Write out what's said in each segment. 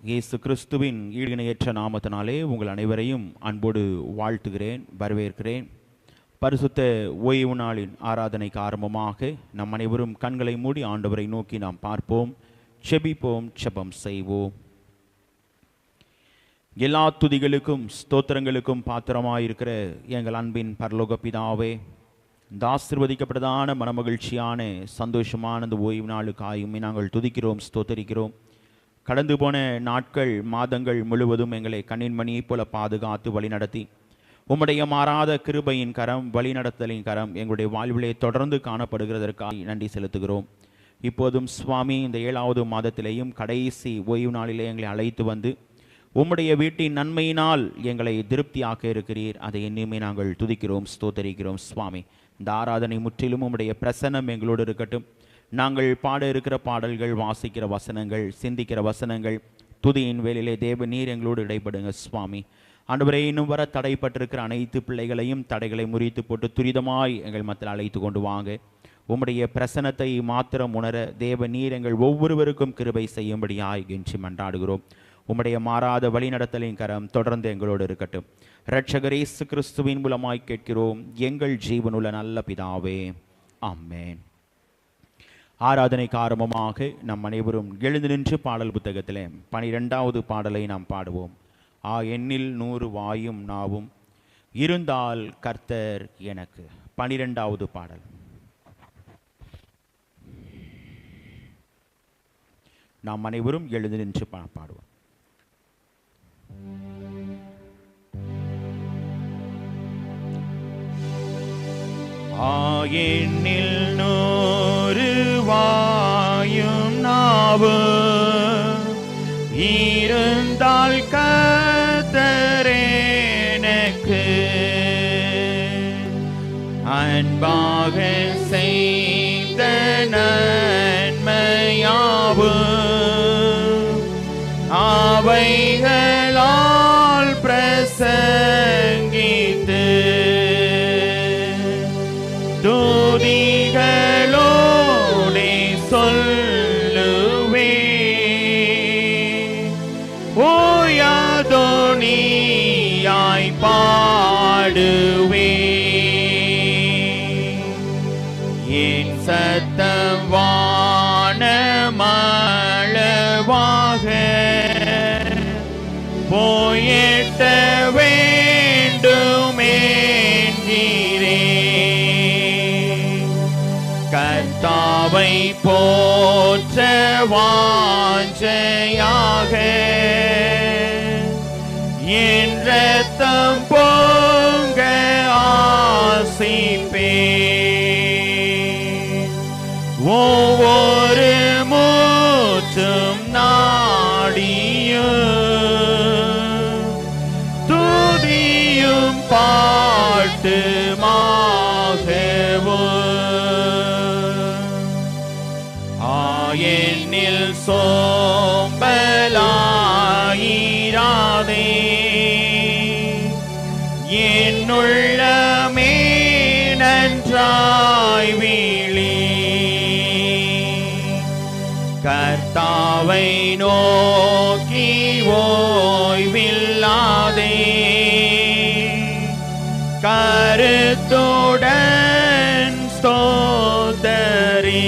இயேசு கிறிஸ்துவின் ஈடுணையற்ற நாமத்தினாலே உங்கள் அனைவரையும் அன்போடு வாழ்த்துகிறேன், வரவேற்கிறேன். பரிசுத்த ஓய்வு நாளின் ஆராதனைக்கு ஆரம்பமாக நம் அனைவரும் கண்களை மூடி ஆண்டவரை நோக்கி நாம் பார்ப்போம், செபிப்போம், செபம் செய்வோம். எல்லா துதிகளுக்கும் ஸ்தோத்திரங்களுக்கும் பாத்திரமாயிருக்கிற எங்கள் அன்பின் பரலோக பிதாவே, இந்த ஆசீர்வதிக்கப்பட்டதான மனமகிழ்ச்சியான சந்தோஷமான இந்த ஓய்வு நாளுக்காயுமே நாங்கள் துதிக்கிறோம், ஸ்தோத்தரிக்கிறோம். கடந்து போன நாட்கள், மாதங்கள் முழுவதும் எங்களை கண்ணின் மணியைப் போல பாதுகாத்து வழிநடத்தி உம்முடைய மாறாத கிருபையின் கரம், வழிநடத்தலின் கரம் எங்களுடைய வாழ்விலே தொடர்ந்து காணப்படுகிறதற்காக நன்றி செலுத்துகிறோம். இப்போதும் சுவாமி, இந்த 7வது மாதத்திலேயும் கடைசி ஓய்வு நாளிலே எங்களை அழைத்து வந்து உம்முடைய வீட்டின் நன்மையினால் எங்களை திருப்தியாக்க இருக்கிறீர். அதை இன்னுமே நாங்கள் துதிக்கிறோம், ஸ்தோத்தரிக்கிறோம். சுவாமி, இந்த ஆராதனை முற்றிலும் உம்முடைய பிரசன்னம் எங்களோடு இருக்கட்டும். நாங்கள் பாட இருக்கிற பாடல்கள், வாசிக்கிற வசனங்கள், சிந்திக்கிற வசனங்கள், துதியின் வேலையிலே தேவ நீர் எங்களோடு இடைப்படுங்க சுவாமி. ஆண்டவரே, இன்னும் வர தடைப்பட்டிருக்கிற அனைத்து பிள்ளைகளையும் தடைகளை முறித்து போட்டு துரிதமாய் எங்கள் மத்தியில் அழைத்து கொண்டு வாங்க. உம்முடைய பிரசனத்தை மாத்திரம் உணர தேவ நீர் எங்கள் ஒவ்வொருவருக்கும் கிருபை செய்யும்படியாய் கெஞ்சி மன்றாடுகிறோம். உம்முடைய மாறாத வழிநடத்தலின் கரம் தொடர்ந்து எங்களோடு இருக்கட்டும். இரட்சகர் இயேசு கிறிஸ்துவின் மூலமாய் கேட்கிறோம் எங்கள் ஜீவனுள்ள நல்ல பிதாவே, ஆமென். ஆராதனைக்கு ஆரம்பமாக நம் அனைவரும் எழுந்து நின்று பாடல் புத்தகத்திலே 12வது பாடலை நாம் பாடுவோம். எண்ணில் 100 வாயும் நாவும் இருந்தால் கர்த்தர் எனக்கு. 12வது பாடல். நாம் அனைவரும் எழுந்து நின்று பாடுவோம். எண்ணில் 100 வாயும் நாவும் இருந்தால் கர்த்தர் எனக்கு அன்பாக செய்த நன்மையாவும் அவைகளால் பிரசங்கித்து துதிகளோடே சொல்லுவே ஓயாதோனியாய் பாடுவே. என் சத்தம் வானமளவாக போயிட்ட வேண்டுமென்கிறே. கர்த்தாவை போற்ற வாஞ்சையாக என் இரத்தம் பொங்க ஆசிப்பே. ஒவ்வொரு மூச்சும் நாடியும் துதியும் பாட்டுமாகவும் என்னில் சோம்பலாயிராதே. என்னுள்ளமே நன்றாய் விழி. கர்த்தாவை நோக்கி ஓய்வில்லாதே கருத்துடன் ஸ்தோத்தரி.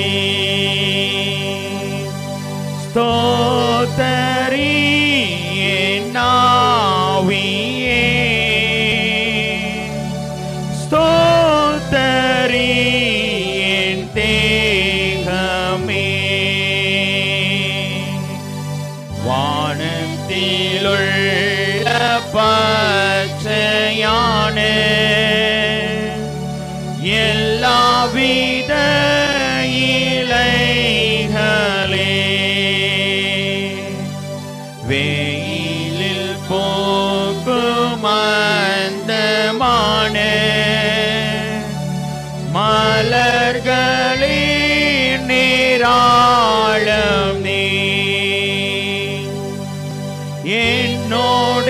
ஸ்தோத்தரி என் ஆவியே, ஸ்தோத்தரி என் தேகமே. வானத்திலுள்ள பச்சையான எல்லாவித இலைகளே வெயிலில் போக்கும் அந்தமான மலர்களின் நீராழம் நீ. என்னோட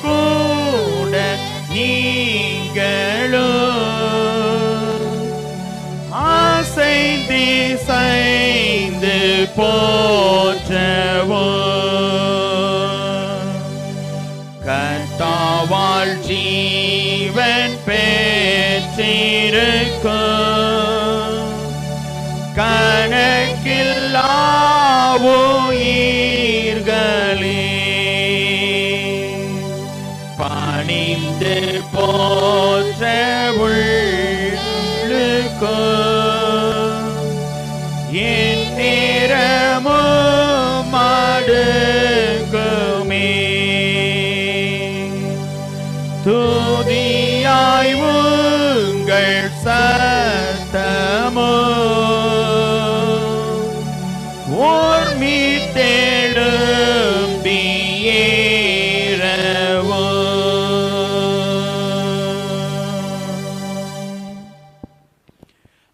கூட நீங்களும் ஆசைந்து போற்றவோ கர்த்தாவால் ஜீவன் பெற்றிருக்கும் கணக்கில்லா உயிர்களே பணிந்து போற்ற உள்ளுக்கும் என் நேரமும் அடுக்குமே துதியாய் உங்கள் சத்தமோ ஓர்மித்தெழும்பியேறவோ.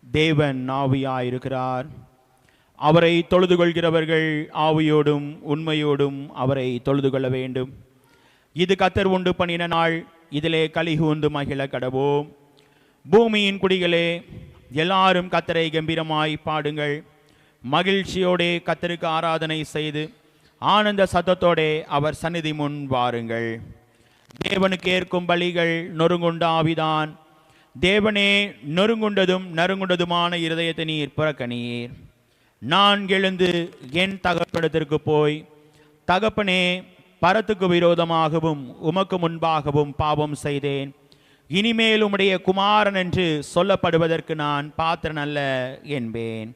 தேவன் ஆவியாயிருக்கிறார். அவரை தொழுது கொள்கிறவர்கள் ஆவியோடும் உண்மையோடும் அவரை தொழுது கொள்ள வேண்டும். இது கர்த்தர் உண்டு பண்ணின நாள், இதிலே கலிகூர்ந்து மகிழ கடவோம். பூமியின் குடிகளே, எல்லாரும் கர்த்தரை கம்பீரமாய் பாடுங்கள். மகிழ்ச்சியோடே கர்த்தருக்கு ஆராதனை செய்து ஆனந்த சத்தத்தோடே அவர் சந்நிதி முன் வாருங்கள். தேவனுக்கு ஏற்கும் பலிகள் நொறுங்குண்ட ஆவிதான். தேவனே, நொறுங்குண்டதும் நறுங்குண்டதுமான இருதயத்தை நீர் புறக்கணீர். நான் எழுந்து என் தகப்பனிடத்திற்கு போய், தகப்பனே, பரத்துக்கு விரோதமாகவும் உமக்கு முன்பாகவும் பாவம் செய்தேன். இனிமேல் உம்முடைய குமாரன் என்று சொல்லப்படுவதற்கு நான் பாத்திரன் அல்ல என்பேன்.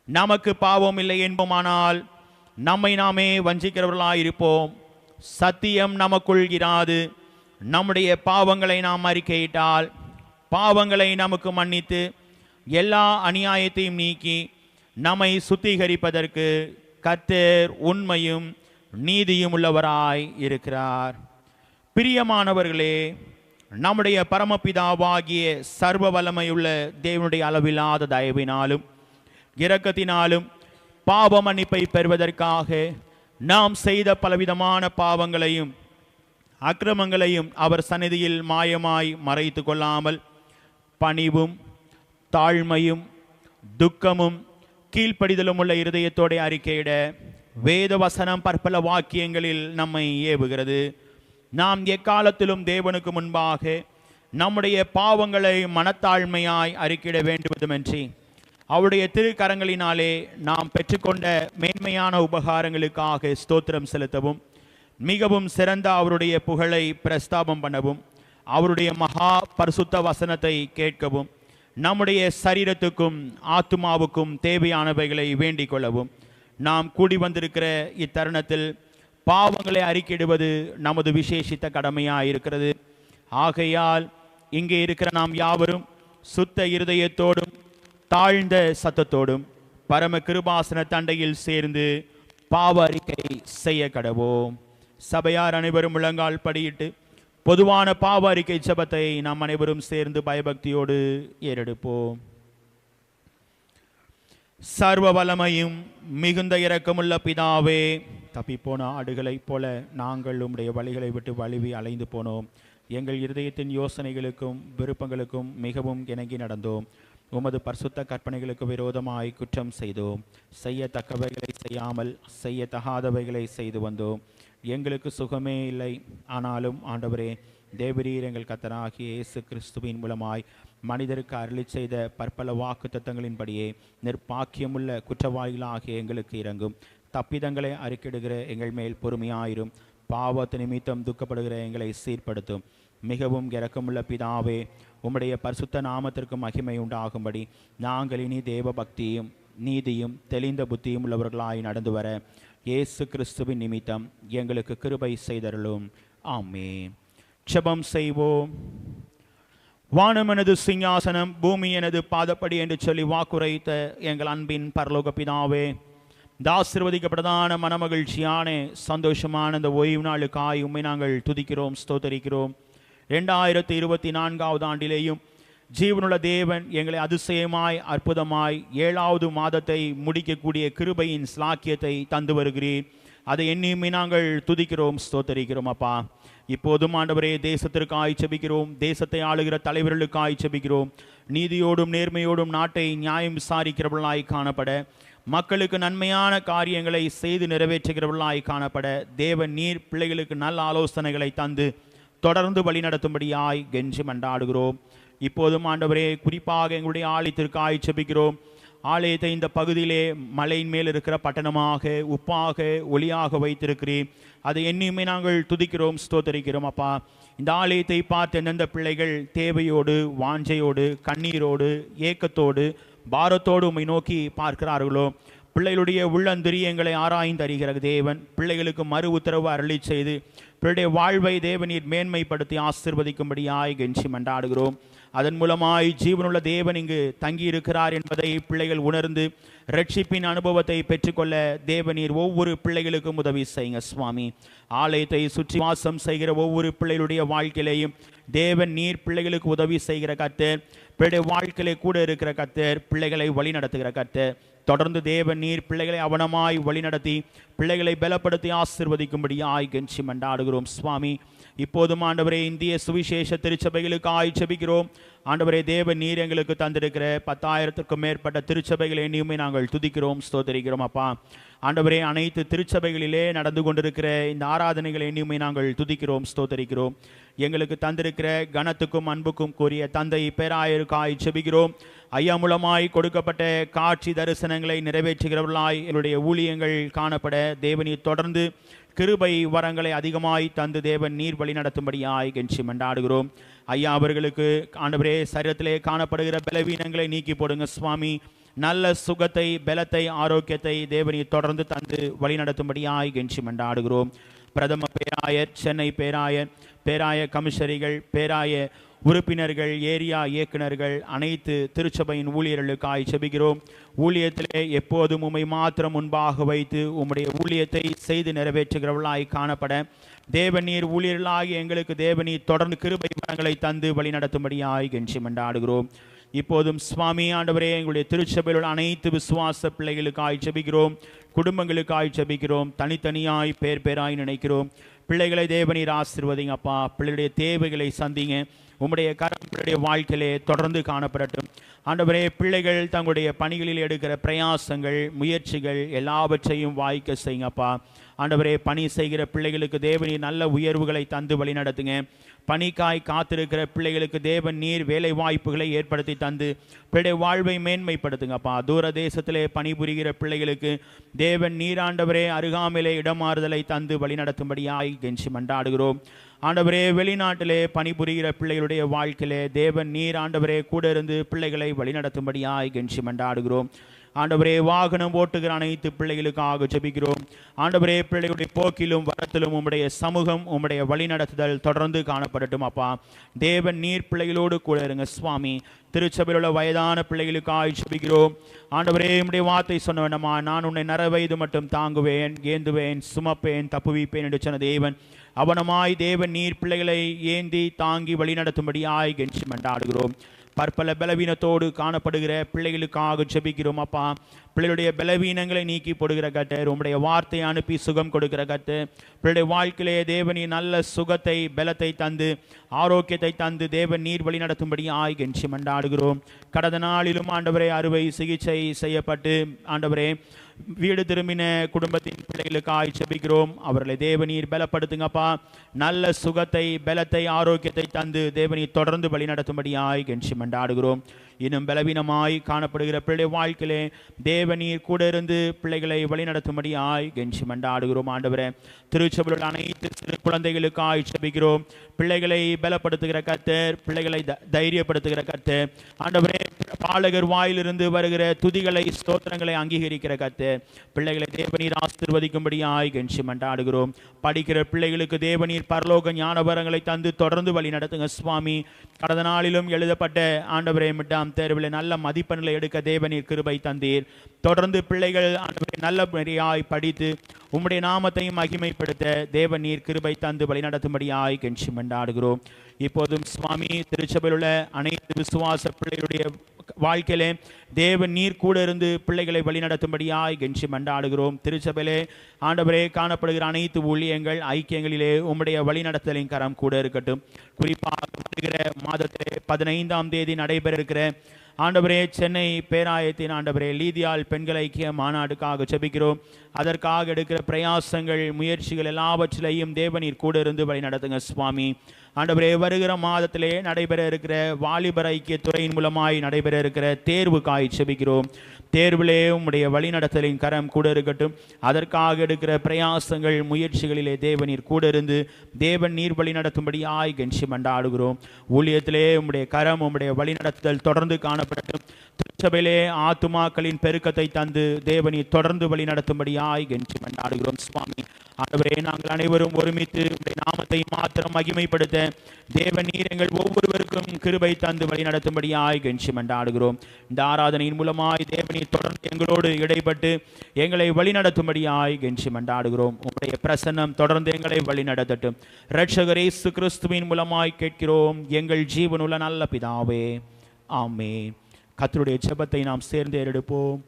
நமக்கு பாவம் இல்லை என்போமானால் நம்மை நாமே வஞ்சிக்கிறவர்களாயிருப்போம். சத்தியம் நமக்குள் இராது. நம்முடைய பாவங்களை நாம் அறிக்கையிட்டால் பாவங்களை நமக்கு மன்னித்து எல்லா அநியாயத்தையும் நீக்கி நம்மை சுத்திகரிப்பதற்கு கர்த்தர் உண்மையும் நீதியும் உள்ளவராய் இருக்கிறார். பிரியமானவர்களே, நம்முடைய பரமபிதாவாகிய சர்வ வல்லமையுள்ள தேவனுடைய அளவில்லாத தயவினாலும் இரக்கத்தினாலும் பாவ மன்னிப்பை பெறுவதற்காக நாம் செய்த பலவிதமான பாவங்களையும் அக்கிரமங்களையும் அவர் சந்நிதியில் மாயமாய் மறைத்து கொள்ளாமல் பணிவும் தாழ்மையும் துக்கமும் கீழ்ப்படிதலும் உள்ள இருதயத்தோட அறிக்கையிட வேத வசனம் பற்பல வாக்கியங்களில் நம்மை ஏவுகிறது. நாம் எக்காலத்திலும் தேவனுக்கு முன்பாக நம்முடைய பாவங்களை மனத்தாழ்மையாய் அறிக்கையிட வேண்டுவதுமின்றி அவருடைய திருக்கரங்களினாலே நாம் பெற்றுக்கொண்ட மேன்மையான உபகாரங்களுக்காக ஸ்தோத்திரம் செலுத்தவும் மிகவும் சிறந்த அவருடைய புகழை பிரஸ்தாபம் பண்ணவும் அவருடைய மகா பரிசுத்த வசனத்தை கேட்கவும் நம்முடைய சரீரத்துக்கும் ஆத்துமாவுக்கும் தேவையானவைகளை வேண்டிக் கொள்ளவும் நாம் கூடி வந்திருக்கிற இத்தருணத்தில் பாவங்களை அறிக்கையிடுவது நமது விசேஷித்த கடமையாக இருக்கிறது. ஆகையால் இங்கே இருக்கிற நாம் யாவரும் சுத்த இருதயத்தோடும் தாழ்ந்த சத்தத்தோடும் பரம கிருபாசன தண்டையில் சேர்ந்து பாவ அறிக்கை செய்ய கடவோம். சபையார் அனைவரும் முழங்கால் படியிட்டு பொதுவான பாவ அறிக்கை ஜெபத்தை நாம் அனைவரும் சேர்ந்து பயபக்தியோடு ஏறெடுப்போம். சர்வ வல்லமையும் மிகுந்த இரக்கமுள்ள பிதாவே, தப்பிப்போன ஆடுகளைப் போல நாங்கள் உம்முடைய வழிகளை விட்டு வழுவி அலைந்து போனோம். எங்கள் இருதயத்தின் யோசனைகளுக்கும் விருப்பங்களுக்கும் மிகவும் இணங்கி நடந்தோம். உமது பரிசுத்த கற்பனைகளுக்கு விரோதமாய் குற்றம் செய்தோம். செய்யத்தக்கவைகளை செய்யாமல் செய்யத்தகாதவைகளை செய்து வந்தோம். எங்களுக்கு சுகமே இல்லை. ஆனாலும் ஆண்டவரே, தேவரீர் எங்கள் கர்த்தராகிய இயேசு கிறிஸ்துவின் மூலமாய் மனிதருக்கு அருளி செய்த பற்பல வாக்கு தத்தங்களின்படியே நிர்பாக்கியமுள்ள குற்றவாளிகளாகிய எங்களுக்கு இறங்கும். தப்பிதங்களை அறிக்கிடுகிற எங்கள் மேல் பொறுமையாயிரும். பாவத்து நிமித்தம் துக்கப்படுகிற எங்களை சீர்படுத்தும். மிகவும் இரக்கமுள்ள பிதாவே, உம்முடைய பரிசுத்த நாமத்திற்கு மகிமை உண்டாகும்படி நாங்கள் இனி தேவ பக்தியும் நீதியும் தெளிந்த புத்தியும் உள்ளவர்களாய் நடந்து வர இயேசு கிறிஸ்துவின் நிமித்தம் எங்களுக்கு கிருபை செய்தருளும். ஆமென். ஜெபம் செய்வோம். வானம் எனது சிங்காசனம், பூமி எனது பாதப்படி என்று சொல்லி வாக்குரைத்த எங்கள் அன்பின் பரலோக பிதாவே, ஆசீர்வதிக்கப்பட்டதான மனமகிழ்ச்சியான சந்தோஷமான இந்த ஓய்வு நாளுக்காய் உம்மை நாங்கள் துதிக்கிறோம், ஸ்தோத்தரிக்கிறோம். 2024 ஆண்டிலேயும் ஜீவனுள்ள தேவன் எங்களை அதிசயமாய் அற்புதமாய் 7வது மாதத்தை முடிக்கக்கூடிய கிருபையின் ஸ்லாக்கியத்தை தந்து வருகிறீர். அதை எண்ணியுமே நாங்கள் துதிக்கிறோம், ஸ்தோத்தரிக்கிறோம். அப்பா, இப்போதும் ஆண்டவரே தேசத்திற்காய் செபிக்கிறோம். தேசத்தை ஆளுகிற தலைவர்களுக்காய் செபிக்கிறோம். நீதியோடும் நேர்மையோடும் நாட்டை நியாயம் விசாரிக்கிறவர்களாய் காணப்பட மக்களுக்கு நன்மையான காரியங்களை செய்து நிறைவேற்றுகிறவர்களாய் காணப்பட தேவன் நீர் பிள்ளைகளுக்கு நல்ல ஆலோசனைகளை தந்து தொடர்ந்து வழிநடத்தும்படியாய் கெஞ்சி மன்றாடுகிறோம். இப்போதும் ஆண்டவரே, குறிப்பாக எங்களுடைய ஆலயத்திற்காய் ஜெபிக்கிறோம். ஆலயத்தை இந்த பகுதியிலே மலையின் மேல் இருக்கிற பட்டணமாக, உப்பாக, ஒளியாக வைத்திருக்கிறேன். அதை எண்ணியுமே நாங்கள் துதிக்கிறோம், ஸ்தோத்தரிக்கிறோம். அப்பா, இந்த ஆலயத்தை பார்த்து எந்தெந்த பிள்ளைகள் தேவையோடு, வாஞ்சையோடு, கண்ணீரோடு, ஏக்கத்தோடு, பாரத்தோடு உம்மை நோக்கி பார்க்கிறார்களோ, பிள்ளைகளுடைய உள்ளந்திரியங்களை ஆராய்ந்து அறிகிற தேவன் பிள்ளைகளுக்கு மறு உத்தரவு அருளி செய்து பிள்ளைடைய வாழ்வை தேவனீர் மேன்மைப்படுத்தி ஆசீர்வதிக்கும்படியாய் கெஞ்சி மன்றாடுகிறோம். அதன் மூலமாய் ஜீவனுள்ள தேவன் இங்கு தங்கியிருக்கிறார் என்பதை பிள்ளைகள் உணர்ந்து ரட்சிப்பின் அனுபவத்தை பெற்றுக்கொள்ள தேவனீர் ஒவ்வொரு பிள்ளைகளுக்கும் உதவி செய்யுங்க சுவாமி. ஆலயத்தை சுற்றி வாசம் செய்கிற ஒவ்வொரு பிள்ளைகளுடைய வாழ்க்கையிலையும் தேவன் நீர் பிள்ளைகளுக்கு உதவி செய்கிற கர்த்தர், பிள்ளைடைய வாழ்க்கையிலே கூட இருக்கிற கர்த்தர், பிள்ளைகளை வழி நடத்துகிற கர்த்தர். தொடர்ந்து தேவன் நீர் பிள்ளைகளை அவனமாய் வழிநடத்தி பிள்ளைகளை பலப்படுத்தி ஆசீர்வதிக்கும்படியாய் கெஞ்சி மன்றாடுகிறோம் சுவாமி. இப்போதும் ஆண்டவரே, இந்திய சுவிசேஷ திருச்சபைகளுக்காய் ஜெபிக்கிறோம். ஆண்டவரே, தேவன் நீர் எங்களுக்கு தந்திருக்கிற 10,000க்கும் மேற்பட்ட திருச்சபைகளை எண்ணியுமே நாங்கள் துதிக்கிறோம், ஸ்தோத்தரிக்கிறோம். அப்பா ஆண்டவரே, அனைத்து திருச்சபைகளிலே நடந்து கொண்டிருக்கிற இந்த ஆராதனைகளை எண்ணியுமே நாங்கள் துதிக்கிறோம், ஸ்தோத்தரிக்கிறோம். எங்களுக்கு தந்திருக்கிற கனத்துக்கும் அன்புக்கும் கூறிய தந்தை பேராயருக்காய் ஜெபிக்கிறோம். ஐயா மூலமாய் கொடுக்கப்பட்ட காட்சி தரிசனங்களை நிறைவேற்றுகிறவர்களாய் என்னுடைய ஊழியங்கள் காணப்பட தேவனீர் தொடர்ந்து கிருபை வரங்களை அதிகமாய் தந்து தேவன் நீர் வழி நடத்தும்படியாய் கெஞ்சி மன்றாடுகிறோம். ஐயா அவர்களுக்கு ஆண்டவரே சரீரத்திலே காணப்படுகிற பலவீனங்களை நீக்கி போடுங்க சுவாமி. நல்ல சுகத்தை, பலத்தை, ஆரோக்கியத்தை தேவனீர் தொடர்ந்து தந்து வழி நடத்தும்படியாய் கெஞ்சி மன்றாடுகிறோம். பிரதம பேராயர், சென்னை பேராயர், பேராய கமிஷனரிகள், பேராய உறுப்பினர்கள், ஏரியா இயக்குநர்கள், அனைத்து திருச்சபையின் ஊழியர்களுக்காய் ஜெபிக்கிறோம். ஊழியத்திலே எப்போதும் உம்மை மாத்திரம் முன்பாக வைத்து உம்முடைய ஊழியத்தை செய்து நிறைவேற்றுகிறவர்களாய் காணப்பட தேவநீர் ஊழியர்களாகி எங்களுக்கு தேவநீர் தொடர்ந்து கிருபை வரங்களை தந்து வழி நடத்தும்படியாய் கெஞ்சி மன்றாடுகிறோம். இப்போதும் சுவாமி ஆண்டவரே, எங்களுடைய திருச்சபையில் உள்ள அனைத்து விசுவாச பிள்ளைகளுக்காய் ஜெபிக்கிறோம், குடும்பங்களுக்காய் ஜெபிக்கிறோம், தனித்தனியாய் பேர் பேராய் நினைக்கிறோம். பிள்ளைகளை தேவநீர் ஆசீர்வதிங்க அப்பா. பிள்ளைகளுடைய தேவைகளை சந்திங்க. உம்முடைய கரம் பிள்ளைடைய வாழ்க்கையிலே தொடர்ந்து காணப்படட்டும். ஆண்டவரே, பிள்ளைகள் தங்களுடைய பணிகளில் எடுக்கிற பிரயாசங்கள், முயற்சிகள் எல்லாவற்றையும் வாய்க்க செய்யுங்கப்பா. ஆண்டவரே, பணி செய்கிற பிள்ளைகளுக்கு தேவநீர் நல்ல உயர்வுகளை தந்து வழி நடத்துங்க. பணிக்காய் காத்திருக்கிற பிள்ளைகளுக்கு தேவன் நீர் வேலை வாய்ப்புகளை ஏற்படுத்தி தந்து பிள்ளை வாழ்வை மேன்மைப்படுத்துங்கப்பா. தூர தேசத்திலே பணிபுரிகிற பிள்ளைகளுக்கு தேவன் நீர் ஆண்டவரே அருகாமையிலே இடமாறுதலை தந்து வழி நடத்தும்படியாய் கெஞ்சி மன்றாடுகிறோம். ஆண்டவரே, வெளிநாட்டிலே பணிபுரிகிற பிள்ளைகளுடைய வாழ்க்கையிலே தேவன் நீர் ஆண்டவரே கூட இருந்து பிள்ளைகளை வழிநடத்தும்படியாய் கெஞ்சி மன்றாடுகிறோம். ஆண்டவரே, வாகனம் ஓட்டுகிற அனைத்து பிள்ளைகளுக்காக ஜெபிக்கிறோம். ஆண்டவரே, பிள்ளைகளுடைய போக்கிலும் வரத்திலும் உம்முடைய சமூகம், உம்முடைய வழிநடத்துதல் தொடர்ந்து காணப்படட்டும் அப்பா. தேவன் நீர் பிள்ளைகளோடு கூட இருங்க சுவாமி. திருச்சபையில் உள்ள வயதான பிள்ளைகளுக்காக ஜெபிக்கிறோம். ஆண்டவரே, உம்முடைய வார்த்தை சொன்ன வேண்டாமா, நான் உன்னை நர வயது மட்டும் தாங்குவேன், ஏந்துவேன், சுமப்பேன், தப்புவிப்பேன் என்று சொன்ன தேவன் அவனமாய் தேவன் நீர் பிள்ளைகளை ஏந்தி தாங்கி வழி நடத்தும்படியாய் கெஞ்சி மன்றாடுகிறோம். பற்பல பலவீனத்தோடு காணப்படுகிற பிள்ளைகளுக்காக ஜெபிக்கிறோம் அப்பா. பிள்ளைகளுடைய பலவீனங்களை நீக்கி போடுகிற கர்த்தர், உம்முடைய வார்த்தையை அனுப்பி சுகம் கொடுக்கிற கர்த்தர், பிள்ளைடைய வாழ்க்கையிலே தேவனின் நல்ல சுகத்தை, பலத்தை தந்து ஆரோக்கியத்தை தந்து தேவன் நீர் வழி நடத்தும்படியாய் கெஞ்சி மன்றாடுகிறோம். கடந்த நாளிலும் ஆண்டவரே அறுவை சிகிச்சை செய்யப்பட்டு ஆண்டவரே வீடு திரும்பின குடும்பத்தின் பிள்ளைகளுக்காய் ஜெபிக்கிறோம். அவர்களை தேவநீர் பலப்படுத்துங்கப்பா. நல்ல சுகத்தை, பலத்தை, ஆரோக்கியத்தை தந்து தேவநீர் தொடர்ந்து வழி நடத்தும்படியாய் கெஞ்சி மன்றாடுகிறோம். இன்னும் பலவீனமாய் காணப்படுகிற பிள்ளை வாழ்க்கையிலே தேவநீர் கூட இருந்து பிள்ளைகளை வழி நடத்தும்படியாய் கெஞ்சி மன்றாடுகிறோம். ஆண்டவரே, திருச்சபையில் அனைத்து சிறு குழந்தைகளுக்காய் ஜெபிக்கிறோம். பிள்ளைகளை பலப்படுத்துகிற கர்த்தர், பிள்ளைகளை தைரியப்படுத்துகிற கர்த்தர், ஆண்டவரே பாலகர் வாயிலிருந்து வருகிற துதிகளை, ஸ்தோத்திரங்களை அங்கீகரிக்கிற கர்த்தர், பிள்ளைகளை தேவநீர் ஆசீர்வதிக்கும்படியாய் கெஞ்சி மன்றாடுகிறோம். படிக்கிற பிள்ளைகளுக்கு தேவநீர் பரலோக ஞானவரங்களை தந்து தொடர்ந்து வழி நடத்துங்க சுவாமி. கடந்த நாளிலும் எழுதப்பட்ட ஆண்டவரே மிட்டாம் தேர்வில் நல்ல மதிப்பெண்களை எடுக்க தேவநீர் கிருபை தந்தீர். தொடர்ந்து பிள்ளைகள் ஆண்டவரே நல்ல முறையாய் படித்து உம்முடைய நாமத்தையும் மகிமைப்படுத்த தேவநீர் கிருபை தந்து வழி நடத்தும்படியாய் கெஞ்சி மன்றாடுகிறோம். இப்போதும் சுவாமி, திருச்சபையில் உள்ள அனைத்து விசுவாச பிள்ளைகளுடைய வாழ்க்கையிலே தேவன் நீர் கூட இருந்து பிள்ளைகளை வழி நடத்தும்படியாய் கெஞ்சி மன்றாடுகிறோம். திருச்சபையிலே ஆண்டவரே காணப்படுகிற அனைத்து ஊழியங்கள், ஐக்கியங்களிலே உம்முடைய வழி நடத்தலின் கரம் கூட இருக்கட்டும். குறிப்பாக வருகிற மாதத்திலே 15ஆம் தேதி நடைபெற இருக்கிற ஆண்டவரே, சென்னை பேராயத்தின் ஆண்டவரே லீதியால் பெண்கள் ஐக்கிய மாநாடுக்காக ஜெபிக்கிறோம். அதற்காக எடுக்கிற பிரயாசங்கள், முயற்சிகள் எல்லாவற்றிலையும் தேவனீர் கூட இருந்து வழி நடத்துங்க சுவாமி. ஆண்டவரே, வருகிற மாதத்திலே நடைபெற இருக்கிற வாலிபர் ஐக்கிய துறையின் மூலமாய் நடைபெற இருக்கிற தேர்வுக்காய் ஜெபிக்கிறோம். தேர்விலே உம்முடைய வழிநடத்தலின் கரம் கூட இருக்கட்டும். அதற்காக எடுக்கிற பிரயாசங்கள், முயற்சிகளிலே தேவனீர் கூட இருந்து தேவன் நீர் வழி நடத்தும்படியாய் கெஞ்சி மண்டாடுகிறோம். ஊழியத்திலே உம்முடைய கரம், உம்முடைய வழிநடத்துதல் தொடர்ந்து காணப்படட்டும். திருச்சபையிலே ஆத்துமாக்களின் பெருக்கத்தை தந்து தேவனீர் தொடர்ந்து வழி நடத்தும்படியாய் கெஞ்சி மண்டாடுகிறோம் சுவாமி. ஆண்டவரே, நாங்கள் அனைவரும் ஒருமித்து உம்முடைய நாமத்தை மாத்திரம் மகிமைப்படுத்த தேவன் நீர் எங்கள் ஒவ்வொருவருக்கும் கிருபை தந்து வழி நடத்தும்படியாய் கெஞ்சி மண்டாடுகிறோம். இந்த ஆராதனையின் மூலமாய் தேவனீர் தொடர்ந்து எங்களோடு இடைப்பட்டு எங்களை வழி நடத்தும்படியாய் கெஞ்சி மண்டாடுகிறோம். உம்முடைய பிரசன்னம் தொடர்ந்து எங்களை வழி நடத்தட்டும். இரட்சகர் இயேசு கிறிஸ்துவின் மூலமாய் கேட்கிறோம் எங்கள் ஜீவனுள்ள நல்ல பிதாவே, ஆமென். கர்த்தருடைய ஜெபத்தை நாம் சேர்ந்து ஏறெடுப்போம்.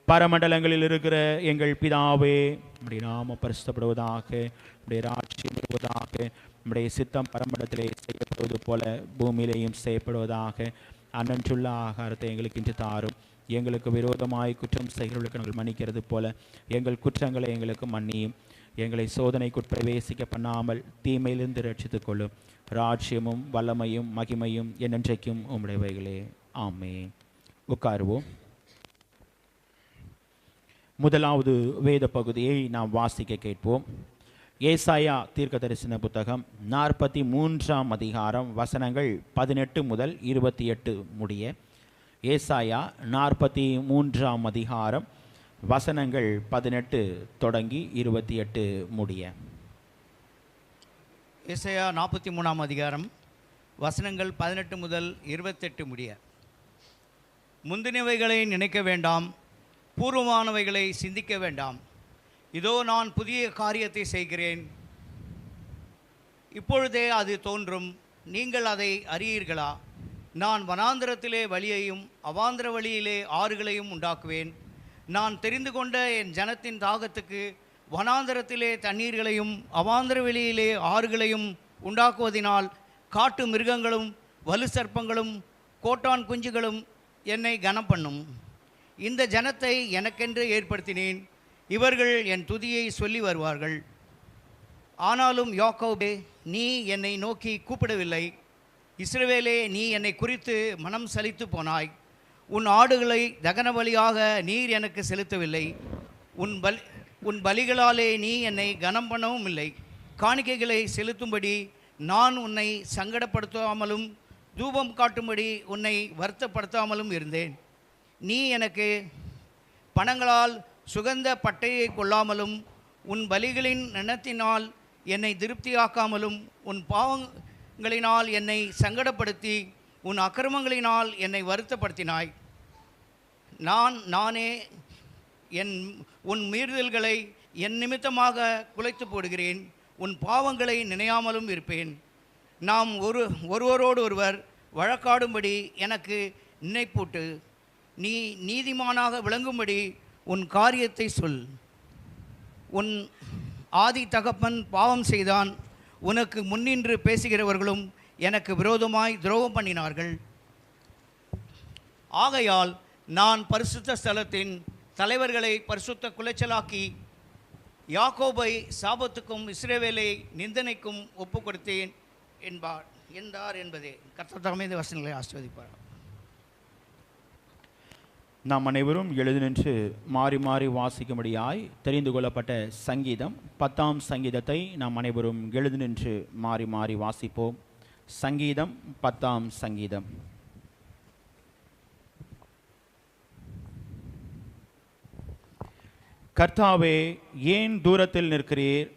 பரமண்டலங்களில் இருக்கிற எங்கள் பிதாவே, உம்முடைய நாமம் பரிசுத்தப்படுவதாக, உம்முடைய ராஜ்யம் வருவதாக, உம்முடைய சித்தம் பரமண்டலத்திலே செய்யப்படுவது போல பூமியிலேயும் செய்யப்படுவதாக. அன்றன்றுள்ள ஆகாரத்தை எங்களுக்கு இன்று தாரும். எங்களுக்கு விரோதமாய் குற்றம் செய்கிறவர்களுக்கு நாங்கள் மன்னிக்கிறது போல எங்கள் குற்றங்களை எங்களுக்கு மன்னியும். எங்களை சோதனைக்குட் பிரவேசிக்க பண்ணாமல் தீமையிலிருந்து ரட்சித்துக் கொள்ளும். ராஜ்யமும் வல்லமையும் மகிமையும் என்றென்றைக்கும் உம்முடையவைகளே, ஆமென். உட்காருவோம். முதலாவது வேத பகுதியை நாம் வாசிக்க கேட்போம். ஏசாயா தீர்க்க தரிசன புத்தகம் 43ஆம் அதிகாரம் வசனங்கள் 18 முதல் 28 முடிய. ஏசாயா 43ஆம் அதிகாரம் வசனங்கள் 18 தொடங்கி 28 முடிய. ஏசாயா 43ஆம் அதிகாரம் வசனங்கள் 18 முதல் 28 முடிய. முந்தினவைகளை நினைக்க வேண்டாம், பூர்வமானவைகளை சிந்திக்க வேண்டாம். இதோ நான் புதிய காரியத்தை செய்கிறேன், இப்பொழுதே அது தோன்றும், நீங்கள் அதை அறியீர்களா? நான் வனாந்திரத்திலே வழியையும் அவாந்திர வழியிலே ஆறுகளையும் உண்டாக்குவேன். நான் தெரிந்து கொண்ட என் ஜனத்தின் தாகத்துக்கு வனாந்திரத்திலே தண்ணீர்களையும் அவாந்திர வெளியிலே ஆறுகளையும் உண்டாக்குவதினால் காட்டு மிருகங்களும் வலு சர்ப்பங்களும் கோட்டான் குஞ்சுகளும் என்னை கனம் பண்ணும். இந்த ஜனத்தை எனக்கென்று ஏற்படுத்தினேன், இவர்கள் என் துதியை சொல்லி வருவார்கள். ஆனாலும் யாக்கோபே, நீ என்னை நோக்கி கூப்பிடவில்லை. இஸ்ரவேலே, நீ என்னை குறித்து மனம் சலித்து போனாய். உன் ஆடுகளை தகன பலியாக நீர் எனக்கு செலுத்தவில்லை. உன் பலிகளாலே நீ என்னை கனம் பண்ணவும் இல்லை. காணிக்கைகளை செலுத்தும்படி நான் உன்னை சங்கடப்படுத்தாமலும் தூபம் காட்டும்படி உன்னை வருத்தப்படுத்தாமலும் இருந்தேன். நீ எனக்கு பணங்களால் சுகந்த பட்டையை கொள்ளாமலும் உன் பலிகளின் எண்ணத்தினால் என்னை திருப்தியாக்காமலும் உன் பாவங்களினால் என்னை சங்கடப்படுத்தி உன் அக்கிரமங்களினால் என்னை வருத்தப்படுத்தினாய். நானே உன் மீறுதல்களை என் நிமித்தமாக குலைத்து போடுகிறேன், உன் பாவங்களை நினையாமலும் இருப்பேன். நாம் ஒருவரோடு ஒருவர் வழக்காடும்படி எனக்கு நினைப்பூட்டு. நீ நீதிமானாக விளங்கும்படி உன் காரியத்தை சொல். உன் ஆதி தகப்பன் பாவம் செய்தான், உனக்கு முன்னின்று பேசுகிறவர்களும் எனக்கு விரோதமாய் துரோகம் பண்ணினார்கள். ஆகையால் நான் பரிசுத்த ஸ்தலத்தின் தலைவர்களை பரிசுத்த குலைச்சலாக்கி யாக்கோபை சாபத்துக்கும் இஸ்ரவேலை நிந்தனைக்கும் ஒப்பு கொடுத்தேன் என்றார் என்பதே. கர்த்தர் தாமே இந்த வசனங்களை ஆசீர்வதிப்பார். நாம் அனைவரும் எழுதி நின்று மாறி மாறி வாசிக்கும்படியாய் தெரிந்து கொள்ளப்பட்ட சங்கீதம் 10ஆம் சங்கீதத்தை நாம் அனைவரும் எழுதி நின்று மாறி மாறி வாசிப்போம். சங்கீதம் 10ஆம் சங்கீதம். கர்த்தாவே, ஏன் தூரத்தில் நிற்கிறீர்?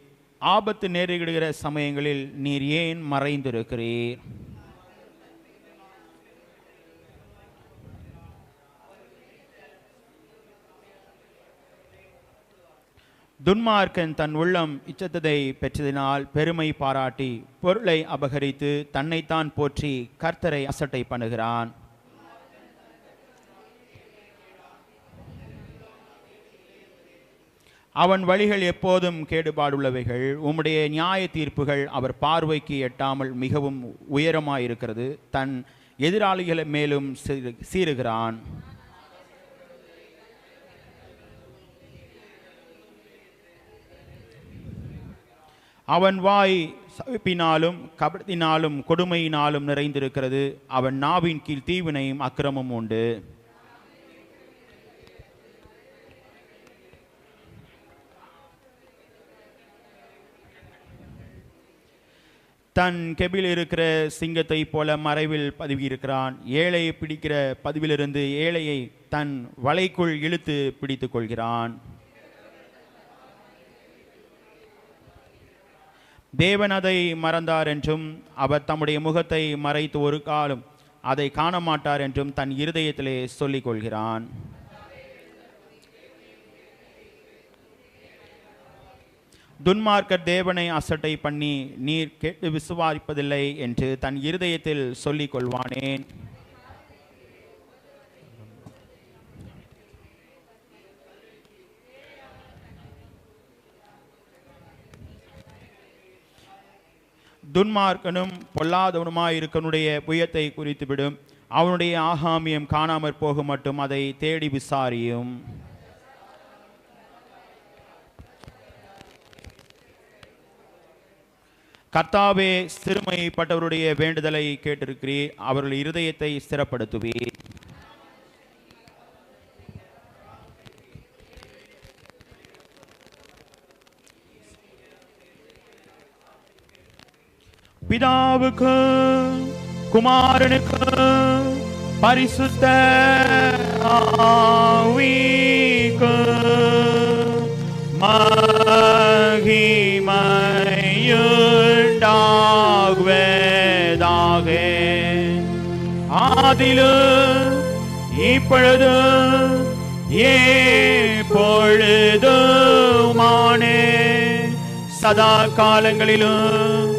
ஆபத்து நேரிடுகிற சமயங்களில் நீர் ஏன் மறைந்திருக்கிறீர்? துன்மார்க்கன் தன் உள்ளம் இச்சத்ததை பெற்றதினால் பெருமை பாராட்டி பொருளை அபகரித்து தன்னைத்தான் போற்றி கர்த்தரை அசட்டை பண்ணுகிறான். அவன் வழிகள் எப்போதும் கேடுபாடுள்ளவைகள். உம்முடைய நியாய தீர்ப்புகள் அவர் பார்வைக்கு எட்டாமல் மிகவும் உயரமாயிருக்கிறது. தன் எதிராளிகளை மேலும் சீறுகிறான். அவன் வாய் சவிப்பினாலும் கபடத்தினாலும் கொடுமையினாலும் நிறைந்திருக்கிறது. அவன் நாவின் கீழ் தீவினையும் அக்கிரமும் உண்டு. தன் கெபில் இருக்கிற சிங்கத்தை போல மறைவில் பதுவியிருக்கிறான். ஏழையை பிடிக்கிற பதிவிலிருந்து ஏழையை தன் வலைக்குள் இழுத்து பிடித்துக் கொள்கிறான். தேவன் அதை மறந்தார் என்றும் அவர் தம்முடைய முகத்தை மறைத்து ஒரு காலம் அதை காண மாட்டார் என்றும் தன் இருதயத்திலே சொல்லிக் கொள்கிறான். துன்மார்க்கர் தேவனை அசட்டை பண்ணி நீர் கேட்டு விசுவாசிப்பதில்லை என்று தன் இருதயத்தில் சொல்லிக் கொள்வானேன். துன்மார்க்கனும் பொல்லாதவனுமாயிருக்கனுடைய புயத்தை குறித்துவிடும். அவனுடைய ஆகாமியம் காணாமற் போக மட்டும் அதை தேடி விசாரியும். கர்த்தாவே, சிறுமைப்பட்டவருடைய வேண்டுதலை கேட்டிருக்கிறீர். அவர்கள் இருதயத்தை ஸ்திரப்படுத்துவீர். பிதாவுக்கு குமாரனுக்கு பரிசுத்த ஆவிக்கு மகிமையுண்டாகுவதாக. ஆதிலும் இப்பொழுது எப்பொழுதுமானே சதா காலங்களிலும்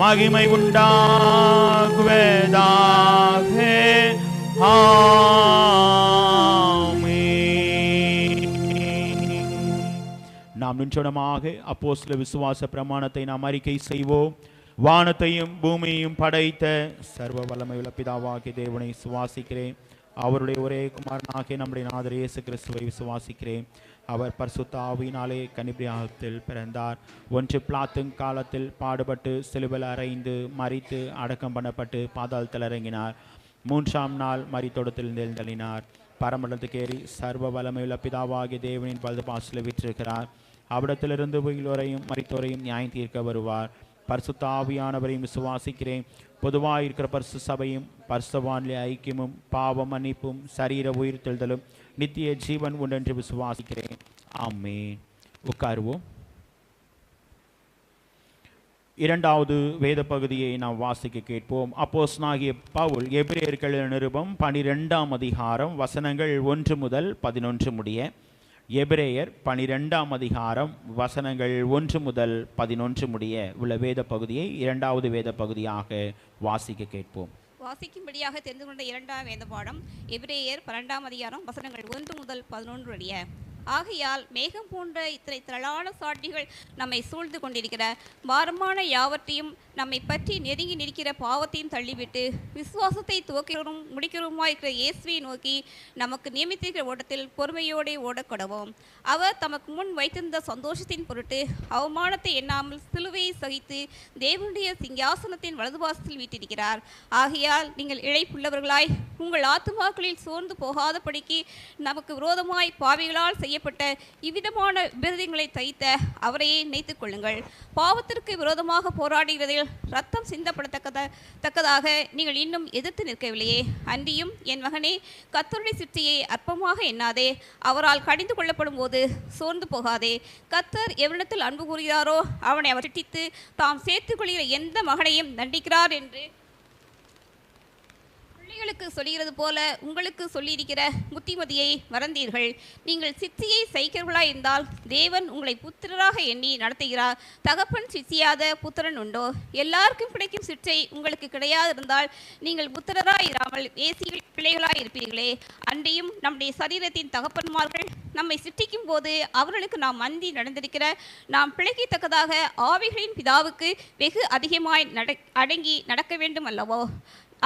மகிமை உண்டாகுவதாக. நாம் நின்றமாக அப்போஸ்தல விசுவாச பிரமாணத்தை நாம் அறிக்கை செய்வோம். வானத்தையும் பூமியையும் படைத்த சர்வ வல்லமையுள்ள பிதாவாகிய தேவனை விசுவாசிக்கிறேன். அவருடைய ஒரே குமாரனாகிய நம்முடைய நாதர் இயேசு கிறிஸ்துவை விசுவாசிக்கிறேன். அவர் பரிசுத்த ஆவியினாலே கன்னிபிரியாகத்தில் பிறந்தார். ஒன்று பிலாத்தும் காலத்தில் பாடுபட்டு சிலுவையில் அறைந்து மரித்து அடக்கம் பண்ணப்பட்டு பாதாளத்தில் இறங்கினார். மூன்றாம் நாள் மரித்தோடத்தில் எழுந்தள்ளினார். பரமண்டலத்துக்கு ஏறி சர்வ வல்லமையுள்ள பிதாவாகிய தேவனின் வலது பாசில் விற்றிருக்கிறார். அவ்விடத்திலிருந்து உயிரோரையும் மரித்தோரையும் நியாயம் தீர்க்க வருவார். பரிசுத்த ஆவியானவரையும் விசுவாசிக்கிறேன். பொதுவாக இருக்கிற பரிசு சபையும் பரிசுத்தவான்களை ஐக்கியமும் பாவ மன்னிப்பும் சரீர உயிர்த்தெழுதலும் நித்திய ஜீவன் உண்டென்று விசுவாசிக்கிறேன். ஆமென். உட்காருவோம். இரண்டாவது வேத பகுதியை நாம் வாசிக்க கேட்போம். அப்போஸ்தலனாகிய பவுல் எபிரேயர்கள் நிருபம் 12ஆம் அதிகாரம் வசனங்கள் 1 முதல் 11 முடிய. எபிரேயர் 12ஆம் அதிகாரம் வசனங்கள் 1 முதல் 11 முடிய உள்ள வேத பகுதியை இரண்டாவது வேத பகுதியாக வாசிக்க கேட்போம். வாசிக்கும்படியாக தெரிந்து கொண்ட இரண்டாம் வேத பாடம் எபிரேயர் 12ஆம் அதிகாரம் வசனங்கள் 1 முதல் 11 முடிய. ஆகையால் மேகம் போன்ற இத்தனை திரளான சாட்சிகள் நம்மை சூழ்ந்து கொண்டிருக்கிற பாரமான யாவற்றையும் நம்மை பற்றி நெருங்கி நிற்கிற பாவத்தையும் தள்ளிவிட்டு விசுவாசத்தை துவக்கிறோம் முடிக்கிறோமாயிருக்கிற இயேசுவை நோக்கி நமக்கு நியமித்திருக்கிற ஓட்டத்தில் பொறுமையோடு ஓடக்கொடவோம். அவர் தமக்கு முன் வைத்திருந்த சந்தோஷத்தின் பொருட்டு அவமானத்தை எண்ணாமல் சிலுவையை சகித்து தேவனுடைய சிங்காசனத்தின் வலதுபாசத்தில் வீட்டிருக்கிறார். ஆகையால் நீங்கள் இழைப்புள்ளவர்களாய் உங்கள் ஆத்துமாக்களில் சோர்ந்து போகாதபடிக்கு நமக்கு விரோதமாய் பாவிகளால் செய்யப்பட்ட இவ்விதமான விபரீதங்களை தைத்த அவரையே நினைத்துக் கொள்ளுங்கள். பாவத்திற்கு விரோதமாக போராடுகிறதில் ரத்தம் சிந்தப்படத்தக்கதாக நீங்கள் இன்னும் எதிர்த்து நிற்கவில்லையே. அன்றியும் என் மகனே, கர்த்தருடைய சிற்றையை அற்பமாக எண்ணாதே. அவரால் கடிந்து கொள்ளப்படும் போது சோர்ந்து போகாதே. கர்த்தர் எவனிடத்தில் அன்பு கூறுகிறாரோ அவனை அவர் சிட்டித்து தாம் சேர்த்துக் கொள்கிற எந்த மகனையும் தண்டிக்கிறார் என்று பிள்ளைகளுக்கு சொல்கிறது போல உங்களுக்கு சொல்லியிருக்கிற புத்திமதியை மறந்தீர்கள். நீங்கள் சித்தியை சகிக்கிறவர்களாய் இருந்தால் தேவன் உங்களை புத்திரராக எண்ணி நடத்துகிறார். தகப்பன் சித்தியாத புத்திரன் உண்டோ? எல்லாருக்கும் கிடைக்கும் சிற்றை உங்களுக்கு கிடையாது இருந்தால் நீங்கள் புத்திரராய் இராமல் ஏசிகள் பிள்ளைகளாய் இருப்பீர்களே. அன்றையும் நம்முடைய சரீரத்தின் தகப்பன்மார்கள் நம்மை சிற்றிக்கும் போது அவர்களுக்கு நாம் அந்தி நடந்திருக்கிற நாம் பிழைக்கத்தக்கதாக ஆவிகளின் பிதாவுக்கு வெகு அதிகமாய் அடங்கி நடக்க வேண்டும் அல்லவோ?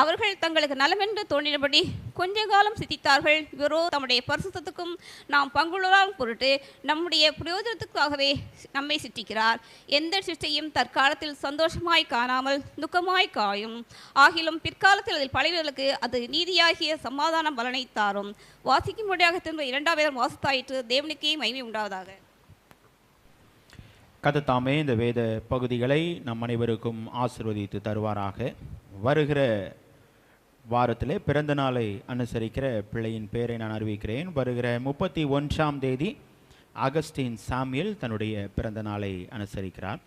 அவர்கள் தங்களுக்கு நலமென்று தோன்றினபடி கொஞ்ச காலம் சித்தித்தார்கள். இவரோ தம்முடைய பரிசுத்தத்துக்கும் நாம் பங்குள்ளவராகும் பொருட்டு நம்முடைய பிரயோஜனத்துக்காகவே நம்மை சிற்றிக்கிறார். எந்த சிற்றையும் தற்காலத்தில் சந்தோஷமாய் காணாமல் துக்கமாய் காயும். ஆகிலும் பிற்காலத்தில் அதில் பழையவர்களுக்கு அது நீதியாகிய சமாதான பலனை தாரும். வாசிக்கும்படியாக திரும்ப 2 வாசித்தாயிற்று. தேவனுக்கே மகிமை உண்டாவதாக. கர்த்தர் இந்த வேத பகுதிகளை நம் அனைவருக்கும் ஆசீர்வதித்து தருவாராக. வருகிற வாரத்திலே பிறந்த நாளை அனுசரிக்கிற பிள்ளையின் பெயரை நான் அறிவிக்கிறேன். வருகிற 31ஆம் தேதி அகஸ்டின் சாமியல் தன்னுடைய பிறந்த நாளை அனுசரிக்கிறார்.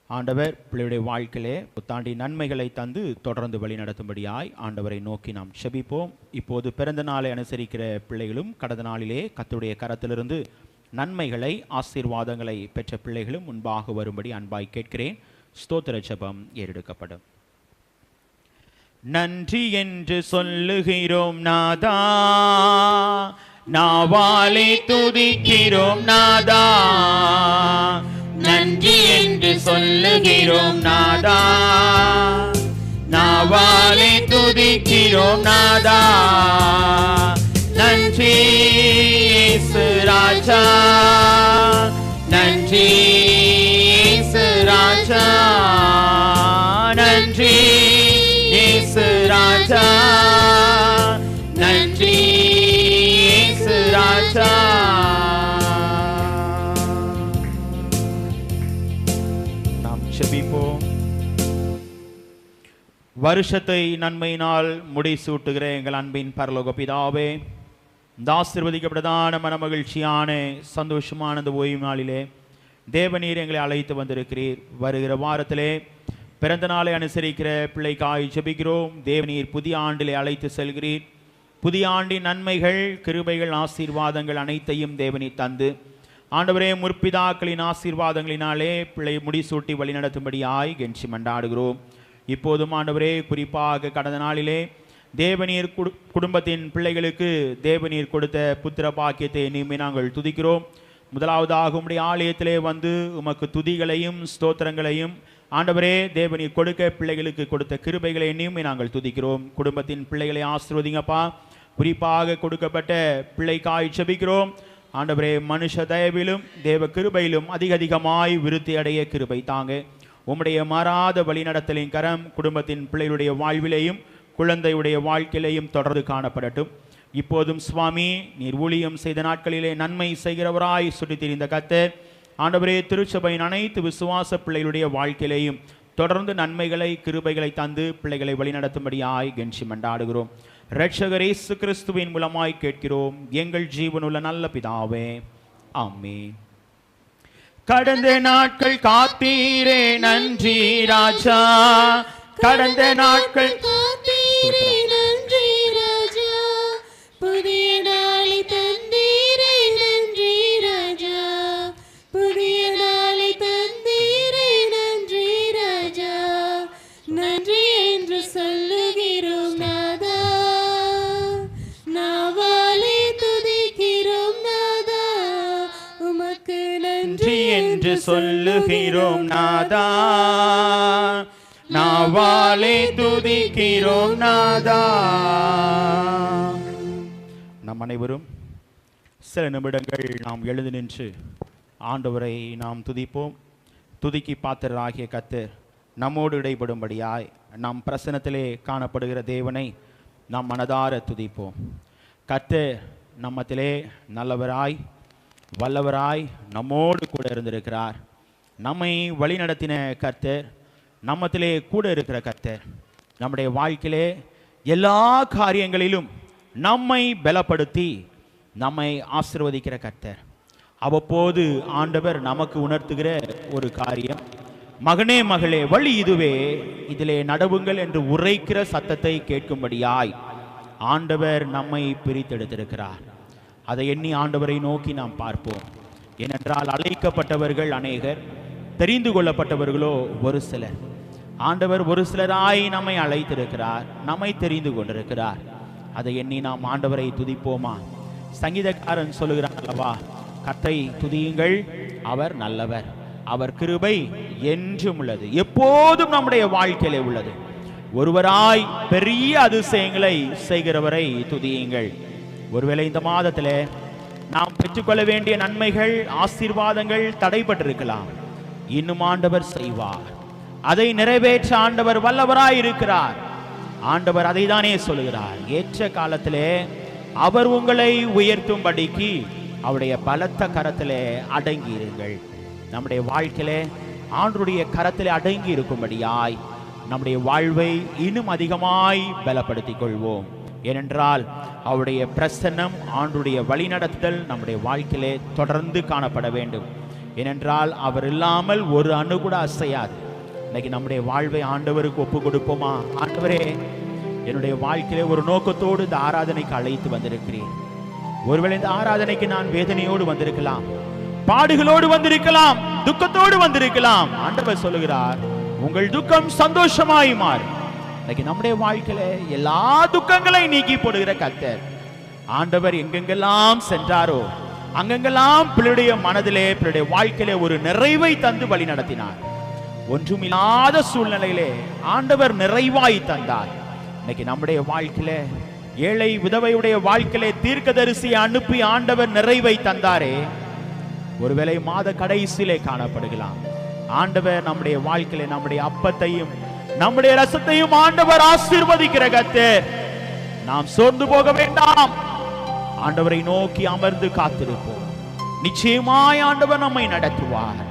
ஆண்டவர் பிள்ளையுடைய வாழ்க்கையிலே புத்தாண்டி நன்மைகளை தந்து தொடர்ந்து வழி நடத்தும்படியாய் ஆண்டவரை நோக்கி நாம் செபிப்போம். இப்போது பிறந்த நாளை அனுசரிக்கிற பிள்ளைகளும் கடந்த நாளிலே கர்த்தருடைய கரத்திலிருந்து நன்மைகளை ஆசீர்வாதங்களை பெற்ற பிள்ளைகளும் முன்பாக வரும்படி அன்பாய் கேட்கிறேன். ஸ்தோத்திர ஜெபம் ஏறெடுக்கப்படும். நன்றி என்று சொல்லுகிறோம் நாதா, நாவாலே துதிக்கிறோம் நாதா. நன்றி என்று சொல்லுகிறோம் நாதா, நாவாலே துதிக்கிறோம் நாதா. நன்றி இயேசு ராஜா, நன்றி இயேசு ராஜா, நன்றி இயேசு ராஜா, நன்றி இயேசு ராஜா. நாம் செபிப்போம். வருஷத்தை நன்மையினால் முடிசூட்டுகிற எங்கள் அன்பின் பரலோக பிதாவே, இந்த ஆசீர்வதிக்கப்பட்டதான மனமகிழ்ச்சியான சந்தோஷமான இந்த ஓய்வு நாளிலே தேவநீர் எங்களை அழைத்து வந்திருக்கிறீர். வருகிற வாரத்திலே பிறந்த நாளை அனுசரிக்கிற பிள்ளைக்காய் ஜெபிக்கிறோம். தேவநீர் புதிய ஆண்டிலே அழைத்து செல்கிறீர். புதிய ஆண்டின் நன்மைகள், கிருபைகள், ஆசீர்வாதங்கள் அனைத்தையும் தேவநீர் தந்து ஆண்டவரே முற்பிதாக்களின் ஆசீர்வாதங்களினாலே பிள்ளை முடிசூட்டி வழிநடத்தும்படியாய் கெஞ்சி மண்டாடுகிறோம். இப்போதும் ஆண்டவரே குறிப்பாக கடந்த நாளிலே தேவநீர் குடும்பத்தின் பிள்ளைகளுக்கு தேவநீர் கொடுத்த புத்திர பாக்கியத்தை எண்ணியுமே நாங்கள் துதிக்கிறோம். முதலாவதாக உம்முடைய ஆலயத்திலே வந்து உமக்கு துதிகளையும் ஸ்தோத்திரங்களையும் ஆண்டவரே தேவநீர் கொடுக்க பிள்ளைகளுக்கு கொடுத்த கிருபைகளை எண்ணியுமே நாங்கள் துதிக்கிறோம். குடும்பத்தின் பிள்ளைகளை ஆசீர்வதிங்கப்பா. குறிப்பாக கொடுக்கப்பட்ட பிள்ளைக்காய் ஜெபிக்கிறோம். ஆண்டவரே மனுஷ தயவிலும் தேவ கிருபையிலும் அதிகமாய் விருத்தி அடைய கிருபை தாங்க. உம்முடைய மாறாத வழிநடத்தலின் கரம் குடும்பத்தின் பிள்ளைகளுடைய வாழ்விலையும் குழந்தையுடைய வாழ்க்கையிலையும் தொடர்ந்து காணப்படட்டும். இப்போதும் சுவாமி நீர் ஊழியம் செய்த நாட்களிலே நன்மை செய்கிறவராய் சுற்றி திரிந்த கர்த்தர் ஆண்டவரே திருச்சபையின் அனைத்து விசுவாச பிள்ளைகளுடைய வாழ்க்கையிலையும் தொடர்ந்து நன்மைகளை கிருபைகளை தந்து பிள்ளைகளை வழிநடத்தும்படியாய் கெஞ்சி மண்டாடுகிறோம். இரட்சகர் இயேசு கிறிஸ்துவின் மூலமாய் கேட்கிறோம் எங்கள் ஜீவனுள்ள நல்ல பிதாவே, ஆமென். கடந்த நாட்கள் காத்தீரே நன்றி ராஜா, கடந்த நாட்கள் காத்தீரே நன்றி ராஜா, புதிய நாளை தந்தீரே நன்றி ராஜா, புதிய நாளை தந்தீரே நன்றி ராஜா. நன்றி என்று சொல்லுகிறோம் நாதா, நாவாலே துதிக்கிறோம் நாதா. உமக்கு நன்றி என்று சொல்லுகிறோம் நாதா, நாவாலே துதிக்கிறோம் நாதா. நம் அனைவரும் சில நிமிடங்கள் நாம் எழுந்து நின்று ஆண்டவரை நாம் துதிப்போம். துதிக்கு பாத்திரராகிய கர்த்தர் நம்மோடு இடைப்படும்படியாய் நம் பிரசன்னத்திலே காணப்படுகிற தேவனை நாம் மனதார துதிப்போம். கர்த்தர் நம்மத்திலே நல்லவராய் வல்லவராய் நம்மோடு கூட இருந்திருக்கிறார். நம்மை வழி நடத்தின கர்த்தர் நம்மத்திலே கூட இருக்கிற கர்த்தர் நம்முடைய வாழ்க்கையிலே எல்லா காரியங்களிலும் நம்மை பலப்படுத்தி நம்மை ஆசீர்வதிக்கிற கர்த்தர். அவ்வப்போது ஆண்டவர் நமக்கு உணர்த்துகிற ஒரு காரியம், மகனே மகளே வழி இதுவே, இதிலே நடவுங்கள் என்று உரைக்கிற சத்தத்தை கேட்கும்படியாய் ஆண்டவர் நம்மை பிரித்தெடுத்திருக்கிறார். அதை எண்ணி ஆண்டவரை நோக்கி நாம் பார்ப்போம். ஏனென்றால் அழைக்கப்பட்டவர்கள் அநேகர், தெரிந்து கொள்ளப்பட்டவர்களோ ஒரு சிலர். ஆண்டவர் ஒரு சிலராய் நம்மை அழைத்திருக்கிறார், நம்மை தெரிந்து கொண்டிருக்கிறார். அதை எண்ணி நாம் ஆண்டவரை துதிப்போமா? சங்கீதக்காரன் சொல்லுகிறான் அல்லவா, கர்த்தரை துதியுங்கள், அவர் நல்லவர், அவர் கிருபை என்றும் உள்ளது, எப்போதும் நம்முடைய வாழ்க்கையிலே உள்ளது. ஒருவராய் பெரிய அதிசயங்களை செய்கிறவரை துதியுங்கள். ஒருவேளை இந்த மாதத்திலே நாம் பெற்றுக்கொள்ள வேண்டிய நன்மைகள், ஆசீர்வாதங்கள் தடைபட்டிருக்கலாம். இன்னும் ஆண்டவர் செய்வார். அதை நிறைவேற்ற ஆண்டவர் வல்லவராய் இருக்கிறார். ஆண்டவர் அதை தானே சொல்லுகிறார். ஏற்ற காலத்திலே அவர் உங்களை உயர்த்தும்படிக்கு அவருடைய பலத்த கரத்திலே அடங்கியிருங்கள். நம்முடைய வாழ்க்கையிலே ஆண்டவருடைய கரத்திலே அடங்கி இருக்கும்படியாய் நம்முடைய வாழ்வை இன்னும் அதிகமாய் பலப்படுத்திக் கொள்வோம். ஏனென்றால் அவருடைய பிரசன்னம், ஆண்டவருடைய வழிநடத்தல் நம்முடைய வாழ்க்கையிலே தொடர்ந்து காணப்பட வேண்டும். ஏனென்றால் அவர் இல்லாமல் ஒரு அணு கூட அசையாது. இன்னைக்கு நம்முடைய வாழ்வை ஆண்டவருக்கு ஒப்பு கொடுப்போமா? ஆண்டவரே, என்னுடைய வாழ்க்கையிலே ஒரு நோக்கத்தோடு இந்த ஆராதனைக்கு அழைத்து வந்திருக்கிறேன். ஒருவேளை இந்த ஆராதனைக்கு நான் வேதனையோடு வந்திருக்கலாம், பாடுகளோடு வந்திருக்கலாம், துக்கத்தோடு வந்திருக்கலாம். ஆண்டவர் சொல்லுகிறார், உங்கள் துக்கம் சந்தோஷமாய் மாறும். இன்னைக்கு நம்முடைய வாழ்க்கையில எல்லா துக்கங்களையும் நீக்கி போடுகிற கர்த்தர். ஆண்டவர் எங்கெங்கெல்லாம் சென்றாரோ அங்கெங்கெல்லாம் பிள்ளைடைய மனதிலே, பிள்ளைடைய வாழ்க்கையிலே ஒரு நிறைவை தந்து வழி நடத்தினார். ஒன்றுமில்லாத சூழ்நிலையிலே ஆண்டவர் நிறைவாய் தந்தார். இன்னைக்கு நம்முடைய வாழ்க்கையில ஏழை விதவையுடைய வாழ்க்கையிலே தீர்க்கதரிசியை அனுப்பி ஆண்டவர் நிறைவை தந்தாரே. ஒருவேளை மாத கடைசியிலே காணப்படுகலாம். ஆண்டவர் நம்முடைய வாழ்க்கையில நம்முடைய அப்பத்தையும் நம்முடைய ரசத்தையும் ஆண்டவர் ஆசீர்வதிக்கிற கர்த்தர். நாம் சோர்ந்து போக வேண்டாம். ஆண்டவரை நோக்கி அமர்ந்து காத்திருப்போம். நிச்சயமாய் ஆண்டவர் நம்மை நடத்துவார்.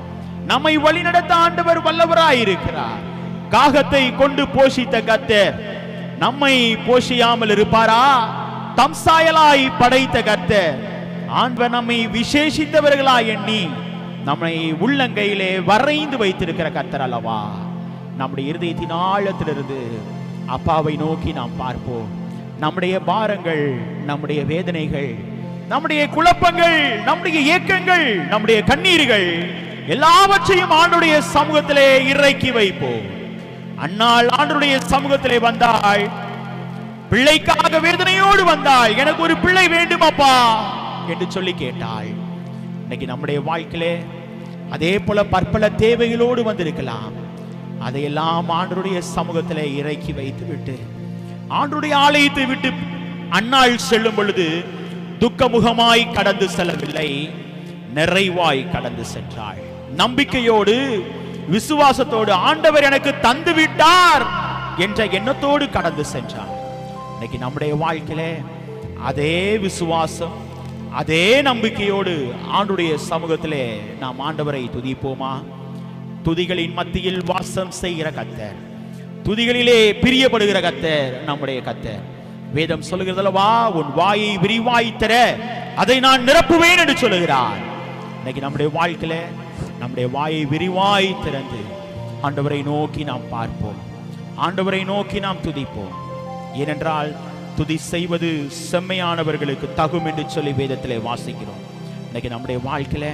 நம்மை வழி நடத்த ஆண்டவர் வல்லவராய் இருக்கிறார். காகத்தை கொண்டு போஷித்த கர்த்தர் நம்மை போஷியாமல் இருப்பாரா? தம் சாயலாய் படைத்த கர்த்தர் ஆண்டவர் நம்மை விசேஷித்தவர்களாய் எண்ணி நம்மை உள்ளங்கையிலே வரைந்து வைத்திருக்கிற கர்த்தர் அல்லவா? நம்முடைய இருதயத்தின் ஆழத்திலிருந்து அப்பாவை நோக்கி நாம் பார்ப்போம். நம்முடைய பாரங்கள், நம்முடைய வேதனைகள், நம்முடைய குழப்பங்கள், நம்முடைய ஏக்கங்கள், நம்முடைய கண்ணீர்கள் எல்லாவற்றையும் ஆண்டவருடைய சமூகத்திலே இறக்கி வைப்போம். அன்னாள் ஆண்டவருடைய சமூகத்திலே வந்தாள். பிள்ளைக்காக வேதனையோடு வந்தாள். எனக்கு ஒரு பிள்ளை வேண்டும் அப்பா என்று சொல்லி கேட்டாள். இன்னைக்கு நம்முடைய வாழ்க்கையிலே அதே போல பற்பல தேவைகளோடு வந்திருக்கலாம். அதையெல்லாம் ஆண்டவருடைய சமூகத்திலே இறக்கி வைத்து விட்டு ஆண்டவருடைய ஆலயத்தை விட்டு அன்னாள் செல்லும் பொழுது துக்கமுகமாய் கடந்து செல்லவில்லை, நிறைவாய் கடந்து சென்றாள். நம்பிக்கையோடு, விசுவாசத்தோடு ஆண்டவர் எனக்கு தந்து விட்டார் என்ற எண்ணத்தோடு கடந்து சென்றார். இன்னைக்கு நம்முடைய வாழ்க்கையில அதே விசுவாசம், அதே நம்பிக்கையோடு ஆண்டவருடைய சமூகத்திலே நாம் ஆண்டவரை துதிப்போமா? துதிகளின் மத்தியில் வாசம் செய்கிற கர்த்தர், துதிகளிலே பிரியப்படுகிற கர்த்தர் நம்முடைய கர்த்தர். வேதம் சொல்லுகிறதல்லவா, உன் வாயை விரிவாய் தர அதை நான் நிரப்புவேன் என்று சொல்லுகிறார். இன்னைக்கு நம்முடைய வாழ்க்கையில நம்முடைய வாயை விரிவாய் திறந்து ஆண்டவரை நோக்கி நாம் பார்ப்போம். ஆண்டவரை நோக்கி நாம் துதிப்போம். ஏனென்றால் துதி செய்வது செம்மையானவர்களுக்கு தகும் என்று சொல்லி வேதத்திலே வாசிக்கிறோம். இன்னைக்கு நம்முடைய வாழ்க்கையில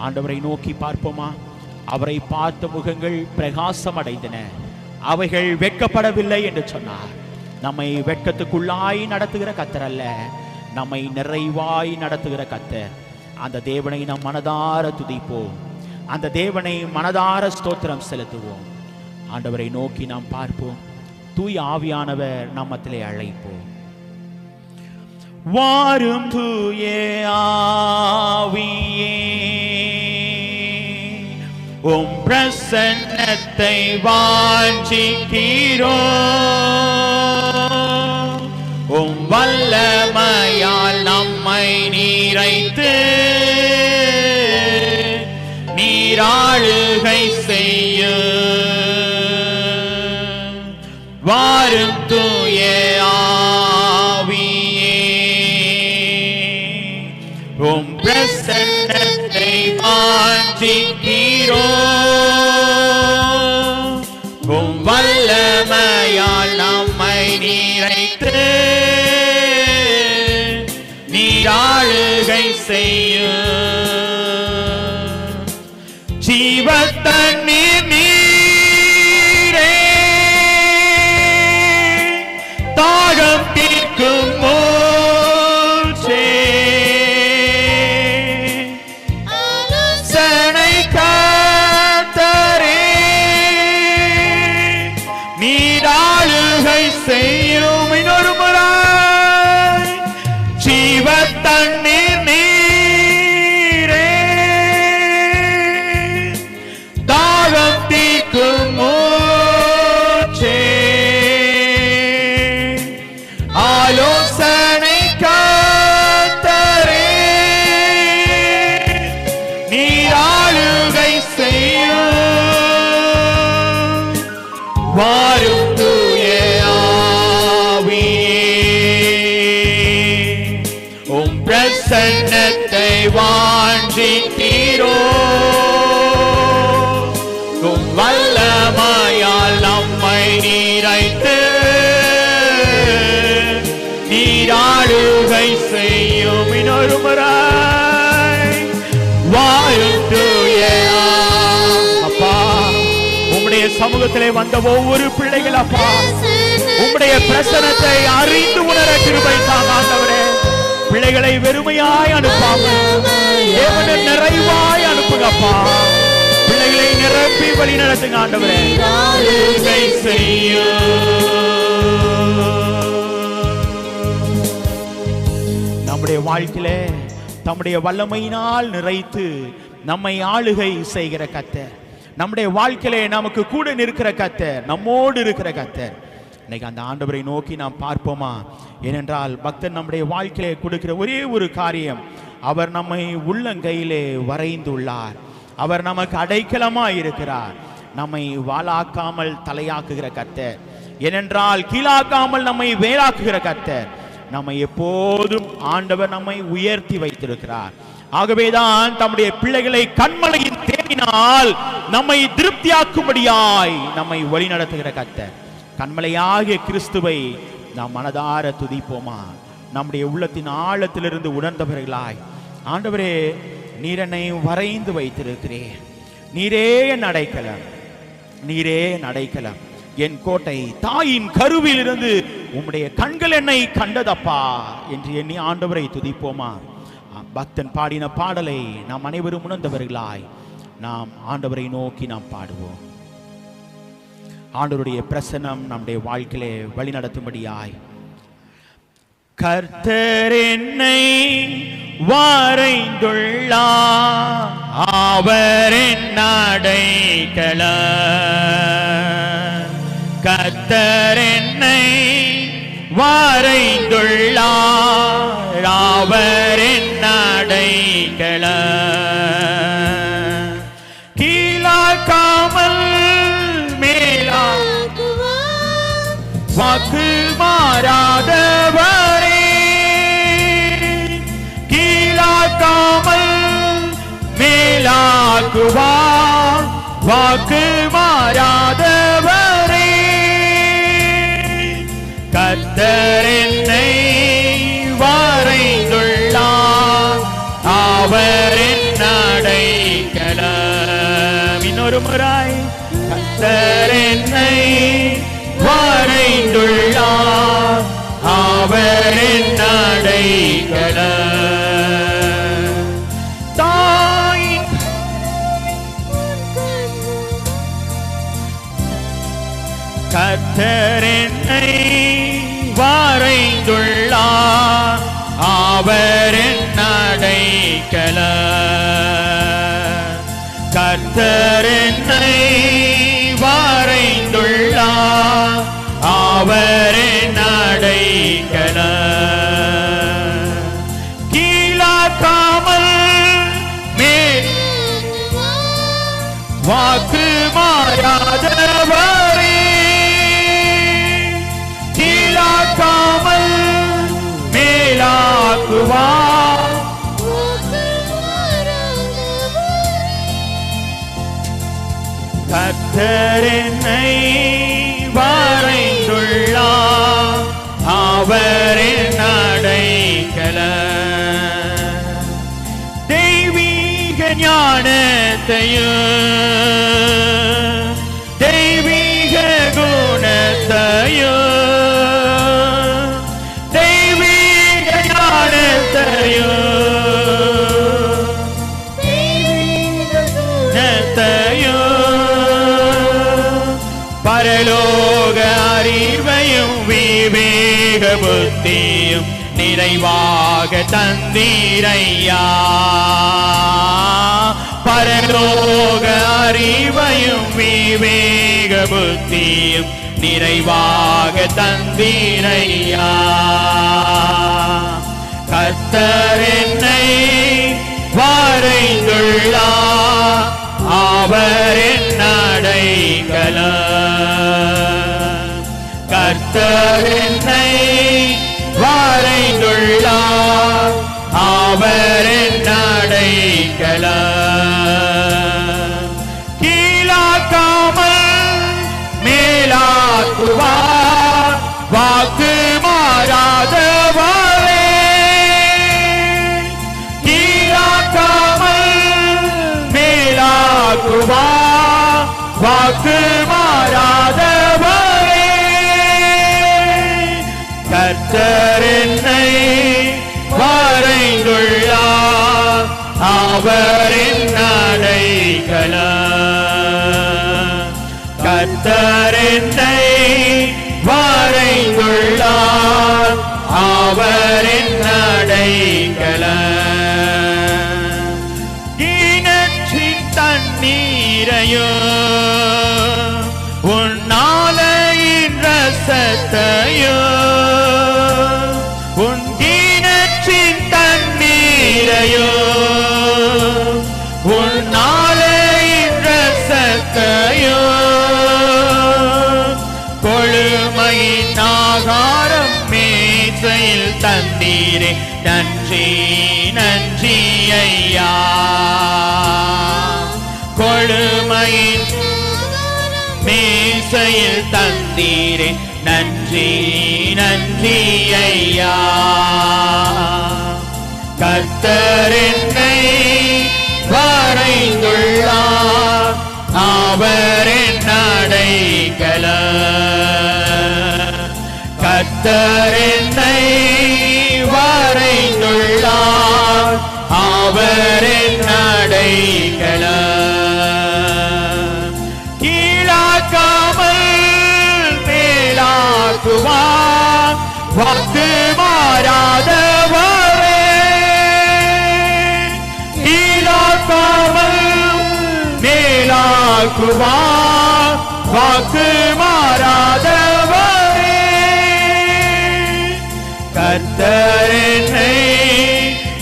ஆண்டவரை நோக்கி பார்ப்போமா? அவரை பார்த்த முகங்கள் பிரகாசம் அடைந்தன, அவைகள் வெட்கப்படவில்லை என்று சொன்னார். நம்மை வெட்கத்துக்குள்ளாய் நடத்துகிற கர்த்தர் அல்ல, நம்மை நிறைவாய் நடத்துகிற கர்த்தர். அந்த தேவனை நாம் மனதார துதிப்போம். அந்த தேவனை மனதார ஸ்தோத்திரம் செலுத்துவோம். ஆண்டவரை நோக்கி நாம் பார்ப்போம். தூய ஆவியானவர் நம்மத்திலே அழைப்போம். வாரும் தூய ஆவியே, உம் பிரசன்னத்தை வாஞ்சிக்கிறோம். உம் வல்லமையால் நம்மை நீரைத்து நீராளுகை செய்ய வாரும் தூய ஆவியே, உம் பிரசன்னத்தை வாஞ்சிக்கிறோம். உம் வல்லமையால் நம்மை நீரைத்து நீராளுகை செய்ய ஜீவ தண்ணீர் நீரே, தாகம் தீர்க்கும் மூச்சே, ஆலோசனை கர்த்தரே, நீராளுகை ஆளுகை செய்யும் இன்னொரு முறை ஜீவ தண்ணீர் நீரே தாகம் தீர்க்கும் மூச்சே ஆலோசனை காத்தரே நீர் ஆளுகை செய்யும் வாரும் தூய ஆவியே உம் பிரசன்னத்தை வாஞ்சித்தீரோ உம் வல்லமையால் நம்மை நீரைத்து நீராளுகை செய்யும் இன்னொரு முறை வாரும் தூய அப்பா உம்முடைய சமூகத்திலே வந்த ஒவ்வொரு பிள்ளைகள் அப்பா உம்முடைய பிரசன்னத்தை அறிந்து உணர கிருபை தாங்க ஆண்டவரே. பிள்ளைகளை வெறுமையாய் அனுப்பாம தேவனை நிறைவாய் அனுப்புங்கப்பா. பிள்ளைகளை நிரப்பி வழி நடத்துங்க ஆண்டவரே. நம்முடைய வாழ்க்கையிலே தம்முடைய வல்லமையினால் நிறைத்து நம்மை ஆளுகை செய்கிற கர்த்தர், நம்முடைய வாழ்க்கையிலே நமக்கு கூட நிற்கிற கர்த்தர், நம்மோடு இருக்கிற கர்த்தர். இன்னைக்கு அந்த ஆண்டவரை நோக்கி நாம் பார்ப்போமா? ஏனென்றால் பக்தன் நம்முடைய வாழ்க்கையிலே கொடுக்கிற ஒரே ஒரு காரியம், அவர் நம்மை உள்ளங்கையிலே வரைந்துள்ளார். அவர் நமக்கு அடைக்கலமாய் இருக்கிறார். நம்மை வாளாக்காமல் தலையாக்குகிற கர்த்தர், ஏனென்றால் கீழாக்காமல் நம்மை வேளாக்குகிற கர்த்தர். நம்மை எப்போதும் ஆண்டவர் நம்மை உயர்த்தி வைத்திருக்கிறார். ஆகவேதான் தம்முடைய பிள்ளைகளை கண்மலையின் தேனினால் நம்மை திருப்தியாக்கும்படியாய் நம்மை வழி நடத்துகிற கர்த்தர். கண்மலையாகிய கிறிஸ்துவை நாம் மனதார துதிப்போமா? நம்முடைய உள்ளத்தின் ஆழத்திலிருந்து உணர்ந்தவர்களாய், ஆண்டவரே நீர் என்னை வரைந்து வைத்திருக்கிறேன், நீரே என் அடைக்கலம், நீரே என் அடைக்கலம், என் கோட்டை, தாயின் கருவில் இருந்து உம்முடைய கண்கள் என்னை கண்டதப்பா என்று எண்ணி ஆண்டவரை துதிப்போமா? பக்தன் பாடின பாடலை நாம் அனைவரும் உணர்ந்தவர்களாய் நாம் ஆண்டவரை நோக்கி நாம் பாடுவோம். ஆண்டவருடைய பிரசன்னம் நம்முடைய வாழ்க்கையிலே வழி நடத்தும்படியாய். கர்த்தர் என்னை வரைந்துள்ளார், அவர் என் அடைக்கலம். கர்த்தர் என்னை வரைந்துள்ளார், அவர் என் அடைக்கலம். கீழாக்காமல் வாக்கு மாறாதவரே, கீழாக்காமல் மேலாக்குவார், வாக்கு மாறாதவரே. கர்த்தர் என்னை வரைந்துள்ளார், அவர் என் அடைக்கலம். இன்னொரு முறை, கர்த்தர் என்னை வரைந்துள்ளார், அவர் என் அடைக்கலம். தாயின் கர்த்தர் என்னை வரைந்துள்ளார், அவர் என் அடைக்கலம். கர்த்தர் என்னை வரைந்துள்ளார், அவர் என் அடைக்கலம். கீழாக்காமல் மேல் வாக்கு மாறாதவரே, கீழாக்காமல் மேலாக்குவார். கர்த்தர் என்னை வரைந்துள்ளார், அவர் என் அடைக்கலம். தெய்வீக ஞானத்தையும் தெய்வீக குணத்தையும் தெய்வீக ஞானத்தையும் பரலோக விவேக புத்தியும் நிறைவாக தந்தீரையா. பரலோக அறிவையும் விவேக புத்தியும் நிறைவாக தந்தீரையா. கர்த்தர் என்னை வரைந்துள்ளார், அவர் என் அடைக்கலம். கர்த்தர் என்னை வரைந்துள்ளார், அவர் என் அடைக்கலம். கீழாக்காமல் மேலாக்குவார், வாக்கு மாறாதவரே. கீழாக்காமல் மேலாக்குவார், வாக்கு மாறாதவரே. கர்த்தர் என்னை வரைந்துள்ளார், அவர் என் அடைக்கலம். கர்த்தர் என்னை வரைந்துள்ளார், அவர் என் அடைக்கலம். கிணற்றின் தண்ணீரையோ உன்னாலையின் ரசத்தையோ, உன் கிணற்றின் தண்ணீரையோ உன்னாலையின் ரசத்தையோ, கொழுமையின் ஆகாரம் மேசையில் தந்தீரே. நன்றி நன்றி ஐயா. கொழுமையின் மேசையில் தந்தீரே. நன்றி நன்றி ஐயா. கர்த்தர் என்னை வரைந்துள்ளார், அவர் என் அடைக்கலம். கர்த்தர் என்னை வரைந்துள்ளார், அவர் என் அடைக்கலம். கீழாக்காமல் மேலாக்குவார், வாக்கு மாறாதவரே. கீழாக்காமல் மேலாக்குவார், வாக்கு மாறாதவரே. கர்த்தர் என்னை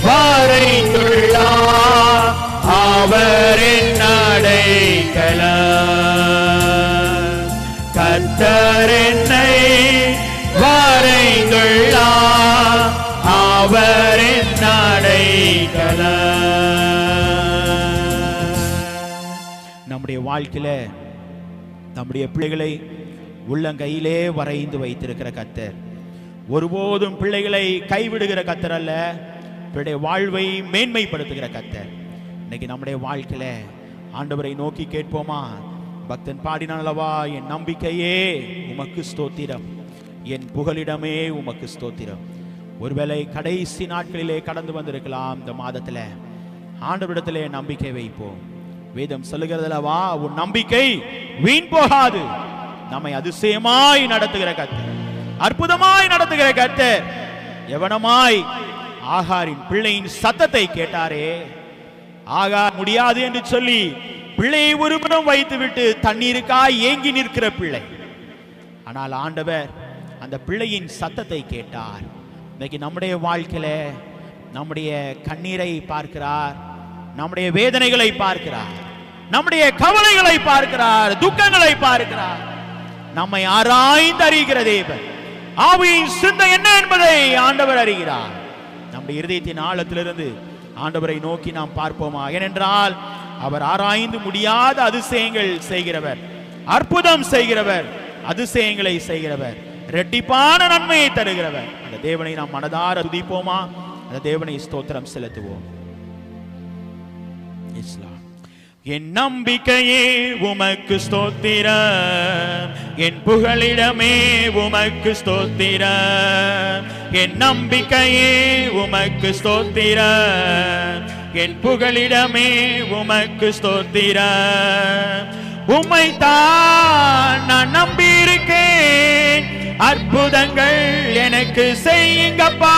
வரைந்துள்ளார், அவர் என் அடைக்கலம். கர்த்தர் என்னை வரைந்துள்ளார், அவர் என் அடைக்கலம். நம்முடைய வாழ்க்கையில நம்முடைய பிள்ளைகளை உள்ளங்கையிலே வரைந்து வைத்திருக்கிற கர்த்தர். ஒருபோதும் பிள்ளைகளை கைவிடுகிற கர்த்தர் அல்ல, பிள்ளைய வாழ்வை மேன்மைப்படுத்துகிற கர்த்தர். இன்னைக்கு நம்முடைய வாழ்க்கையில ஆண்டவரை நோக்கி கேட்போமா? பக்தன் பாடினாலவா, என் நம்பிக்கையே உமக்கு ஸ்தோத்திரம், என் புகலிடமே உமக்கு ஸ்தோத்திரம். ஒருவேளை கடைசி நாட்களிலே கடந்து வந்திருக்கலாம். இந்த மாதத்துல ஆண்டவரிடத்திலே நம்பிக்கை வைப்போம். வேதம் சொல்லுகிறதுலவா, உன் நம்பிக்கை வீண் போகாது. நம்மை அதிசயமாய் நடத்துகிற கர்த்தர், அற்புதமாய் நடத்துகிற கர்த்தர். எவனமாய் ஆகாரின் பிள்ளையின் சத்தத்தை கேட்டாரே. ஆகார் முடியாது என்று சொல்லி பிள்ளையை ஒருபுறம் வைத்துவிட்டு தண்ணீருக்காய் ஏங்கி நிற்கிற பிள்ளை. ஆனால் ஆண்டவர் அந்த பிள்ளையின் சத்தத்தை கேட்டார். இன்னைக்கு நம்முடைய வாழ்க்கையில நம்முடைய கண்ணீரை பார்க்கிறார், நம்முடைய வேதனைகளை பார்க்கிறார், நம்முடைய கவலைகளை பார்க்கிறார், துக்கங்களை பார்க்கிறார். நம்மை ஆராய்ந்து அறிகிற தேவன். ஆவியின் சிந்தை என்ன என்பதை ஆண்டவர் அறிகிறார். நம்முடைய இருதயத்தின் ஆழத்திலிருந்து ஆண்டவரை நோக்கி நாம் பார்ப்போமா? ஏனென்றால் அவர் ஆராய்ந்து முடியாத அதிசயங்கள் செய்கிறவர், அற்புதம் செய்கிறவர், அதிசயங்களை செய்கிறவர், இரட்டிப்பான நன்மையை தருகிறவர். அந்த தேவனை நாம் மனதார துதிப்போமா? அந்த தேவனை ஸ்தோத்திரம் செலுத்துவோம். என் நம்பிக்கையே உமக்கு ஸ்தோத்திரம், என் புகலிடமே உமக்கு ஸ்தோத்திரம். என் நம்பிக்கையே உமக்கு ஸ்தோத்திரம், என் புகலிடமே உமக்கு ஸ்தோத்திரம். உம்மைத்தான் நான் நம்பியிருக்கேன், அற்புதங்கள் எனக்கு செய்யுங்கப்பா,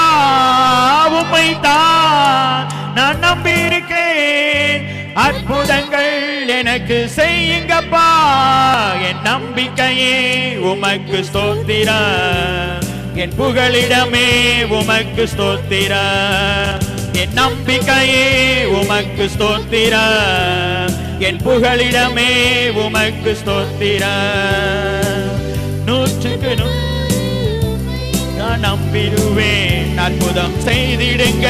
உம்மைத்தான் நான் நம்பியிருக்கேன். அற்புதங்கள் எனக்கு செய்யுங்கப்பா, என் நம்பிக்கையே உமக்கு ஸ்தோத்திரம். என் புகலிடமே உமக்கு ஸ்தோத்திரம். என் நம்பிக்கையே உமக்கு ஸ்தோத்திரம். என் புகலிடமே உமக்கு ஸ்தோத்திரம். 100க்கு 100 நான் நம்பிடுவேன். அற்புதம் செய்திடுங்க,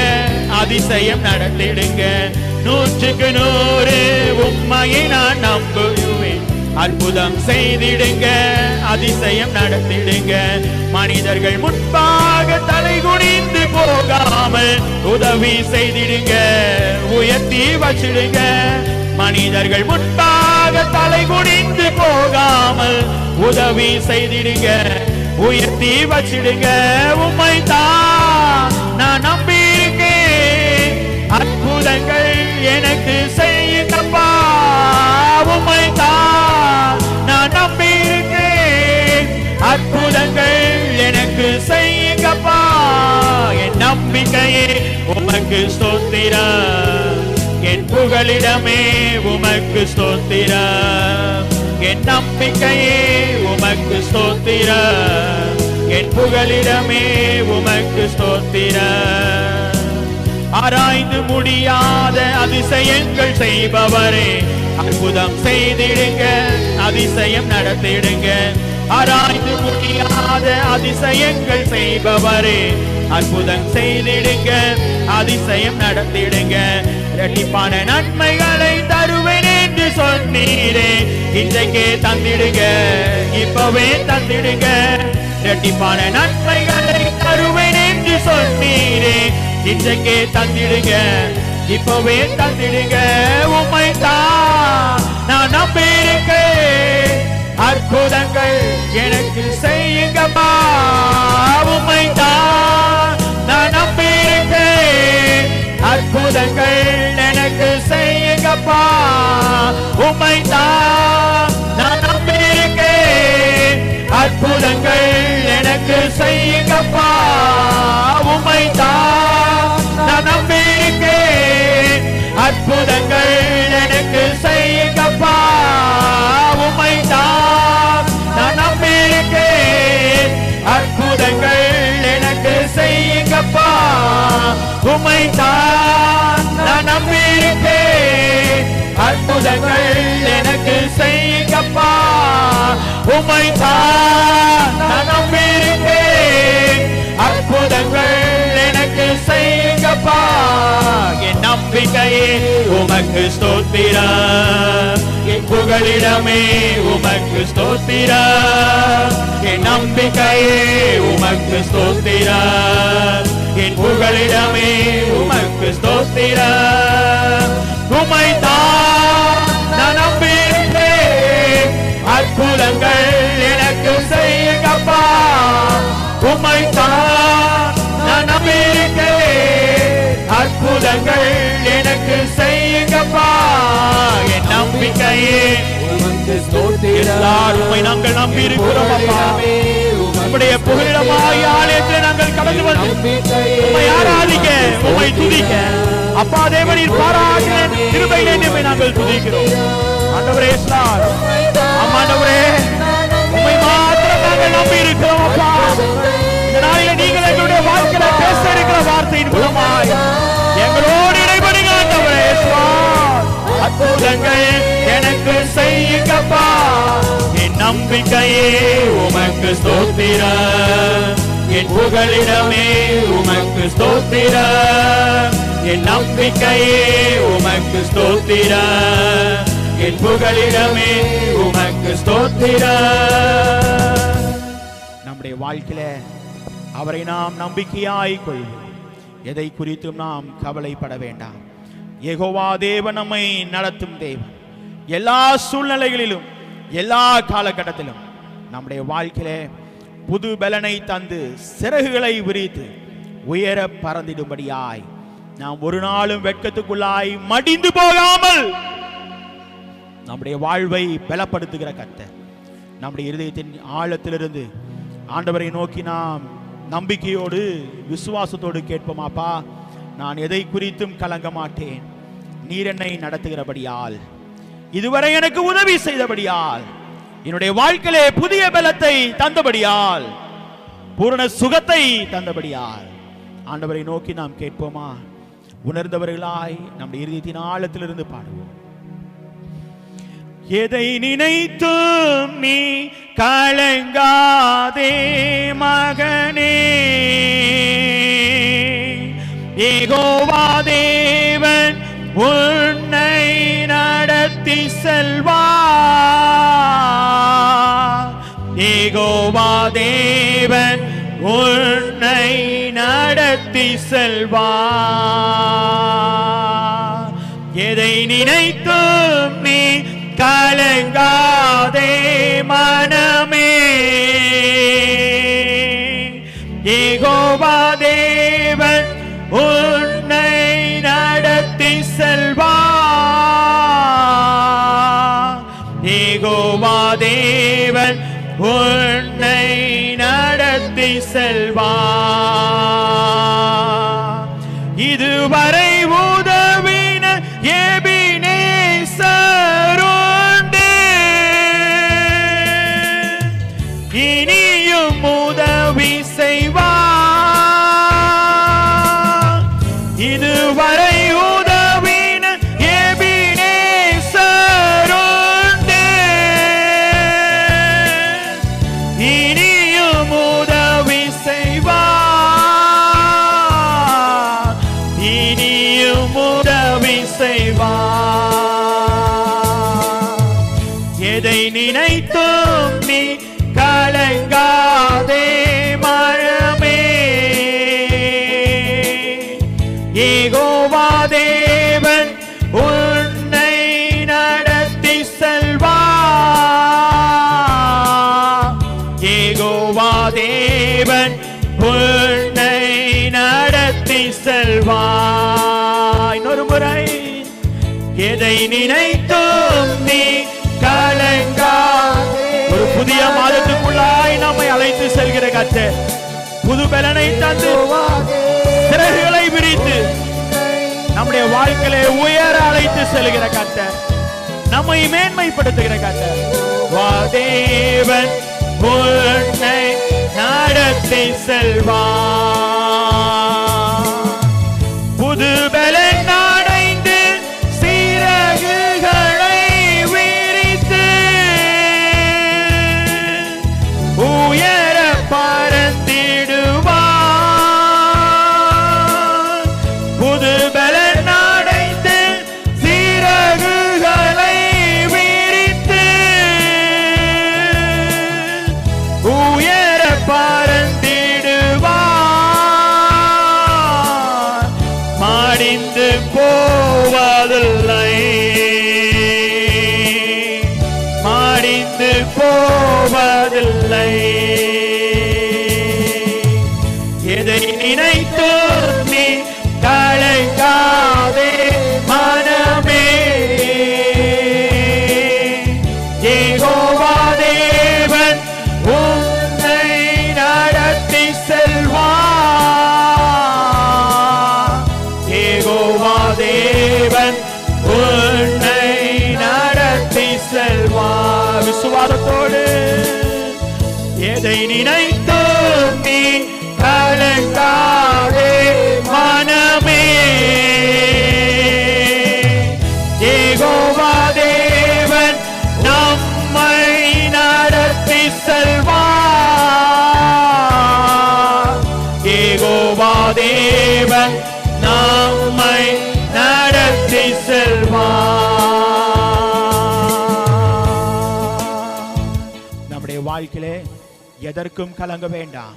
அதிசயம் நடத்திடுங்க. 100க்கு 100 உம்மையை நான் நம்புவேன். அற்புதம் செய்திடுங்க, அதிசயம் நடத்திடுங்க. மனிதர்கள் முன்பாக தலை குனிந்து போகாமல் உதவி செய்திடுங்க, உயர்த்தி வச்சிடுங்க. மனிதர்கள் முன்பாக தலை குனிந்து போகாமல் உதவி செய்திடுங்க, உயர்த்தி வச்சிடுங்க. உம்மைத்தான் நான் நம்பியிருக்கேன். அற்புதங்கள் எனக்கு செய்யுங்கப்பா, உம்மைத்தான் நான் நம்பியிருக்கேன். அற்புதங்கள் எனக்கு செய்யுங்கப்பா, என் நம்பிக்கையே உமக்கு ஸ்தோத்திரம். என் புகலிடமே உமக்கு ஸ்தோத்திரம். என் நம்பிக்கையே உமக்கு ஸ்தோத்திரம். என் புகலிடமே உமக்கு ஸ்தோத்திரம். ஆராய்ந்து முடியாத அதிசயங்கள் செய்பவரே, அற்புதம் செய்திடுங்க, அதிசயம் நடத்திடுங்க. ஆராய்ந்து முடியாத அதிசயங்கள் செய்பவரே, அற்புதம் செய்திடுங்க, அதிசயம் நடத்திடுங்க. இரட்டிப்பான நன்மைகளை தருவேன் என்று சொன்னீரே, இன்றைக்கே தந்திடுங்க, இப்பவே தந்திடுங்க. இரட்டிப்பான நன்மைகளை தருவேன் என்று சொன்னீரே, இன்றைக்கே தந்திடுங்க, இப்பவே தந்திடுங்க. உம்மைத்தான் நான் நம்பியிருக்கேன். அற்புதங்கள் எனக்கு செய்யுங்கப்பா, உம்மைத்தான் நான் நம்பியிருக்கேன். அற்புதங்கள் எனக்கு செய்யுங்கப்பா, உம்மைத்தான் நான் நம்பியிருக்கேன். அற்புதங்கள் எனக்கு செய்யுங்கப்பா, உம்மைத்தான் நான் நம்பியிருக்கேன். அற்புதங்கள் எனக்கு செய்யுங்கப்பா, உம்மைத்தான் நான் நம்பியிருக்கேன். அற்புதங்கள் எனக்கு செய்யுங்கப்பா, உம்மைத்தான் நான் நம்பியிருக்கேன். அற்புதங்கள் எனக்கு செய்யுங்கப்பா, உம்மைத்தான் நான் நம்பியிருக்கேன். அற்புதங்கள் எனக்கு செய்யுங்கப்பா, என் நம்பிக்கையே உமக்கு ஸ்தோத்திரம். என் புகலிடமே உமக்கு ஸ்தோத்திரம். என் நம்பிக்கையே உமக்கு ஸ்தோத்திரம். என் புகலிடமே உமக்கு ஸ்தோத்திரம். உம்மைத்தான் நான் நம்பியிருக்கேன். அற்புதங்கள் எனக்கு செய்யுங்கப்பா, உம்மைத்தான் நான் நம்பியிருக்கேன். அற்புதங்கள் எனக்கு செய்யுங்கப்பா, என் நம்பிக்கையே உமக்கு ஸ்தோத்திரம். எல்லாரும் நாங்கள் நம்பி இருக்கிறோம் அப்பா. உம்முடைய புகலிடமாகிய ஆலயத்தில் நாங்கள் கடந்து வந்து உம்மை ஆராதிக்க, உம்மை துதிக்க அப்பா தேவனின் பாராட்டின கிருபையிலே உம்மை நாங்கள் துதிக்கிறோம். ஆண்டவரே ஸ்லார் ஆண்டவரே, உம்மை மாத்திரம் நாங்கள் நம்பி இருக்கிறோம் அப்பா. இந்த நாளிலே நீங்கள் எங்களுடைய வாழ்க்கையில பேச இருக்கிற வார்த்தையின் மூலமாய் எங்களோடு இடைபடுங்க ஆண்டவரே ஸ்லார். அற்புதங்கள் எனக்கு செய்யுங்கப்பா, என் நம்பிக்கையே உமக்கு ஸ்தோத்திரம். என் புகலிடமே உமக்கு ஸ்தோத்திரம். என் நம்பிக்கையே உமக்கு ஸ்தோத்திரம். என் புகலிடமே உமக்கு ஸ்தோத்திரம். நம்முடைய வாழ்க்கையில அவரை நாம் நம்பிக்கையாய் கொள்வோம். எதை குறித்தும் நாம் கவலைப்பட வேண்டாம். யெகோவா தேவன் நம்மை நடத்தும் தேவன். எல்லா சூழ்நிலைகளிலும் எல்லா காலகட்டத்திலும் நம்முடைய வாழ்க்கையிலே புது பலனை தந்து சிறகுகளை விரித்து உயர பறந்திடும்படியாய் நாம் ஒரு நாளும் வெட்கத்துக்குள்ளாய் மடிந்து போகாமல் நம்முடைய வாழ்வை பலப்படுத்துகிற கர்த்தர் நம்முடைய இருதயத்தின் ஆழத்திலிருந்து ஆண்டவரை நோக்கி நாம் நம்பிக்கையோடு விசுவாசத்தோடு கேட்போமாப்பா. நான் எதை குறித்தும் கலங்க மாட்டேன். நீர் என்னை நடத்துகிறபடியால், இதுவரை எனக்கு உதவி செய்தபடியால், என்னுடைய வாழ்க்கையிலே புதிய பலத்தை தந்தபடியால், பூரண சுகத்தை தந்தபடியால் ஆண்டவரை நோக்கி நாம் கேட்போமா? உணர்ந்தவர்களாய் நம்முடைய இருதயத்தின் ஆழத்திலிருந்து பாடுவோம். எதை நினைத்தும் நீ கலங்காதே மகனே, யெகோவா தேவன் உன்னை நடத்தி செல்வார். யெகோவா தேவன் உன்னை நடத்தி செல்வார். எதை நினைத்தும் நீ கலங்காதே மனமே, யெகோவா தேவன் உன்னை நடத்தி செல்வார். யெகோவா தேவன் உன்னை நடத்தி செல்வார். இதுவரை உதவின எபினேசர் உண்டு, இனியும் உதவி செய்வார். இதுவரை உதவின எபினேசர் உண்டு, இனியும் உதவி செய்வார். இனியும் உதவி செய்வார். எதை நினைத்தும் நீ கலங்காதே மனமே, யெகோவா தேவன் உன்னை நடத்தி செல்வார். யெகோவா தேவன் உன்னை நடத்தி செல்வார். இன்னொரு முறை, எதை நினைத்தும் நீ கலங்காதே. ஒரு புதிய மாதத்துக்குள்ளாய் நம்மை அழைத்து செல்கிற கர்த்தர், புது பலனை தந்து சிறகுகளை விரித்து நம்முடைய வாழ்க்கையை உயர அழைத்து செல்கிற கர்த்தர், நம்மை மேன்மைப்படுத்துகிற கர்த்தர். தேவன் உன்னை நடத்தி செல்வார். புது பலன் அடைந்து சிறகுகளை விரித்து உயர பறந்திடுவார். புது பலன் அடைந்து சிறகுகளை விரித்து உயர பறந்திடுவார். மடிந்து போவதில்லை, மடிந்து போவதில்லை. எதை நினைத்தும் நீ கலங்காதே மனமே, யெகோவா தேவன் உன்னை நடத்தி செல்வார். யெகோவா தேவன் உன்னை நடத்தி செல்வார். விசுவாசத்தோடு எதை நினைத்தும் நீ கலங்காதே மனமே, யெகோவா தேவன் நம்மை நடத்தி செல்வார். யெகோவா தேவன் நம்மை நடத்தி செல்வார். நம்முடைய வாழ்க்கையிலே எதற்கும் கலங்க வேண்டாம்.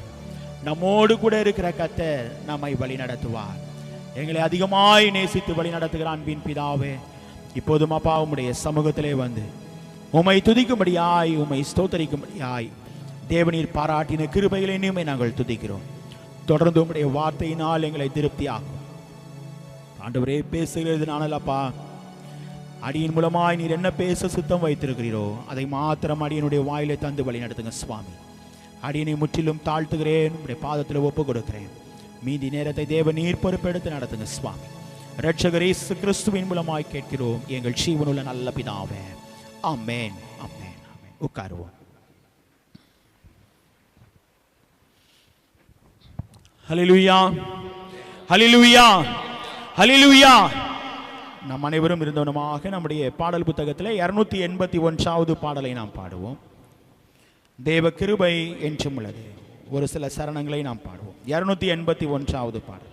நம்மோடு கூட இருக்கிற கர்த்தர் நம்மை வழி நடத்துவார். எங்களை அதிகமாய் நேசித்து வழி நடத்துகிற அன்பின் பிதாவே, இப்போதும் அப்பா உம்முடைய சமூகத்திலே வந்து உம்மை துதிக்கும்படியாய், உம்மை ஸ்தோத்தரிக்கும்படியாய் தேவனீர் பாராட்டின கிருபைகளை இனிமே நாங்கள் துதிக்கிறோம். தொடர்ந்து உம்முடைய வார்த்தையினால் எங்களை திருப்தியாக்கும் ஆண்டவரே. பேசுகிறதுனாலப்பா, அடியின் மூலமாய் நீர் என்ன பேச சுத்தம் வைத்திருக்கிறீரோ அதை மாத்திரம் அடியனுடைய வாயிலை தந்து வழி நடத்துங்க சுவாமி. அடியனை முற்றிலும் தாழ்த்துகிறேன், உடைய பாதத்தில் ஒப்பு கொடுக்கிறேன். மீதி நேரத்தை தேவ நீர் பொறுப்பெடுத்து நடத்துங்க சுவாமி. இரட்சகர் இயேசு கிறிஸ்துவின் மூலமாய் கேட்கிறோம் எங்கள் ஜீவனுள்ள நல்ல பிதாவே. ஆமென், ஆமென், ஆமென். உட்காருவோம். ஹல்லேலூயா, ஹல்லேலூயா, ஹல்லேலூயா. நம் அனைவரும் இருந்தவனமாக நம்முடைய பாடல் புத்தகத்தில் 281வது பாடலை நாம் பாடுவோம். தேவ கிருபை என்றும் உள்ளது. ஒரு சில சரணங்களை நாம் பாடுவோம். 281வது பாடல்.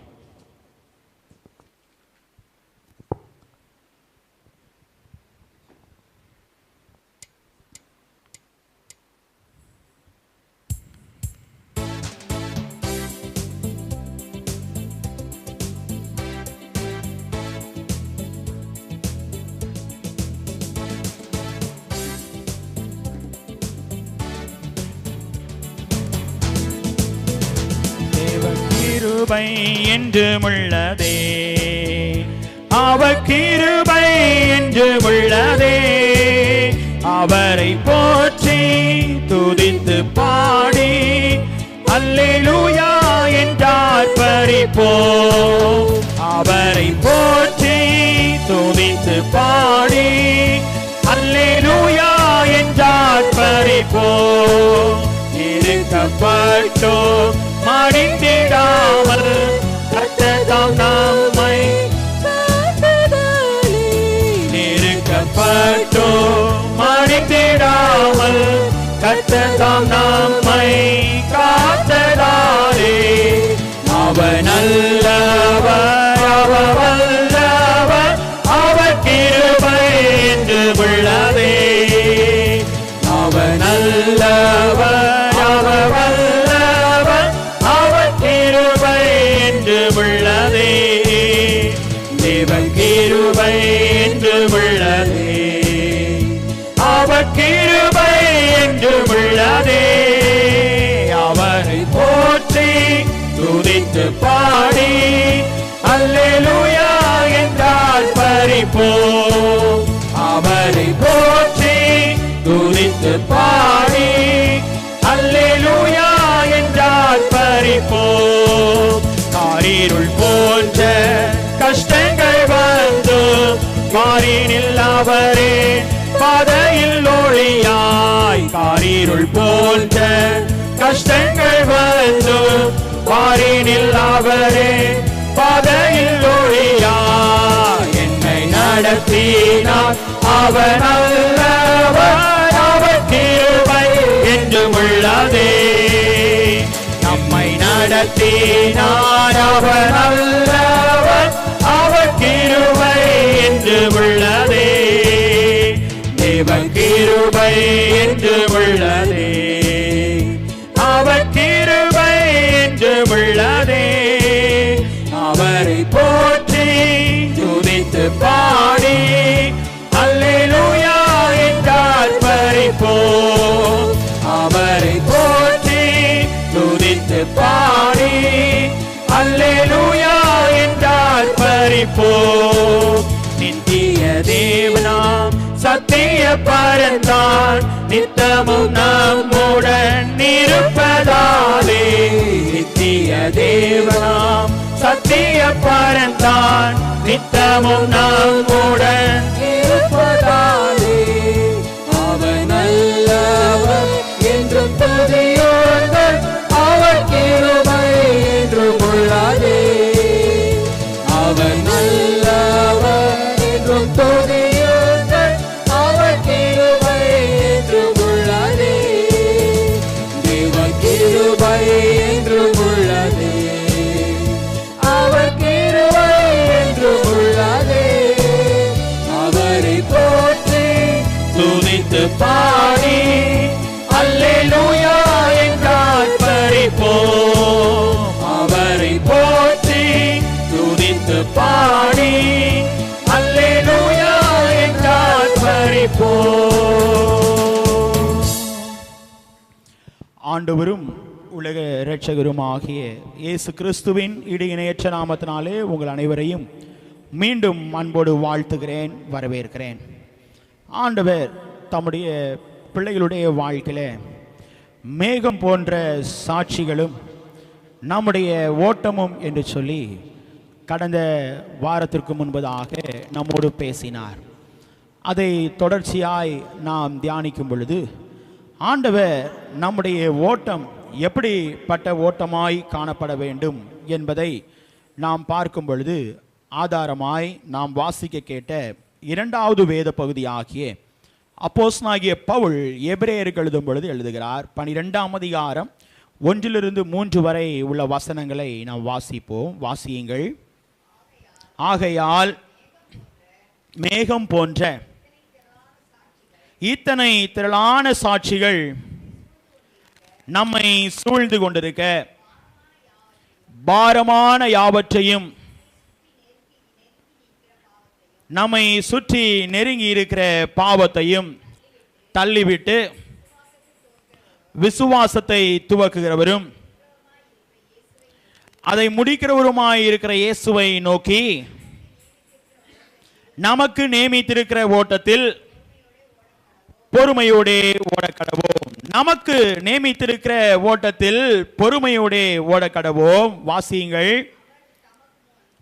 கிருபை என்றும் உள்ளதே, அவர் கிருபை என்றும் உள்ளதே. அவரை போற்றி துதித்து பாடி அல்லேலூயா என்றார் பரிப்போம். அவரை போற்றி துதித்து பாடி அல்லேலூயா என்றார் பரிப்போம். இருக்கப்பட்டோம் மடிந்திடாமல் கர்த்தர் நம்மை நெருக்கப்பட்டோம் மடிந்திடாமல் கர்த்தர் நம்மை காத்ததாரே. அவர் நல்லவர், அவர் வல்லவர், அவர் கிருபை என்று உள்ளதே. அவர் நல்லவர், அவர் வல்லவர், அவர் கிருபை என்று உள்ளதே. தேவன் கிருபை என்று உள்ளதே, அவர் கிருபை என்று உள்ளதே. அவரை போற்றி துதித்து பாடி அல்லேலூயா என்றார் பரிப்போம். அவரை போற்றி துதித்து பாடி அல்லேலூயா என்றார் பரிப்போம். காரிருள் போன்ற கஷ்டங்கள் வந்து மாறினில் அவரே பாதையில் ஒளியாய். காரிருள் போன்ற கஷ்டங்கள் வந்து மாறினில் அவரே பாதையில் ஒளியாய். என்னை நடத்தினார் அவர் நல்லவர், அவர் கிருபை என்றும் உள்ளதே. நம்மை நடத்தினார் அவர் நல்லவர், அவர் கிருபை என்று உள்ளதே. தேவன் கிருபை என்று உள்ளதே, அவர் கிருபை என்று உள்ளதே. அவரை போற்றி துதித்து பாடி அல்லேலூயா என்றார் பரிப்போம். அவரை போற்றி துதித்து பாடி அல்லேலூயா என்றார் பரிப்போம். நித்திய தேவனாம் சத்திய பரந்தான் நித்தமும் நம்முடன் இருப்பதாலே. நித்திய தேவனாம் சத்திய பரந்தான் நித்தமும் நம்முடன் இருப்பதாலே. அவர் நல்லவர் என்றும் துதியோர்கள், அவர் கிருபை என்றும் உள்ளதே. அவர் நல்லவர் என்றும் துதியோர்கள், அவர் கிருபை என்றும் உள்ளதே. தேவ கிருபை என்றும் உள்ளதே, அவர் கிருபை என்றும் உள்ளதே. அவரை போற்றி துதித்து பாடி அல்லேலூயா என்றார் பரிப்போம். அவரை போற்றி துதித்து பாடி அல்லேலூயா என்றார் பரிப்போம். ஆண்டவரும் உலக இரட்சகருமாகிய இயேசு கிறிஸ்துவின் இடையிணையற்ற நாமத்தினாலே உங்கள் அனைவரையும் மீண்டும் அன்போடு வாழ்த்துகிறேன், வரவேற்கிறேன். ஆண்டவர் தம்முடைய பிள்ளைகளுடைய வாழ்க்கையில் மேகம் போன்ற சாட்சிகளும் நம்முடைய ஓட்டமும் என்று சொல்லி கடந்த வாரத்திற்கு முன்பதாக நம்மோடு பேசினார். அதை தொடர்ச்சியாய் நாம் தியானிக்கும் பொழுது ஆண்டவர் நம்முடைய ஓட்டம் எப்படிப்பட்ட ஓட்டமாய் காணப்பட வேண்டும் என்பதை நாம் பார்க்கும் பொழுது ஆதாரமாய் நாம் வாசிக்க கேட்ட இரண்டாவது வேத பகுதியாகிய அப்போஸ்தலனாகிய பவுல் எபிரேயருக்கு எழுதும் பொழுது எழுதுகிறார். 12ஆம் அதிகாரம் 1-3 வரை உள்ள வசனங்களை நாம் வாசிப்போம். வாசியுங்கள். ஆகையால் மேகம் போன்ற இத்தனை திரளான சாட்சிகள் நம்மை சூழ்ந்து கொண்டிருக்க பாரமான யாவற்றையும் நம்மை சுற்றி நெருங்கி இருக்கிற பாவத்தையும் தள்ளிவிட்டு விசுவாசத்தை துவக்குகிறவரும் அதை முடிக்கிறவருமாய் இருக்கிற இயேசுவை நோக்கி நமக்கு நியமித்திருக்கிற ஓட்டத்தில் பொறுமையோடே ஓடக்கடவோம். நமக்கு நியமித்திருக்கிற ஓட்டத்தில் பொறுமையோடே ஓடக்கடவோம். வாசியுங்கள்.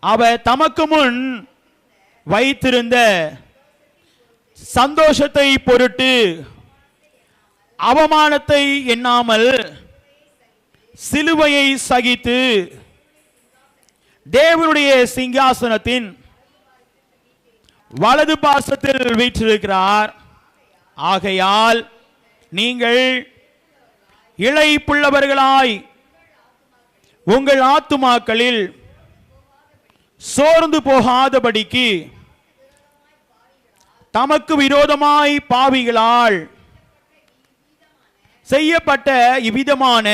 அவர் தமக்கு முன் வைத்திருந்த சந்தோஷத்தை பொருட்டு அவமானத்தை எண்ணாமல் சிலுவையை சகித்து தேவனுடைய சிங்காசனத்தின் வலது பாசத்தில் வீற்றிருக்கிறார். ஆகையால் நீங்கள் இளைப்புள்ளவர்களாய் உங்கள் ஆத்துமாக்களில் சோர்ந்து போகாதபடிக்கு தமக்கு விரோதமாய் பாவிகளால் செய்யப்பட்ட இவ்விதமான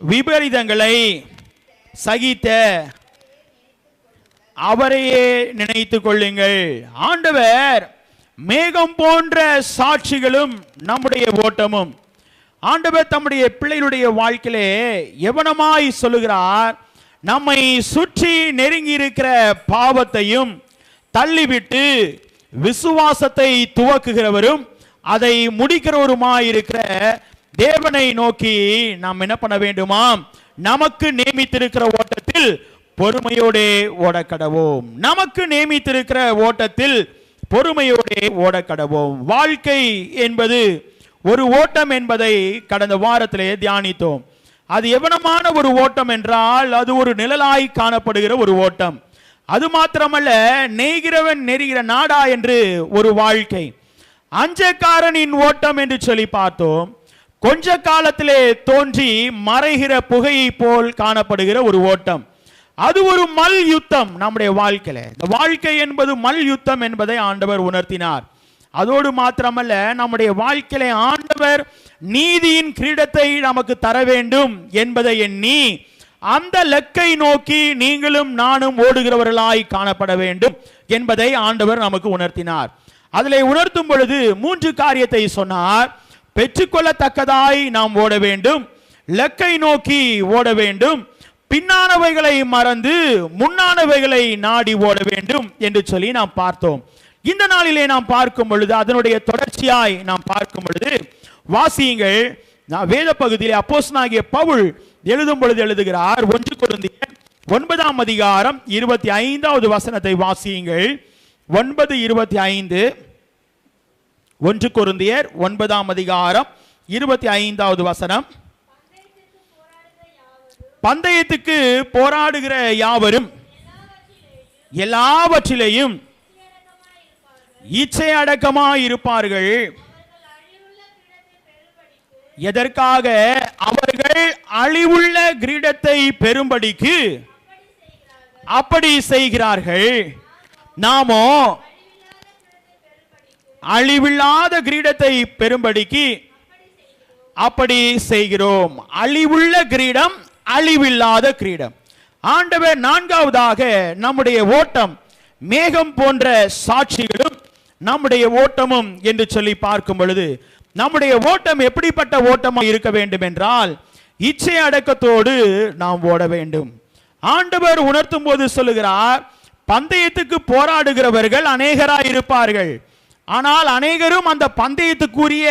விபரீதங்களை சகித்த அவரையே நினைத்துக் கொள்ளுங்கள். ஆண்டவர் மேகம் போன்ற சாட்சிகளும் நம்முடைய ஓட்டமும் ஆண்டவர் தம்முடைய பிள்ளைகளுடைய வாழ்க்கையிலே எவனமாய் சொல்லுகிறார். நம்மை சுற்றி நெருங்கி இருக்கிற பாவத்தையும் தள்ளிவிட்டு விசுவாசத்தை துவக்குகிறவரும் அதை முடிக்கிறவருமாயிருக்கிற தேவனை நோக்கி நாம் என்ன பண்ண வேண்டுமாம்? நமக்கு நியமித்திருக்கிற ஓட்டத்தில் பொறுமையோடே ஓடக்கடவோம். நமக்கு நியமித்திருக்கிற ஓட்டத்தில் பொறுமையோடே ஓடக்கடவோம். வாழ்க்கை என்பது ஒரு ஓட்டம் என்பதை கடந்த வாரத்திலே தியானித்தோம். அது எவனமான ஒரு ஓட்டம் என்றால் அது ஒரு நிழலாய் காணப்படுகிற ஒரு ஓட்டம். அது மாத்திரமல்ல, நெய்கிறவன் நெறிகிற நாடா என்று ஒரு வாழ்க்கை. அஞ்சக்காரனின் ஓட்டம் என்று சொல்லி பார்த்தோம். கொஞ்ச காலத்திலே தோன்றி மறைகிற புகையை போல் காணப்படுகிற ஒரு ஓட்டம். அது ஒரு மல் யுத்தம். நம்முடைய வாழ்க்கையில இந்த வாழ்க்கை என்பது மல் யுத்தம் என்பதை ஆண்டவர் உணர்த்தினார். அதோடு மாத்திரமல்ல, நம்முடைய வாழ்க்கையில ஆண்டவர் நீதியின் கிரீடத்தை நமக்கு தர வேண்டும் என்பதை எண்ணி அந்த லக்கை நோக்கி நீங்களும் நானும் ஓடுகிறவர்களாய் காணப்பட வேண்டும் என்பதை ஆண்டவர் நமக்கு உணர்த்தினார். அதிலே உணர்த்தும் பொழுது 3 காரியத்தை சொன்னார். பெற்றுக்கொள்ளத்தக்கதாய் நாம் ஓட வேண்டும், லக்கை நோக்கி ஓட வேண்டும், பின்னானவைகளை மறந்து முன்னானவைகளை நாடி ஓட வேண்டும் என்று சொல்லி நாம் பார்த்தோம். இந்த நாளிலே நாம் பார்க்கும் பொழுது அதனுடைய தொடர்ச்சியாய் நாம் பார்க்கும் பொழுது வாசியுங்கள். வேத பகுதியிலே அப்போஸ்தலனாகிய பவுல் எழுதும் பொழுது எழுதுகிறார். 1 கொரிந்தியர் 9ஆம் அதிகாரம் 25வது வசனத்தை வாசியுங்கள். 9:25. 1 கொரிந்தியர் 9ஆம் அதிகாரம் 25வது வசனம். பந்தயத்துக்கு போராடுகிற யாவரும் எல்லாவற்றிலேயும் இச்சை அடக்கமாய் இருப்பார்கள். எதற்காக? அவர்கள் அழிவுள்ள கிரீடத்தை பெறும்படிக்கு அப்படி செய்கிறார்கள். நாமோ அழிவில்லாத கிரீடத்தை பெறும்படிக்கு அப்படி செய்கிறோம். அழிவுள்ள கிரீடம், அழிவில்லாத கிரீடம். ஆண்டவர் 4வதாக நம்முடைய ஓட்டம் மேகம் போன்ற சாட்சிகளும் நம்முடைய ஓட்டமும் என்று சொல்லி பார்க்கும் பொழுது நம்முடைய ஓட்டம் எப்படிப்பட்ட ஓட்டமாக இருக்க வேண்டும் என்றால் இச்சை அடக்கத்தோடு நாம் ஓட வேண்டும். ஆண்டவர் உணர்த்தும் போது சொல்லுகிறார், பந்தயத்துக்கு போராடுகிறவர்கள் அநேகராய் இருப்பார்கள். ஆனால் அநேகரும் அந்த பந்தயத்துக்குரிய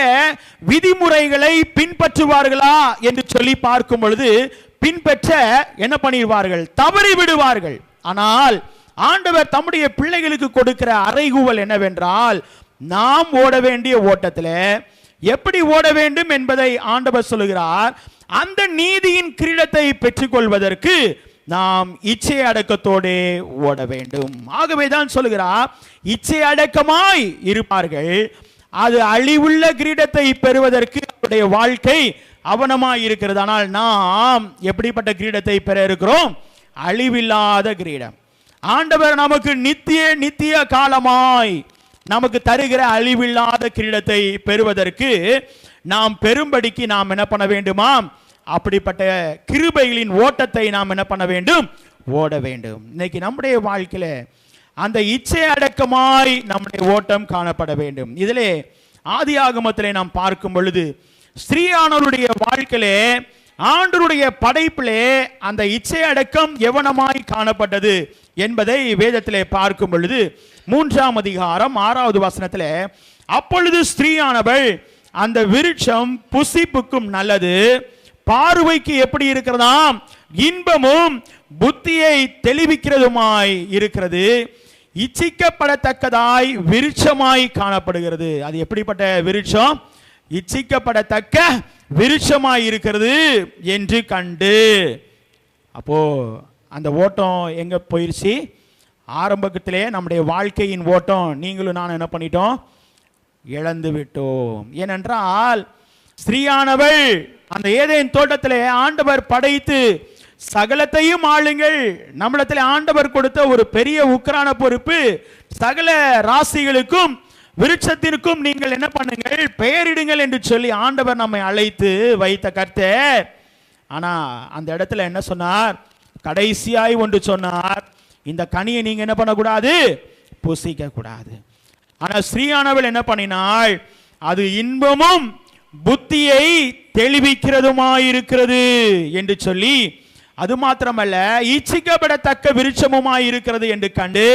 விதிமுறைகளை பின்பற்றுவார்களா என்று சொல்லி பார்க்கும் பொழுது பின்பற்ற என்ன பண்ணிடுவார்கள், தவறி விடுவார்கள். ஆனால் ஆண்டவர் தம்முடைய பிள்ளைகளுக்கு கொடுக்கிற அறைகூவல் என்னவென்றால், நாம் ஓட வேண்டிய ஓட்டத்தில் எப்படி ஓட வேண்டும் என்பதை ஆண்டவர் சொல்லுகிறார். அந்த நீதியின் கிரீடத்தை பெற்றுக்கொள்வதற்கு நாம் இச்சை அடக்கத்தோடு ஓட வேண்டும். ஆகவே தான் சொல்லுகிறார், இச்சை அடக்கமாய் இருப்பார்கள், அது அழிவுள்ள கிரீடத்தை பெறுவதற்கு அவருடைய வாழ்க்கை அவனமாய் இருக்கிறது. ஆனால் நாம் எப்படிப்பட்ட கிரீடத்தை பெற இருக்கிறோம்? அழிவில்லாத கிரீடம். ஆண்டவர் நமக்கு நித்திய காலமாய் நமக்கு தருகிற அழிவில்லாத கிரீடத்தை பெறுவதற்கு நாம் பெரும்படிக்கு நாம் என்ன பண்ண வேண்டுமாம்? அப்படிப்பட்ட கிருபைகளின் ஓட்டத்தை நாம் என்ன பண்ண வேண்டும்? ஓட வேண்டும். இன்னைக்கு நம்முடைய வாழ்க்கையில அந்த இச்சை அடக்கமாய் நம்முடைய ஓட்டம் காணப்பட வேண்டும். இதிலே ஆதியாகமத்திலே நாம் பார்க்கும் பொழுது ஸ்ரீயானவருடைய வாழ்க்கையிலே ஆண்டவருடைய படைப்பிலே அந்த இச்சை அடக்கம் எவனமாய் காணப்பட்டது என்பதை வேதத்திலே பார்க்கும் பொழுது 3ஆம் அதிகாரம் 6வது வசனத்திலே, அப்பொழுது ஸ்திரீயானவள் அந்த விருட்சம் புசிப்புக்கும் நல்லது, பார்வைக்கு எப்படி இருக்கிறதாம், இன்பமும் புத்தியை தெளிவிக்கிறதுமாய் இருக்கிறது, இச்சிக்கப்படத்தக்கதாய் விருட்சமாய் காணப்படுகிறது. அது எப்படிப்பட்ட விருட்சம்? இச்சிக்கப்படத்தக்க விருட்சமாய் இருக்கிறது என்று கண்டு. அப்போ அந்த ஓட்டம் எங்க போயிருச்சு? ஆரம்பத்திலே நம்முடைய வாழ்க்கையின் ஓட்டம் நீங்களும் நான் என்ன பண்ணிட்டோம்? இழந்து விட்டோம். ஏனென்றால் ஸ்திரீயானவள் அந்த ஏதேன் தோட்டத்திலே ஆண்டவர் படைத்து சகலத்தையும் ஆளுங்கள், நம்மிடத்தில் ஆண்டவர் கொடுத்த ஒரு பெரிய உக்கிரான பொறுப்பு, சகல ராசிகளுக்கும் விருட்சத்திற்கும் நீங்கள் என்ன பண்ணுங்கள், பெயரிடுங்கள் என்று சொல்லி ஆண்டவர் நம்மை அழைத்து வைத்த கர்த்தர். ஆனா அந்த இடத்துல என்ன சொன்னார்? கடைசியாய் ஒன்று சொன்னார், இந்த கனியை நீங்க என்ன பண்ணக்கூடாது? புசிக்க கூடாது. ஆனா ஸ்ரீயானவள் என்ன பண்ணினாள்? அது இன்பமும் புத்தியை தெளிவிக்கிறதுமாயிருக்கிறது என்று சொல்லி, அது மாத்திரமல்ல இச்சிக்கப்படத்தக்க விருட்சமுமாய் இருக்கிறது என்று கண்டு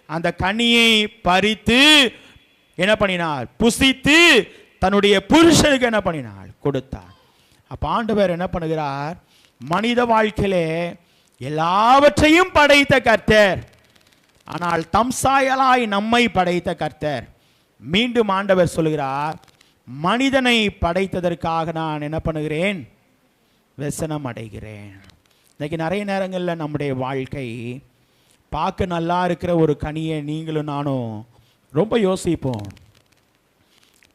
அந்த கனியை பறித்து என்ன பண்ணினார்? புசித்து தன்னுடைய புருஷனுக்கு என்ன பண்ணினார்? கொடுத்தார். அப்ப ஆண்டவர் என்ன பண்ணுகிறார்? மனித வாழ்க்கையிலே எல்லாவற்றையும் படைத்த கர்த்தர், ஆனால் தம் சாயலாய் நம்மை படைத்த கர்த்தர். மீண்டும் ஆண்டவர் சொல்கிறார், மனிதனை படைத்ததற்காக நான் என்ன பண்ணுகிறேன்? व्यसனம் அடைகிறேன். இன்னைக்கு நிறைய நேரங்களில் நம்முடைய வாழ்க்கை பார்க்க நல்லா இருக்கிற ஒரு கனியை நீங்களும் நானும் ரொம்ப யோசிப்போம்.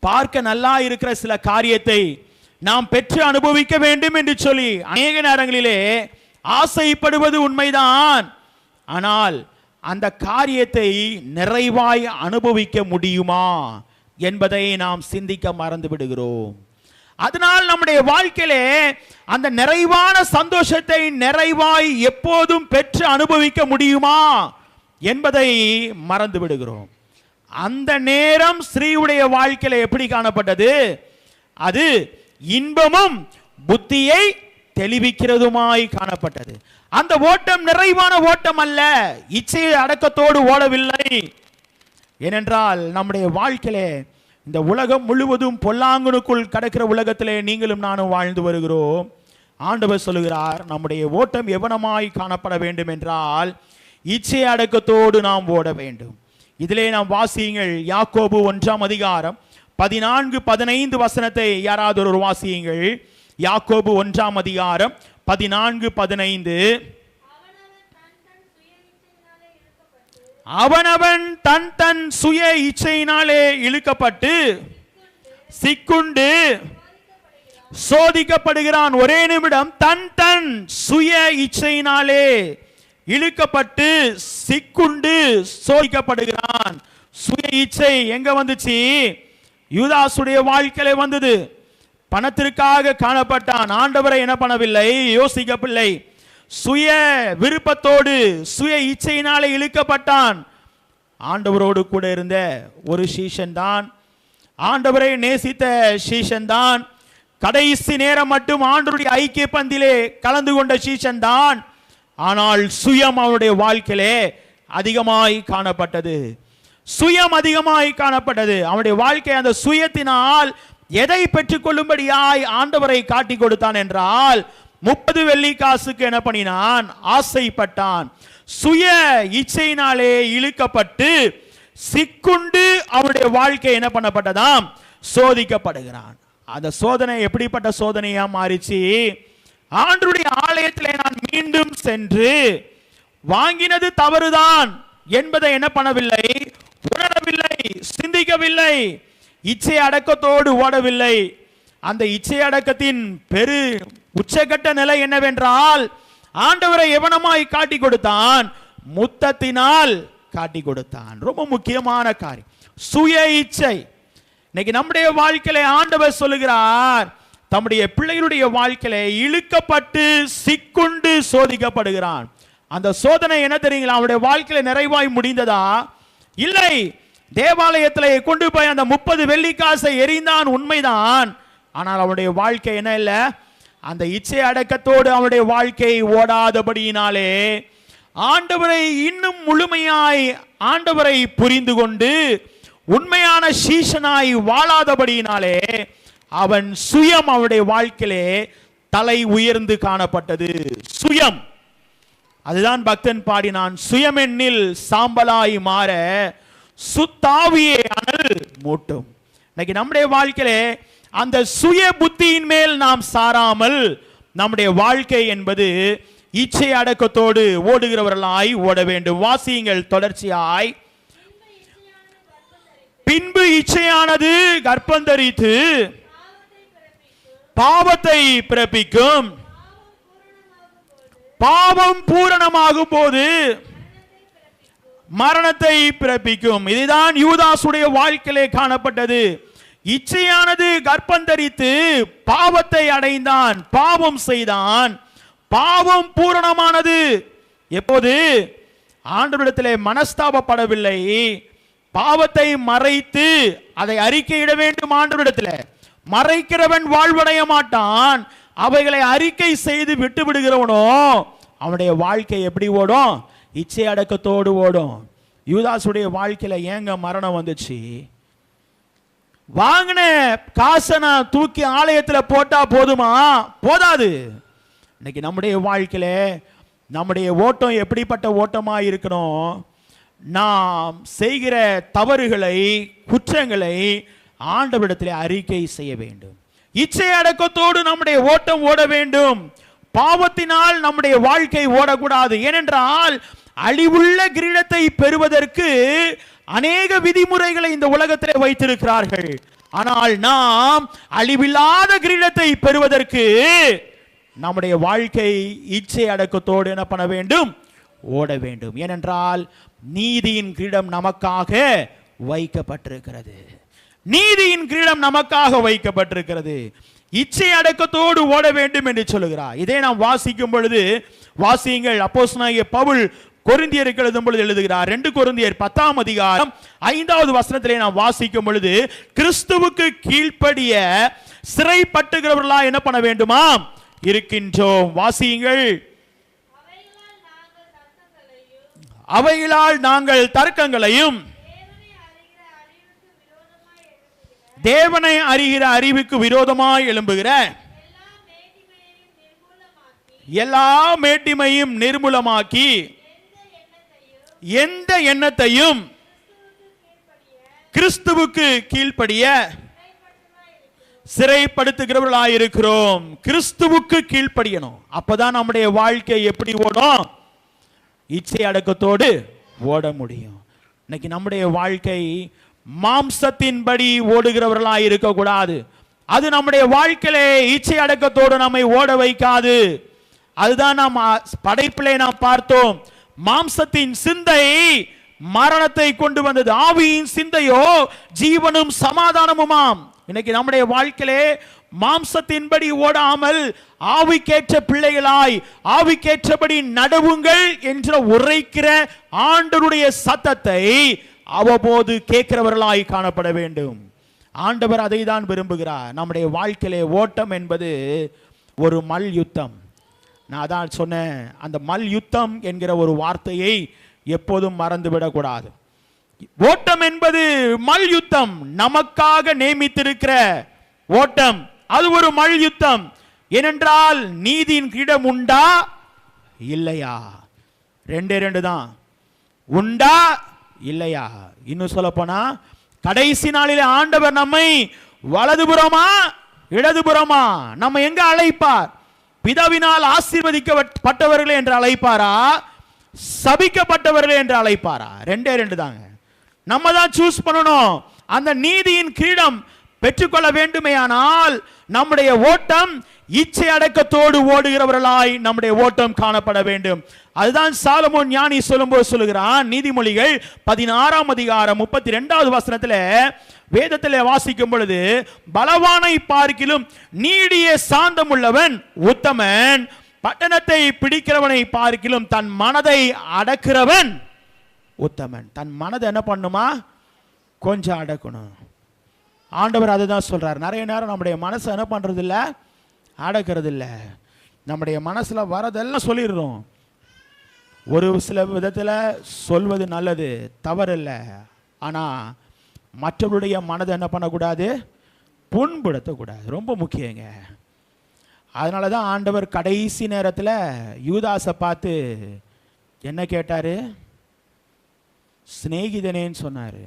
பார்க்க நல்லா இருக்கிற சில காரியத்தை நாம் பெற்று அனுபவிக்க வேண்டும் என்று சொல்லி அநேக நேரங்களிலே ஆசைப்படுவது உண்மைதான். ஆனால் அந்த காரியத்தை நிறைவாய் அனுபவிக்க முடியுமா என்பதை நாம் சிந்திக்க மறந்து விடுகிறோம். அதனால் நம்முடைய வாழ்க்கையிலே அந்த நிறைவான சந்தோஷத்தை நிறைவாய் எப்போதும் பெற்று அனுபவிக்க முடியுமா என்பதை மறந்து விடுகிறோம். அந்த நேரம் ஸ்ரீயுடைய வாழ்க்கையில எப்படி காணப்பட்டது? அது இன்பமும் புத்தியை தெளிவிக்கிறதுமாய் காணப்பட்டது. அந்த ஓட்டம் நிறைவான ஓட்டம் அல்ல, இச்சை அடக்கத்தோடு ஓடவில்லை. ஏனென்றால் நம்முடைய வாழ்க்கையிலே இந்த உலகம் முழுவதும் பொல்லாங்கனுக்குள் கடக்கிற உலகத்திலே நீங்களும் நானும் வாழ்ந்து வருகிறோம். ஆண்டவர் சொல்லுகிறார், நம்முடைய ஓட்டம் எவனமாய் காணப்பட வேண்டும் என்றால் இச்சை அடக்கத்தோடு நாம் ஓட வேண்டும். இதிலே நாம் வாசியுங்கள், யாக்கோபு 1ஆம் அதிகாரம் 14-15 வசனத்தை யாராவது ஒரு வாசியுங்கள். யாக்கோபு 1ஆம் அதிகாரம் 14-15. அவனவன் தன் தன் சுய இச்சையினாலே இழுக்கப்பட்டு சிக்குண்டு சோதிக்கப்படுகிறான். ஒரே நிமிடம், தன் தன் சுய இச்சையினாலே இழுக்கப்பட்டு சிக்குண்டு சோதிக்கப்படுகிறான். சுய இச்சை எங்க வந்துச்சு? யூதாசுடைய வாழ்க்கையில வந்தது. பணத்திற்காக காணப்பட்டான். ஆண்டவரை என்ன பண்ணவில்லை? யோசிக்கவில்லை. சுய விருப்பத்தோடு சுய இச்சையினாலே இழுக்கப்பட்டான். ஆண்டவரோடு கூட இருந்த ஒரு சீஷன் தான், ஆண்டவரை நேசித்த சீஷன் தான், கடைசி நேரம் மட்டும் ஆண்டவருடைய ஐக்கிய பந்திலே கலந்து கொண்ட சீஷன் தான். ஆனால் சுயம் அவனுடைய வாழ்க்கையிலே அதிகமாய் காணப்பட்டது. சுயம் அதிகமாய் காணப்பட்டது. அவனுடைய வாழ்க்கை அந்த சுயத்தினால் எதை பெற்றுக்கொள்ளும்படியாய் ஆண்டவரை காட்டி கொடுத்தான் என்றால் 30 வெள்ளி காசுக்கு என்ன பண்ணினான்? ஆசைப்பட்டான். சுய இச்சையினாலே இழுக்கப்பட்டு சிக்குண்டு அவனுடைய வாழ்க்கை என்ன பண்ணப்பட்டதாம்? சோதிக்கப்படுகிறான். அந்த சோதனை எப்படிப்பட்ட சோதனையா மாறிச்சு? ஆண்டவருடைய ஆலயத்திலே நான் மீண்டும் சென்று வாங்கினது தவறுதான் என்பதை என்ன பண்ணவில்லை? உணரவில்லை, சிந்திக்கவில்லை, இச்சை அடக்கத்தோடு ஓடவில்லை. அந்த இச்சை அடக்கத்தின் பெரு உச்சகட்ட நிலை என்னவென்றால், ஆண்டவரை எவனமாய் காட்டி கொடுத்தான்? முத்தத்தினால் காட்டி கொடுத்தான். ரொம்ப முக்கியமான காரியம் சுய இச்சை. இன்னைக்கு நம்முடைய வாழ்க்கையில ஆண்டவர் சொல்லுகிறார், தம்முடைய பிள்ளைகளுடைய வாழ்க்கையில இழுக்கப்பட்டு சிக்குண்டு சோதிக்கப்படுகிறான். அந்த சோதனை என்ன தெரியுங்களா? அவனுடைய வாழ்க்கையில நிறைவாய் முடிந்ததா? இல்லை. தேவாலயத்தில் கொண்டு போய் அந்த 30 வெள்ளிக்காசை எறிந்தான், உண்மைதான். ஆனால் அவனுடைய வாழ்க்கை என்ன இல்லை? அந்த இச்சை அடக்கத்தோடு அவனுடைய வாழ்க்கை ஓடாதபடியினாலே, ஆண்டவரை இன்னும் முழுமையாய் ஆண்டவரை புரிந்து கொண்டு உண்மையான சீஷனாய் வாழாதபடியினாலே அவன் சுயம் அவனுடைய வாழ்க்கையிலே தலை உயர்ந்து காணப்பட்டது. சுயம். அதுதான் பக்தன் பாடினான், சுயமென்னில் சாம்பலாய் மாற சுத்தாவியே அனல் மூட்டும். இன்னைக்கு நம்முடைய வாழ்க்கையிலே அந்த சுய புத்தியின் மேல் நாம் சாராமல் நம்முடைய வாழ்க்கை என்பது இச்சை அடக்கத்தோடு ஓடுகிறவர்களாய் ஓட வேண்டும். வாசியுங்கள் தொடர்ச்சியாய். பின்பு இச்சையானது கர்ப்பந்தரித்து பாவத்தை பிறப்பிக்கும், பாவம் பூரணமாகும் போது மரணத்தை பிறப்பிக்கும். இதுதான் யூதாசுடைய வாழ்க்கையிலே காணப்பட்டது. இச்சையானது கர்ப்பந்தரித்து பாவத்தை அடைந்தான், பாவம் செய்தான். பாவம் பூரணமானது எப்போது? ஆண்டவரிடத்திலே மனஸ்தாபப்படவில்லை, பாவத்தை மறைத்து அதை அறிக்கையிட வேண்டும். ஆண்டவரிடத்திலே மறைக்கிறவன் வாழ்வடைய மாட்டான். அவைகளை அறிக்கை செய்து விட்டு விடுகிறவனோ அவனுடைய வாழ்க்கை எப்படி ஓடும்? இச்சை அடக்கத்தோடு ஓடும். யூதாசுடைய வாழ்க்கையில ஏங்க மரணம் வந்துச்சு? வாங்கின காசை நான் தூக்கி ஆலயத்தில் போட்டா போதுமா? போதாது. இன்னைக்கு நம்முடைய வாழ்க்கையில நம்முடைய ஓட்டம் எப்படிப்பட்ட ஓட்டமா இருக்கணும்? நாம் செய்கிற தவறுகளை, குற்றங்களை ஆண்டவரிடத்திலே அறிக்கை செய்ய வேண்டும். இச்சை அடக்கத்தோடு நம்முடைய ஓட்டம் ஓட வேண்டும். பாவத்தினால் நம்முடைய வாழ்க்கை ஓடக்கூடாது. ஏனென்றால் அழிவுள்ள கிரீடத்தை பெறுவதற்கு அநேக விதிமுறைகளை இந்த உலகத்திலே வைத்திருக்கிறார்கள். ஆனால் நாம் அழிவில்லாத கிரீடத்தை பெறுவதற்கு நம்முடைய வாழ்க்கை இச்சை அடக்கத்தோடு என்ன பண்ண வேண்டும்? ஓட வேண்டும். ஏனென்றால் நீதியின் கிரீடம் நமக்காக வைக்கப்பட்டிருக்கிறது. நீதியின் கிரீடம் நமக்காக வைக்கப்பட்டிருக்கிறது. இச்சை அடக்கத்தோடு ஓட வேண்டும் என்று சொல்லுகிறார். இதை நாம் வாசிக்கும் பொழுது, வாசியுங்கள், அப்போஸ்தலனாகிய பவுல் கொரிந்தியருக்கு எழுதும் பொழுது எழுதுகிறார். 2 கொரிந்தியர் 10ஆம் அதிகாரம் 5வது வசனத்திலே நாம் வாசிக்கும் பொழுது, கிறிஸ்துவுக்கு கீழ்ப்படிய சிறைப்பட்டுகிறவர்களா என்ன பண்ண வேண்டுமாம்? இருக்கின்றோம். வாசியுங்கள். அவைகளால் நாங்கள் தர்க்கங்களையும் தேவனை அறிகிற அறிவுக்கு விரோதமாய் எழும்புகிற எல்லா மேட்டிமையும் நிர்மூலமாக்கி எந்த எண்ணத்தையும் கிறிஸ்துவுக்கு கீழ்ப்படிய சிறைப்படுத்துகிறவர்களாயிருக்கிறோம். கிறிஸ்துவுக்கு கீழ்ப்படியணும். அப்பதான் நம்முடைய வாழ்க்கை எப்படி ஓடும்? இச்சை அடக்கத்தோடு ஓட முடியும். இன்னைக்கு நம்முடைய வாழ்க்கை மாம்சத்தின்படி ஓடுகிறவர்களாய் இருக்கக்கூடாது. அது நம்முடைய வாழ்க்கையிலே இச்சை அடக்கத்தோடு நம்மை ஓட வைக்காது. அதுதான் நாம் படைப்பிலே நாம் பார்த்தோம். மாம்சத்தின் சிந்தை மரணத்தை கொண்டு வந்தது, ஆவியின் சிந்தையோ ஜீவனும் சமாதானமுமாம். இன்னைக்கு நம்முடைய வாழ்க்கையிலே மாம்சத்தின்படி ஓடாமல் ஆவிக்கேற்ற பிள்ளைகளாய் ஆவிக்கேற்றபடி நடவுங்கள் என்ற உரைக்கிற ஆண்டவருடைய சத்தத்தை அவ்வப்போது கேட்கிறவர்களாய் காணப்பட வேண்டும். ஆண்டவர் அதை தான் விரும்புகிறார். நம்முடைய வாழ்க்கையிலே ஓட்டம் என்பது ஒரு மல் யுத்தம். நான் அதான் சொன்னேன், அந்த மல் யுத்தம் என்கிற ஒரு வார்த்தையை எப்போதும் மறந்துவிடக்கூடாது. ஓட்டம் என்பது மல்யுத்தம், நமக்காக நியமித்திருக்கிற ஓட்டம். அது ஒரு மல்யுத்தம். ஏனென்றால் நீதியின் கிரீடம் உண்டா இல்லையா? ரெண்டே ரெண்டு தான், உண்டா இல்லையா. இன்னும் சொல்ல போனா கடைசி நாளிலே ஆண்டவர் நம்மை வலதுபுறமா இடதுபுறமா நம்ம எங்க அழைப்பார்? பிதாவினால் ஆசீர்வதிக்கப்பட்டவர்களே என்று அழைப்பாரா, சபிக்கப்பட்டவர்களே என்று அழைப்பாரா? ரெண்டே ரெண்டு தாங்க. நம்ம தான் சூஸ் பண்ணணும். அந்த நீதியின் கிரீடம் பெற்றுக்கொள்ள வேண்டுமேயானால் நம்முடைய ஓட்டம் இச்சை அடக்கத்தோடு ஓடுகிறவர்களாய் நம்முடைய ஓட்டம் காணப்பட வேண்டும். அதுதான் சாலமோன் ஞானி சொல்லும்போது சொல்லுகிறான். நீதிமொழிகள் 16ஆம் அதிகாரம் 32வது வசனத்துல வேதத்தில் வாசிக்கும் பொழுது, பலவானை பார்க்கிலும் நீடிய சாந்தம் உள்ளவன் உத்தமன், பட்டணத்தை பிடிக்கிறவனை பார்க்கிலும் தன் மனதை அடக்கிறவன் உத்தமன். தன் மனதை என்ன பண்ணுமா? கொஞ்சம் அடக்கணும். ஆண்டவர் அதுதான் சொல்றார். நிறைய நேரம் நம்முடைய மனசை என்ன பண்றது இல்லை, அடக்கிறது இல்லை. நம்முடைய மனசுல வரதெல்லாம் சொல்லிடுறோம். ஒரு சில விதத்தில் சொல்வது நல்லது, தவறு இல்லை. ஆனா மற்றவருடைய மனதை என்ன பண்ணக்கூடாது? புண்படுத்தக்கூடாது. ரொம்ப முக்கியங்க. அதனால தான் ஆண்டவர் கடைசி நேரத்தில் யூதாசை பார்த்து என்ன கேட்டாரு? சிநேகிதனேன்னு சொன்னார்.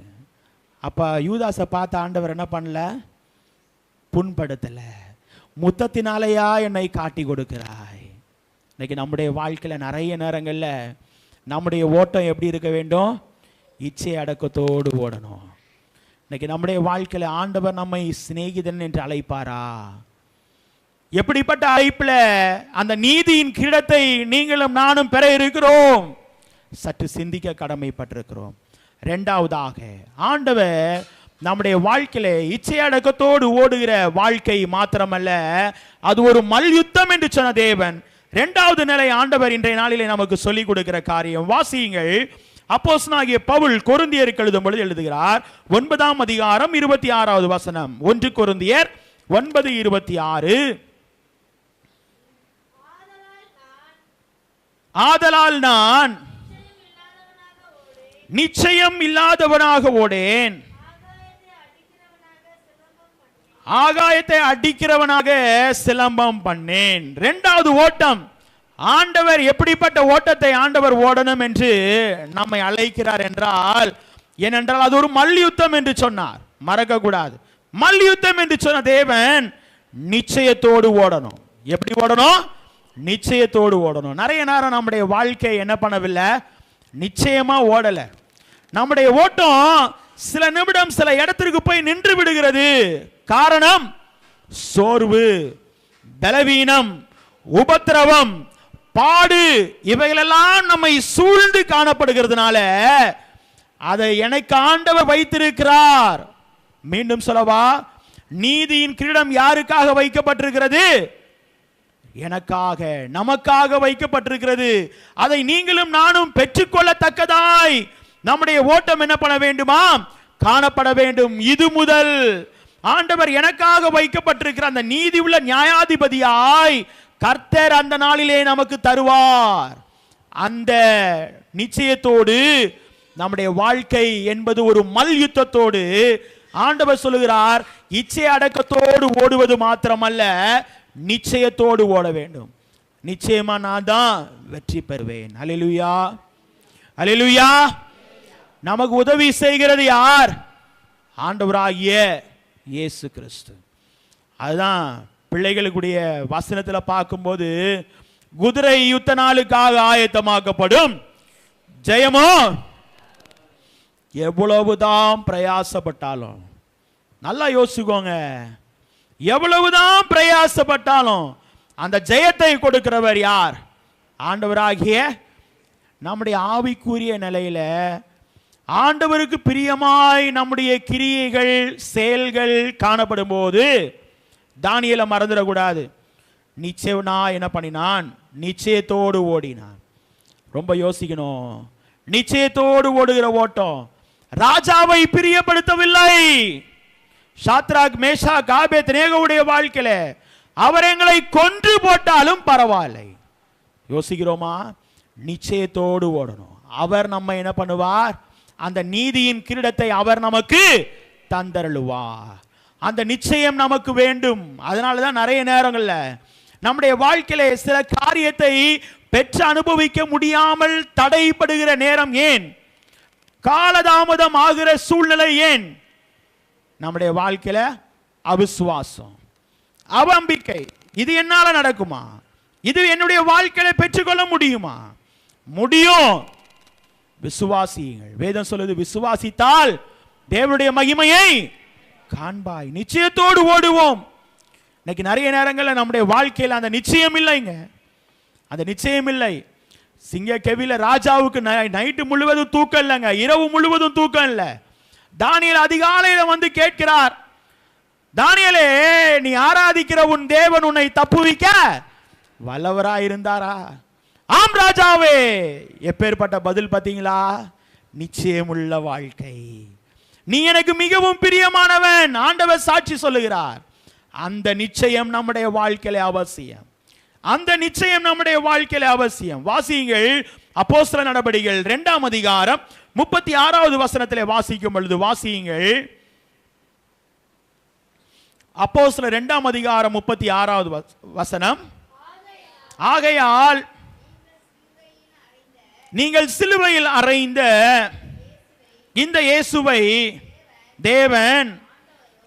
அப்போ யூதாசை பார்த்து ஆண்டவர் என்ன பண்ணல? புண்படுத்தலை. முத்தத்தினாலேயா என்னை காட்டி கொடுக்கிறாய்? இன்னைக்கு நம்முடைய வாழ்க்கையில் நிறைய நேரங்களில் நம்முடைய ஓட்டம் எப்படி இருக்க வேண்டும்? இச்சை அடக்கத்தோடு ஓடணும். இன்னைக்கு நம்முடைய வாழ்க்கையில் ஆண்டவர் நம்மை சிநேகிதன் என்று அழைப்பாரா? எப்படிப்பட்ட அழைப்பில் அந்த நீதியின் கிரீடத்தை நீங்களும் நானும் பெற இருக்கிறோம்? சற்று சிந்திக்க கடமைப்பட்டிருக்கிறோம். இரண்டாவதாக, ஆண்டவர் நம்முடைய வாழ்க்கையில இச்சை அடக்கத்தோடு ஓடுகிற வாழ்க்கை மாத்திரமல்ல, அது ஒரு மல்யுத்தம் என்று சொன்ன தேவன். இரண்டாவது நிலை ஆண்டவர் இன்றைய நாளிலே நமக்கு சொல்லிக் கொடுக்கிற காரியம். வாசியுங்கள். அப்போஸ்தலனாகிய பவுல் கொரிந்தியருக்கு எழுதும் பொழுது எழுதுகிறார். 9ஆம் அதிகாரம் 26வது வசனம். 1 கொரிந்தியர் 9:26. ஆதலால் நான் நிச்சயம் இல்லாதவனாக ஓடேன், ஆகாயத்தை அடிக்கிறவனாக சிலம்பம் பண்ணேன். இரண்டாவது ஓட்டம். ஆண்டவர் எப்படிப்பட்ட ஓட்டத்தை ஆண்டவர் ஓடணும் என்று நம்மை அழைக்கிறார் என்றால், ஏனென்றால் அது ஒரு மல்யுத்தம் என்று சொன்னார். மறக்க கூடாது. மல்யுத்தம் என்று சொன்ன தேவன் நிச்சயத்தோடு ஓடணும். எப்படி ஓடணும்? நிச்சயத்தோடு ஓடணும். நிறைய நேரம் நம்முடைய வாழ்க்கை என்ன பண்ணவில்லை? நிச்சயமா ஓடல. நம்முடைய ஓட்டம் சில நிமிடம் சில இடத்திற்கு போய் நின்று விடுகிறது. காரணம் சோர்வு, பலவீனம், உபத்திரவம், பாடு, இவைகளெல்லாம் நம்மை சூழ்ந்து காணப்படுகிறதுனால அதை எனக்கு ஆண்டவர் வைத்திருக்கிறார். மீண்டும் சொல்லவா? நீதியின் கிரீடம் யாருக்காக வைக்கப்பட்டிருக்கிறது? எனக்காக, நமக்காக வைக்கப்பட்டிருக்கிறது. அதை நீங்களும் நானும் பெற்றுக்கொள்ளத்தக்கதாய் நம்முடைய ஓட்டம் என்ன பண்ண வேண்டுமா? காணப்பட வேண்டும். இது முதல் ஆண்டவர் எனக்காக வைக்கப்பட்டிருக்கிற அந்த நீதி உள்ள நியாயாதிபதியாய் கர்த்தர் அந்த நாளிலே நமக்கு தருவார். அந்த நிச்சயத்தோடு நம்முடைய வாழ்க்கை என்பது ஒரு மல்யுத்தத்தோடு ஆண்டவர் சொல்லுகிறார். இச்சை அடக்கத்தோடு ஓடுவது மாத்திரமல்ல, நிச்சயத்தோடு ஓட வேண்டும். நிச்சயமா நான் தான் வெற்றி பெறுவேன். அல்லேலூயா, அல்லேலூயா. நமக்கு உதவி செய்கிறது யார்? ஆண்டவராகிய இயேசு கிறிஸ்து. அதுதான் பிள்ளைகளுடைய வசனத்தில் பார்க்கும்போது, குதிரை யுத்த நாளுக்காக ஆயத்தமாக்கப்படும், ஜெயமோ எவ்வளவுதான் பிரயாசப்பட்டாலும். நல்லா யோசிக்கோங்க. எவ்வளவுதான் பிரயாசப்பட்டாலும் அந்த ஜெயத்தை கொடுக்கிறவர் யார்? ஆண்டவராகிய நம்முடைய ஆவிக்குரிய நிலையில ஆண்டவருக்கு பிரியமாய் நம்முடைய கிரியைகள் செயல்கள் காணப்படும் போது தானியேலை மறந்துடக்கூடாது. நிச்சயம்னா என்ன பண்ணினான்? நிச்சயத்தோடு ஓடினான். ரொம்ப யோசிக்கணும். நிச்சயத்தோடு ஓடுகிற ஓட்டம் ராஜாவை பிரியப்படுத்தவில்லை. சாத்ராக், மேஷாக், ஆபேத்நேகோவுடைய வாழ்க்கையில அவர் எங்களை கொன்று போட்டாலும் பரவாயில்லை. யோசிக்கிறோமா? நிச்சயத்தோடு ஓடணும். அவர் நம்ம என்ன பண்ணுவார்? அந்த நீதியின் கிரீடத்தை அவர் நமக்கு தந்தருளுவார். அந்த நிச்சயம் நமக்கு வேண்டும். அதனாலதான் நிறைய நேரங்கள்ல நம்முடைய வாழ்க்கையில சில காரியத்தை பெற்று அனுபவிக்க முடியாமல் தடைப்படுகிற நேரம் ஏன்? காலதாமதம் ஆகிற சூழ்நிலை ஏன்? நம்முடைய வாழ்க்கையில அவிசுவாசம், அவநம்பிக்கை. இது என்னால நடக்குமா? இது என்னுடைய வாழ்க்கையில பெற்றுக்கொள்ள முடியுமா? முடியும். விசுவாசியுங்கள். வேதம் சொல்லுது, விசுவாசித்தால் தேவனுடைய மகிமையை காண்பாய். நிச்சயத்தோடு ஓடுவோம். இன்னைக்கு நிறைய நேரங்களில் நம்முடைய வாழ்க்கையில் அந்த நிச்சயம் இல்லைங்க. அந்த நிச்சயம் இல்லை. சிங்க கெவில ராஜாவுக்கு நைட்டு முழுவதும் தூக்கம் இல்லைங்க, இரவு முழுவதும் தூக்கம் இல்லை. தானியேல் அதிகாலையில் வந்து கேட்கிறார், தானியேலே, நீ ஆராதிக்கிற உன் தேவன் உன்னை தப்புவிக்க வல்லவரா இருந்தாரா? ஆம் ராஜாவே. எப்பேற்பட்ட பதில் பார்த்தீங்களா? நிச்சயமுள்ள வாழ்க்கை. நீ எனக்கு மிகவும் பிரியமானவன், ஆண்டவர் சாட்சி சொல்லுகிறார். அந்த நிச்சயம் நம்முடைய வாழ்க்கையில அவசியம். அந்த நிச்சயம் நம்முடைய வாழ்க்கையில அவசியம். வாசியுங்கள் அப்போஸ்தலர் நடபடிகள் 2ஆம் அதிகாரம் 36வது வசனத்திலே வாசிக்கும் பொழுது, வாசியுங்கள் அப்போஸ்தலர் 2ஆம் அதிகாரம் 36வது வசனம். ஆகையால் நீங்கள் சிலுவையில் அறைந்த இந்த இயேசுவை தேவன்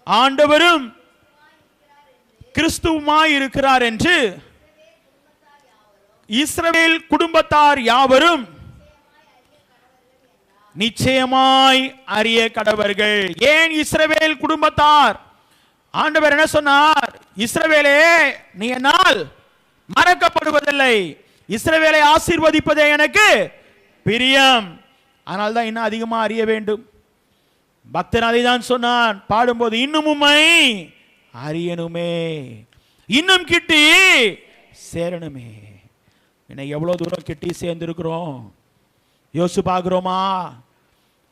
ஆண்டவரும் கிறிஸ்துவுமாய் இருக்கிறார் என்று இஸ்ரவேல் குடும்பத்தார் யாவரும் நிச்சயமாய் அறிய கடவர்கள். ஏன் இஸ்ரவேல் குடும்பத்தார்? ஆண்டவர் என்ன சொன்னார்? இஸ்ரவேலே, நீ என்னால் மறக்கப்படுவதில்லை. இஸ்ரவேலை ஆசீர்வதிப்பதே எனக்கு பிரியம். ஆனால் தான் இன்னும் அதிகமா அறிய வேண்டும். பக்தன் அதை தான் சொன்னான் பாடும்போது, இன்னும் உம்மை அறியணுமே, இன்னும் கிட்டி சேரணுமே. இன்னைக்கு எவ்வளவு தூரம் கிட்டி சேர்ந்திருக்கிறோம் யோசிச்சு பார்க்கிறோமா?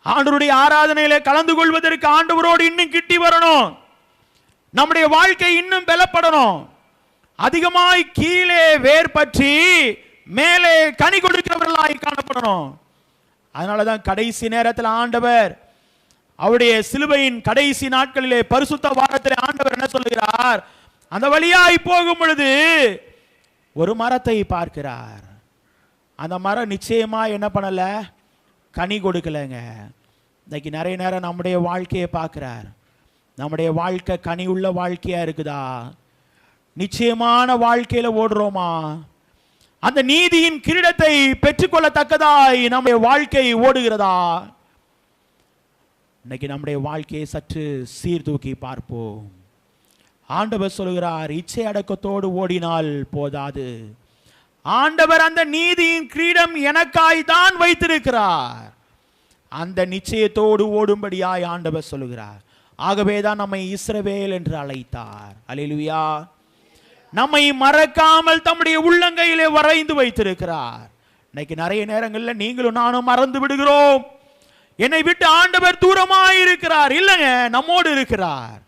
ஆண்டவருடைய ஆராதனையில கலந்து கொள்வதற்கு ஆண்டவரோடு இன்னும் கிட்டி வரணும். நம்முடைய வாழ்க்கை இன்னும் பலப்படணும். அதிகமாய் கீழே வேர் பற்றி மேலே கனி கொடுக்கிறவர்களாய் காணப்படணும். அதனாலதான் கடைசி நேரத்தில் ஆண்டவர் அவருடைய சிலுவையின் கடைசி நாட்களிலே பரிசுத்த வாரத்திலே ஆண்டவர் என்ன சொல்லுகிறார்? அந்த வழியாய் போகும் பொழுது ஒரு மரத்தை பார்க்கிறார். அந்த மரம் நிச்சயமா என்ன பண்ணல? கனி கொடுக்கலங்க. இன்னைக்கு நிறைய நேரம் நம்முடைய வாழ்க்கையை பார்க்கிறார். நம்முடைய வாழ்க்கை கனி உள்ள வாழ்க்கையா இருக்குதா? நிச்சயமான வாழ்க்கையில ஓடுறோமா? அந்த நீதியின் கிரீடத்தை பெற்றுக்கொள்ளத்தக்கதாய் நம்முடைய வாழ்க்கை ஓடுகிறதா? இன்னைக்கு நம்முடைய வாழ்க்கையை சற்று சீர்தூக்கி பார்ப்போம். ஆண்டவர் சொல்கிறார், இச்சை அடக்கத்தோடு ஓடினால் போதாது. ஆண்டவர் அந்த நீதியின் கிரீடம் எனக்காய் தான் வைத்திருக்கிறார். அந்த நிச்சயத்தோடு ஓடும்படியாய் ஆண்டவர் சொல்கிறார். ஆகவேதான் நம்மை இஸ்ரவேல் என்று அழைத்தார். அல்லேலூயா. நம்மை மறக்காமல் தம்முடைய உள்ளங்கையிலே வரைந்து வைத்திருக்கிறார். இன்னைக்கு நிறைய நேரங்களில் நீங்களும் நானும் மறந்து விடுகிறோம். என்னை விட்டு ஆண்டவர் தூரமாய் இருக்கிறார். இல்லைங்க, நம்மோடு இருக்கிறார்.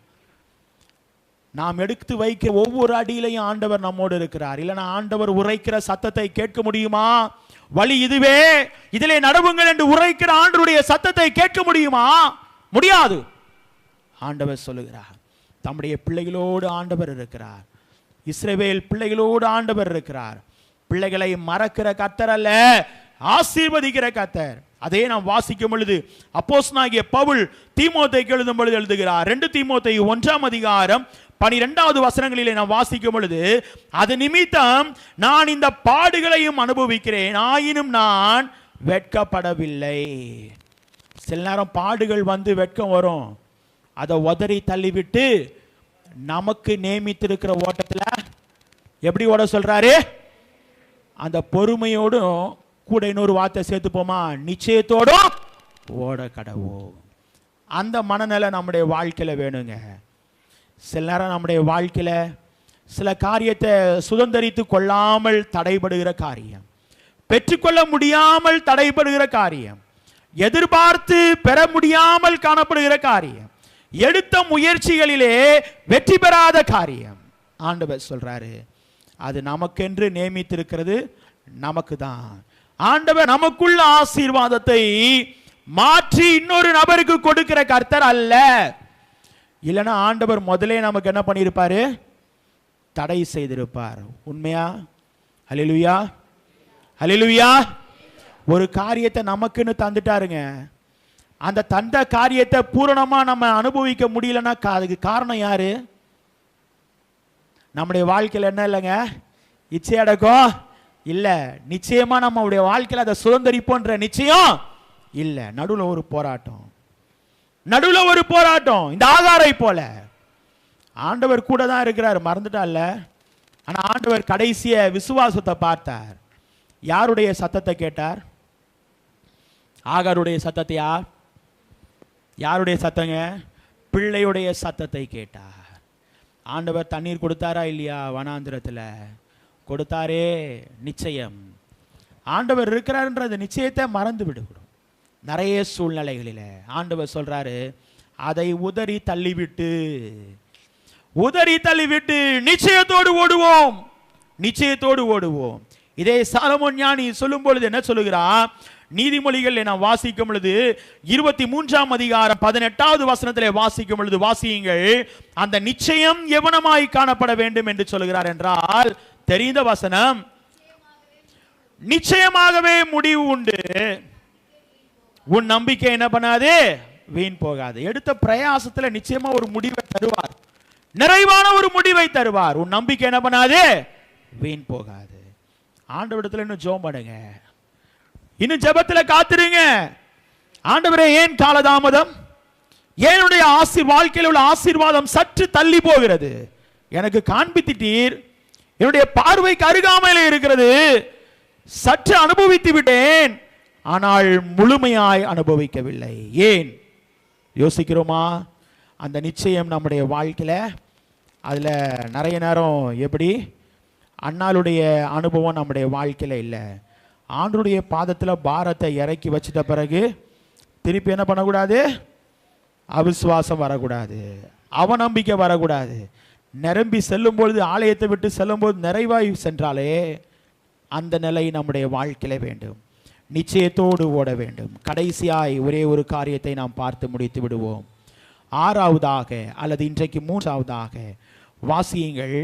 நாம் எடுத்து வைக்க ஒவ்வொரு அடியிலையும் ஆண்டவர் நம்மோடு இருக்கிறார். இல்லைன்னா ஆண்டவர் உரைக்கிற சத்தத்தை கேட்க முடியுமா? வழி இதுவே, இதிலே நடவுங்கள் என்று உரைக்கிற ஆண்டவருடைய சத்தத்தை கேட்க முடியுமா? முடியாது. ஆண்டவர் சொல்லுகிறார், தம்முடைய பிள்ளைகளோடு ஆண்டவர் இருக்கிறார். இஸ்ரவேல் பிள்ளைகளோடு ஆண்டவர் இருக்கிறார். பிள்ளைகளை மறக்கிற கர்த்தர் அல்ல, ஆசீர்வதிக்கிற கர்த்தர். அதே நாம் வாசிக்கும் பொழுது அப்போஸ்தலனாகிய பவுல் தீமோத்தேயுக்கு எழுதும் பொழுது எழுதுகிறார். 2 தீமோத்தேயு 1ஆம் அதிகாரம் 12வது வசனங்களிலே நாம் வாசிக்கும் பொழுது, அது நிமித்தம் நான் இந்த பாடுகளையும் அனுபவிக்கிறேன், ஆயினும் நான் வெட்கப்படவில்லை. சில நேரம் பாடுகள் வந்து வெட்கம் வரும். அதை உதறி தள்ளிவிட்டு நமக்கு நியமித்திருக்கிற ஓட்டத்தில் எப்படி ஓட சொல்றாரு? அந்த பொறுமையோடும் கூட இன்னொரு வார்த்தை சேர்த்துப்போமா, நிச்சயத்தோடும் ஓட கடவோம். அந்த மனநிலை நம்முடைய வாழ்க்கையில வேணுங்க. சில நேரம் நம்முடைய வாழ்க்கையில சில காரியத்தை சுதந்திரித்து கொள்ளாமல் தடைபடுகிற காரியம், பெற்றுக்கொள்ள முடியாமல் தடைபடுகிற காரியம், எதிர்பார்த்து பெற முடியாமல் காணப்படுகிற காரியம், எடுத்த முயற்சிகளிலே வெற்றி பெறாத காரியம். ஆண்டவர் சொல்றாரு, அது நமக்கென்று நியமித்திருக்கிறது நமக்கு தான். ஆண்டவர் நமக்குள்ள ஆசீர்வாதத்தை மாற்றி இன்னொரு நபருக்கு கொடுக்கிற கர்த்தர் அல்ல. இல்லைன்னா ஆண்டவர் முதலே நமக்கு என்ன பண்ணியிருப்பாரு? தடை செய்திருப்பார். உண்மையா? ஹல்லேலூயா, ஹல்லேலூயா. ஒரு காரியத்தை நமக்குன்னு தந்துட்டாருங்க. அந்த தந்த காரியத்தை பூரணமா நம்ம அனுபவிக்க முடியலன்னா அதுக்கு காரணம் யாரு? நம்முடைய வாழ்க்கையில் என்ன இல்லைங்க? இச்சை அடக்கம் இல்ல. நிச்சயமா நம்முடைய வாழ்க்கையில் அதை சுதந்திரிப்போன்ற நிச்சயம் இல்ல. நடுவில் ஒரு போராட்டம், நடுவில் ஒரு போராட்டம். இந்த ஆகாரை போல ஆண்டவர் கூட தான் இருக்கிறார், மறந்துட்டால. ஆனா ஆண்டவர் கடைசிய விசுவாசத்தை பார்த்தார். யாருடைய சத்தத்தை கேட்டார்? ஆகாருடைய சத்தத்தையா? யாருடைய சத்தங்க? பிள்ளையுடைய சத்தத்தை கேட்டார். ஆண்டவர் தண்ணீர் கொடுத்தாரா இல்லையா? வனாந்திரத்தில் கொடுத்தாரே. நிச்சயம் ஆண்டவர் இருக்கிறார்ன்றது நிச்சயத்தை மறந்து விடுகிறோம். நிறைய சூழ்நிலைகளில் ஆண்டவர் சொல்றாரு, அதை உதறி தள்ளிவிட்டு நிச்சயத்தோடு ஓடுவோம், நிச்சயத்தோடு ஓடுவோம். இதே சாலமோன் ஞானி சொல்லும் பொழுது என்ன சொல்லுகிறார்? நீதிமொழிகள் நாம் வாசிக்கும் பொழுது 23ஆம் அதிகாரம் 18வது வசனத்திலே வாசிக்கும் பொழுது வாசியுங்கள். அந்த நிச்சயம் எவனமாய் காணப்பட வேண்டும் என்று சொல்கிறார் என்றால், தெரிந்த வசனம், நிச்சயமாகவே முடிவு உண்டு, உன் நம்பிக்கை என்ன பண்ணாது? வீண் போகாது. எடுத்த பிரயாசத்தில் நிச்சயமா ஒரு முடிவை தருவார், நிறைவான ஒரு முடிவை தருவார். உன் நம்பிக்கை என்ன பண்ணாது? வீண் போகாது. ஆண்டவரிடத்துல இன்னும் ஜெபம் பண்ணுங்க, இன்னும் ஜெபத்துல காத்துருங்க. ஆண்டவரே, ஏன் காலதாமதம்? என்னுடைய வாழ்க்கையில் உள்ள ஆசீர்வாதம் சற்று தள்ளி போகிறது. எனக்கு காண்பித்தீர், என்னுடைய பார்வைக்கு அருகாமையிலே இருக்கிறது, சற்று அனுபவித்து விட்டேன், ஆனால் முழுமையாய் அனுபவிக்கவில்லை. ஏன் யோசிக்கிறோமா? அந்த நிச்சயம் நம்முடைய வாழ்க்கையில் அதில் நிறைய நேரம் எப்படி அண்ணாளுடைய அனுபவம் நம்முடைய வாழ்க்கையில் இல்லை. ஆண்டவருடைய பாதத்தில் பாரத்தை இறக்கி வச்சிட்ட பிறகு திருப்பி என்ன பண்ணக்கூடாது? அவிசுவாசம் வரக்கூடாது, அவநம்பிக்கை வரக்கூடாது. நிரம்பி செல்லும் பொழுது, ஆலயத்தை விட்டு செல்லும் போது நிறைவாய் சென்றாலே அந்த நிலை நம்முடைய வாழ்க்கையில வேண்டும். நிச்சயத்தோடு ஓட வேண்டும். கடைசியாய் ஒரே ஒரு காரியத்தை நாம் பார்த்து முடித்து விடுவோம். 6வதாக அல்லது இன்றைக்கு 3வதாக வாசியுங்கள்.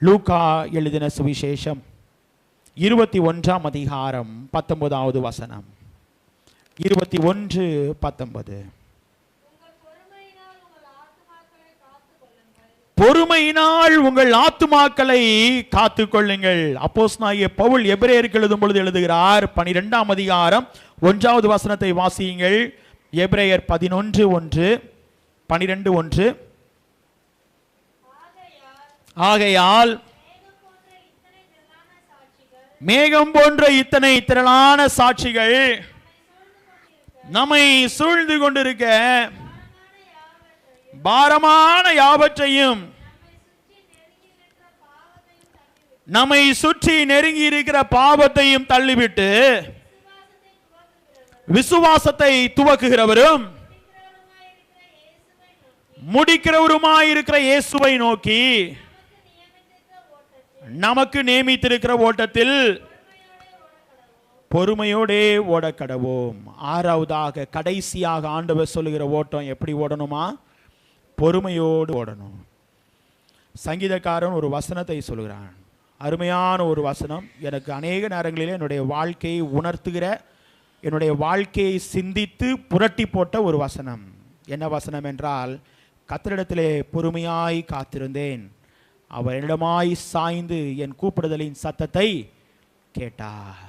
லூக்கா எழுதின சுவிசேஷம் 21ஆம் அதிகாரம் 19வது வசனம். 21:19. பொறுமையினால் உங்கள் ஆத்துமாக்களை காத்துக் கொள்ளுங்கள். அப்போஸ்தலனாகிய பவுல் எபிரேயருக்கு எழுதும் பொழுது எழுதுகிறார். 12ஆம் அதிகாரம் 1வது வசனத்தை வாசியுங்கள். எபிரேயர் 11:1, 12:1. ஆகையால் மேகம் போன்ற இத்தனை திரளான சாட்சிகள் நம்மை சூழ்ந்து கொண்டிருக்க, பாரமான யாவற்றையும், நம்மை சுற்றி நெருங்கி இருக்கிற பாவத்தையும் தள்ளிவிட்டு விசுவாசத்தை துவக்குகிறவரும் முடிக்கிறவருமாயிருக்கிற இயேசுவை நோக்கி நமக்கு நியமித்திருக்கிற ஓட்டத்தில் பொறுமையோடே ஓடக்கடவோம். 6வதாக கடைசியாக ஆண்டவர் சொல்லுகிற ஓட்டம் எப்படி ஓடணுமா? பொறுமையோடு ஓடணும். சங்கீதக்காரன் ஒரு வசனத்தை சொல்கிறான், அருமையான ஒரு வசனம். எனக்கு அநேக நேரங்களில் என்னுடைய வாழ்க்கையை உணர்த்துகிற, என்னுடைய வாழ்க்கையை சிந்தித்து புரட்டி போட்ட ஒரு வசனம். என்ன வசனம் என்றால், கர்த்தரிடத்திலே பொறுமையாய் காத்திருந்தேன், அவர் என்னிடமாய் சாய்ந்து என் கூப்பிடுதலின் சத்தத்தை கேட்டார்.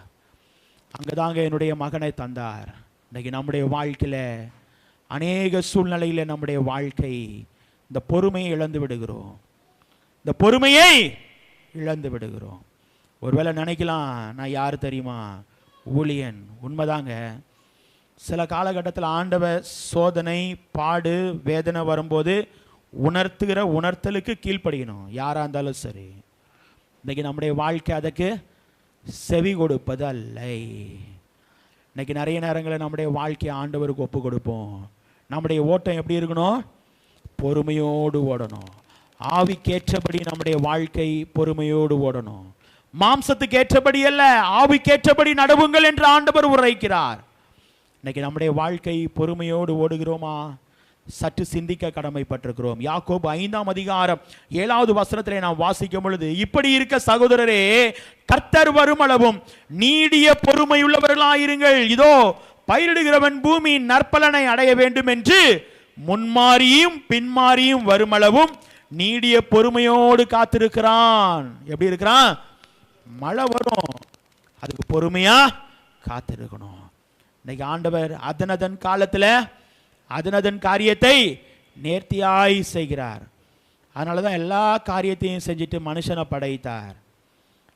அங்கதாங்க என்னுடைய மகனை தந்தார். இன்னைக்கு நம்முடைய வாழ்க்கையில் அநேக சூழ்நிலையில் நம்முடைய வாழ்க்கை இந்த பொறுமையை இழந்து விடுகிறோம், இந்த பொறுமையை இழந்து விடுகிறோம். ஒருவேளை நினைக்கலாம், நான் யார் தெரியுமா? ஊழியன். உண்மைதாங்க. சில காலகட்டத்தில் ஆண்டவர் சோதனை, பாடு, வேதனை வரும்போது உணர்த்துகிற உணர்த்தலுக்கு கீழ்ப்படியணும், யாராக இருந்தாலும் சரி. இன்னைக்கு நம்முடைய வாழ்க்கை அதுக்கு செவி கொடுப்பது அல்ல. இன்னைக்கு நிறைய நேரங்களில் நம்முடைய வாழ்க்கையை ஆண்டவருக்கு ஒப்பு கொடுப்போம். நம்முடைய ஓட்டம் எப்படி இருக்கணும்? பொறுமையோடு ஓடணும். ஆவிக்கேற்றபடி நம்முடைய வாழ்க்கை பொறுமையோடு ஓடணும். மாம்சத்துக்கு ஏற்றபடி அல்ல, ஆவிக்கேற்றபடி நடவுங்கள் என்று ஆண்டவர் உரைக்கிறார். இன்னைக்கு நம்முடைய வாழ்க்கை பொறுமையோடு ஓடுகிறோமா? சற்று சிந்திக்க கடமைப்பட்டிருக்கிறோம். யாக்கோபு 5ஆம் அதிகாரம் 7வது வசனத்திலே நாம் வாசிக்கும் பொழுது, இப்படி இருக்க சகோதரரே, கர்த்தர் வருமளவும் நீடிய பொறுமையுள்ளவர்களாயிருங்கள். இதோ பயிரிடுகிறவன் பூமியின் நற்பலனை அடைய வேண்டும் என்று முன்மாறியும் பின்மாறியும் வருமளவும் நீடிய பொறுமையோடு காத்திருக்கிறான். எப்படி இருக்கிறான்? மழை வரும், அதுக்கு பொறுமையா காத்திருக்கணும். இன்னைக்கு ஆண்டவர் அதனதன் காலத்துல அதனதன் காரியத்தை நேர்த்தியாய் செய்கிறார். அதனாலதான் எல்லா காரியத்தையும் செஞ்சுட்டு மனுஷனை படைத்தார்.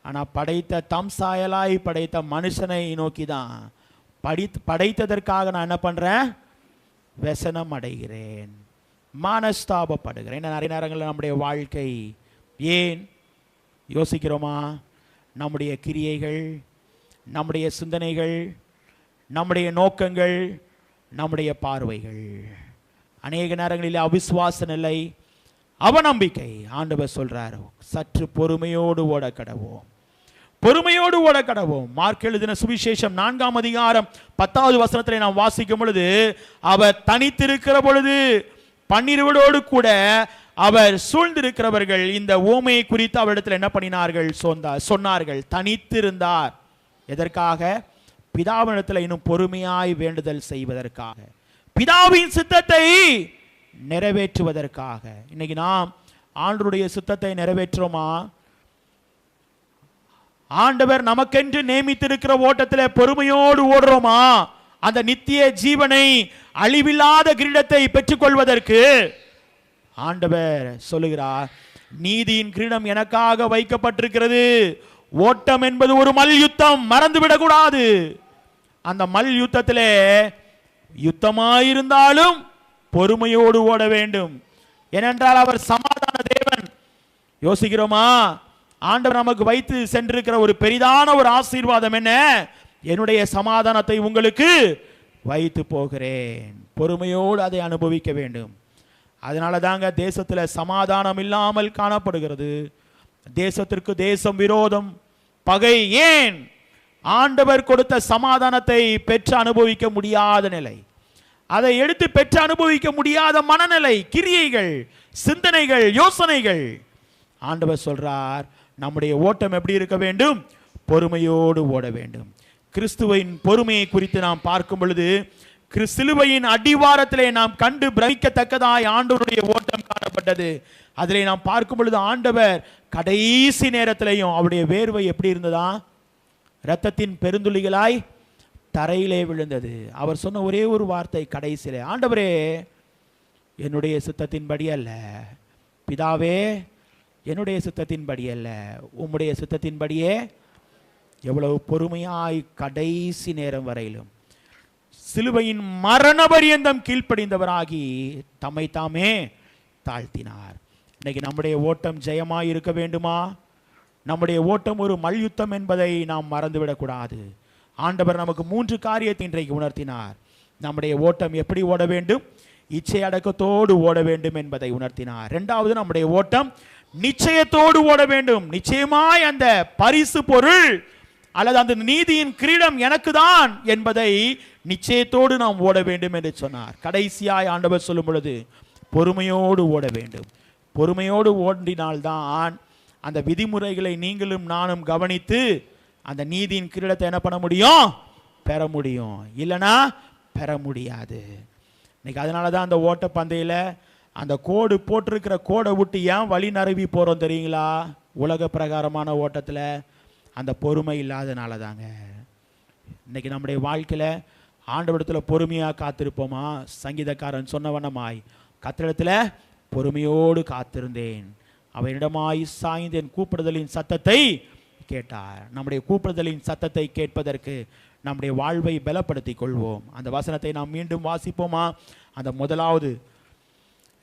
ஆனா படைத்த தம் சாயலாய் படைத்த மனுஷனை நோக்கி தான் படைத்ததற்காக நான் என்ன பண்றேன்? व्यसனம் அடைகிறேன், மனஸ்தாபப்படுகிறேன். நிறைய நேரங்களில் நம்முடைய வாழ்க்கை ஏன் யோசிக்கிறோமா? நம்முடைய கிரியைகள், நம்முடைய சிந்தனைகள், நம்முடைய நோக்கங்கள், நம்முடைய பார்வைகள், அநேக நேரங்களில் அவிசுவாச நிலை, அவநம்பிக்கை. ஆண்டவர் சொல்றார், சற்று பொறுமையோடு ஓட கடவோம், பொறுமையோடு ஓட கடவோம். மார்க் எழுதின சுவிசேஷம் 4ஆம் அதிகாரம் 10வது வசனத்திலே நாம் வாசிக்கும் பொழுது, அவர் தனித்திருக்கிற பொழுது 12 கூட அவர் சூழ்ந்திருக்கிறவர்கள் இந்த ஓமையை குறித்து அவரிடத்தில் என்ன பண்ணினார்கள்? சொன்னார்கள். தனித்திருந்தார். எதற்காக? பிதாவினிடத்தில் இன்னும் பொறுமையாய் வேண்டுதல் செய்வதற்காக, பிதாவின் சித்தத்தை நிறைவேற்றுவதற்காக. இன்னைக்கு நாம் ஆண்டவருடைய சித்தத்தை நிறைவேற்றுறோமா? ஆண்டவர் நமக்கென்று நியமித்திருக்கிற ஓட்டத்தில் பொறுமையோடு ஓடுறோமா? அந்த நித்திய ஜீவனை, அழிவில்லாத கிரீடத்தை பெற்றுக்கொள்வதற்கு ஆண்டவர் சொல்லுகிறார், நீதியின் கிரீடம் எனக்காக வைக்கப்பட்டிருக்கிறது. ஓட்டம் என்பது ஒரு மல்யுத்தம், மறந்துவிடக்கூடாது. அந்த மல்யுத்தத்திலே யுத்தமாயிருந்தாலும் பொறுமையோடு ஓட வேண்டும். ஏனென்றால் அவர் சமாதான தேவன். யோசிக்கிறோமா? ஆண்டவர் நமக்கு வைத்து சென்றிருக்கிற ஒரு பெரிதான ஒரு ஆசீர்வாதம் என்ன? என்னுடைய சமாதானத்தை உங்களுக்கு வைத்து போகிறேன். பொறுமையோடு அதை அனுபவிக்க வேண்டும். அதனால தாங்க தேசத்தில் சமாதானம் இல்லாமல் காணப்படுகிறது. தேசத்திற்கு தேசம் விரோதம், பகை. ஏன்? ஆண்டவர் கொடுத்த சமாதானத்தை பெற்று அனுபவிக்க முடியாத நிலை, அதை எடுத்து பெற்று அனுபவிக்க முடியாத மனநிலை, கிரியைகள், சிந்தனைகள், யோசனைகள். ஆண்டவர் சொல்றார், நம்முடைய ஓட்டம் எப்படி இருக்க வேண்டும்? பொறுமையோடு ஓட வேண்டும். கிறிஸ்துவின் பொறுமையை குறித்து நாம் பார்க்கும் பொழுது, சிலுவையின் அடிவாரத்திலே நாம் கண்டு பிரமிக்கத்தக்கதாய் ஆண்டவருடைய ஓட்டம் காணப்பட்டது. அதிலே நாம் பார்க்கும் பொழுது ஆண்டவர் கடைசி நேரத்திலேயும் அவருடைய வேர்வை எப்படி இருந்ததா? இரத்தத்தின் பெருந்துளிகளாய் தரையிலே விழுந்தது. அவர் சொன்ன ஒரே ஒரு வார்த்தை கடைசியிலே, ஆண்டவரே, என்னுடைய சித்தத்தின்படி அல்ல, பிதாவே, என்னுடைய சித்தத்தின்படி அல்ல, உம்முடைய சித்தத்தின்படியே. எவ்வளவு பொறுமையாய் கடைசி நேரம் வரையிலும் சிலுவையின் மரண பரியந்தம் கீழ்ப்படிந்தவராகி தம்மை தாமே தாழ்த்தினார். இன்னைக்கு நம்முடைய ஓட்டம் ஜெயமாய் இருக்க வேண்டுமா? நம்முடைய ஓட்டம் ஒரு மல்யுத்தம் என்பதை நாம் மறந்துவிடக்கூடாது. ஆண்டவர் நமக்கு 3 காரியத்தை இன்றைக்கு உணர்த்தினார். நம்முடைய ஓட்டம் எப்படி ஓட வேண்டும்? இச்சை அடக்கத்தோடு ஓட வேண்டும் என்பதை உணர்த்தினார். 2வது, நம்முடைய ஓட்டம் நிச்சயத்தோடு ஓட வேண்டும். நிச்சயமாய் அந்த பரிசு பொருள் அல்லது அந்த நீதியின் கிரீடம் எனக்கு தான் என்பதை நிச்சயத்தோடு நாம் ஓட வேண்டும் என்று சொன்னார். கடைசியாய் ஆண்டவர் சொல்லும் பொழுது பொறுமையோடு ஓட வேண்டும். பொறுமையோடு ஓடினால்தான் அந்த விதிமுறைகளை நீங்களும் நானும் கவனித்து அந்த நீதியின் கிரீடத்தை என்ன பண்ண முடியும்? பெற முடியும். இல்லைனா பெற முடியாது. இன்னைக்கு அதனால தான் அந்த ஓட்ட பந்தயில அந்த கோடு போட்டிருக்கிற கோடை விட்டு ஏன் வழி நரவி போகிறோம் தெரியுங்களா? உலக பிரகாரமான ஓட்டத்தில் அந்த பொறுமை இல்லாதனால தாங்க. இன்னைக்கு நம்முடைய வாழ்க்கையில் ஆண்டவரிடத்தில் பொறுமையாக காத்திருப்போமா? சங்கீதக்காரன் சொன்ன வண்ணமாய் கர்த்தரிடத்தில் பொறுமையோடு காத்திருந்தேன், அவனிடமாய் சாய்ந்தேன், கூப்பிடுதலின் சத்தத்தை கேட்டார். நம்முடைய கூப்பிடுதலின் சத்தத்தை கேட்பதற்கு நம்முடைய வாழ்வை பலப்படுத்திக் கொள்வோம். அந்த வசனத்தை நாம் மீண்டும் வாசிப்போமா? அந்த முதலாவது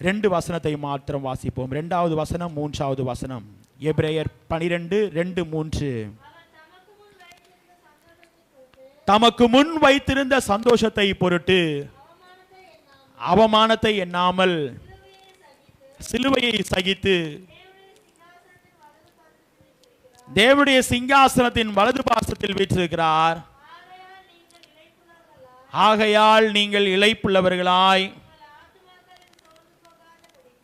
2 வசனத்தை மாத்திரம் வாசிப்போம். 2வது வசனம், 3வது வசனம். எபிரேயர் 12:2-3. தமக்கு முன் வைத்திருந்த சந்தோஷத்தை பொருட்டு அவமானத்தை எண்ணாமல் சிலுவையை சகித்து தேவனுடைய சிங்காசனத்தின் வலது பாசத்தில் வீற்றிருக்கிறார். ஆகையால் நீங்கள் இளைப்புள்ளவர்களாய்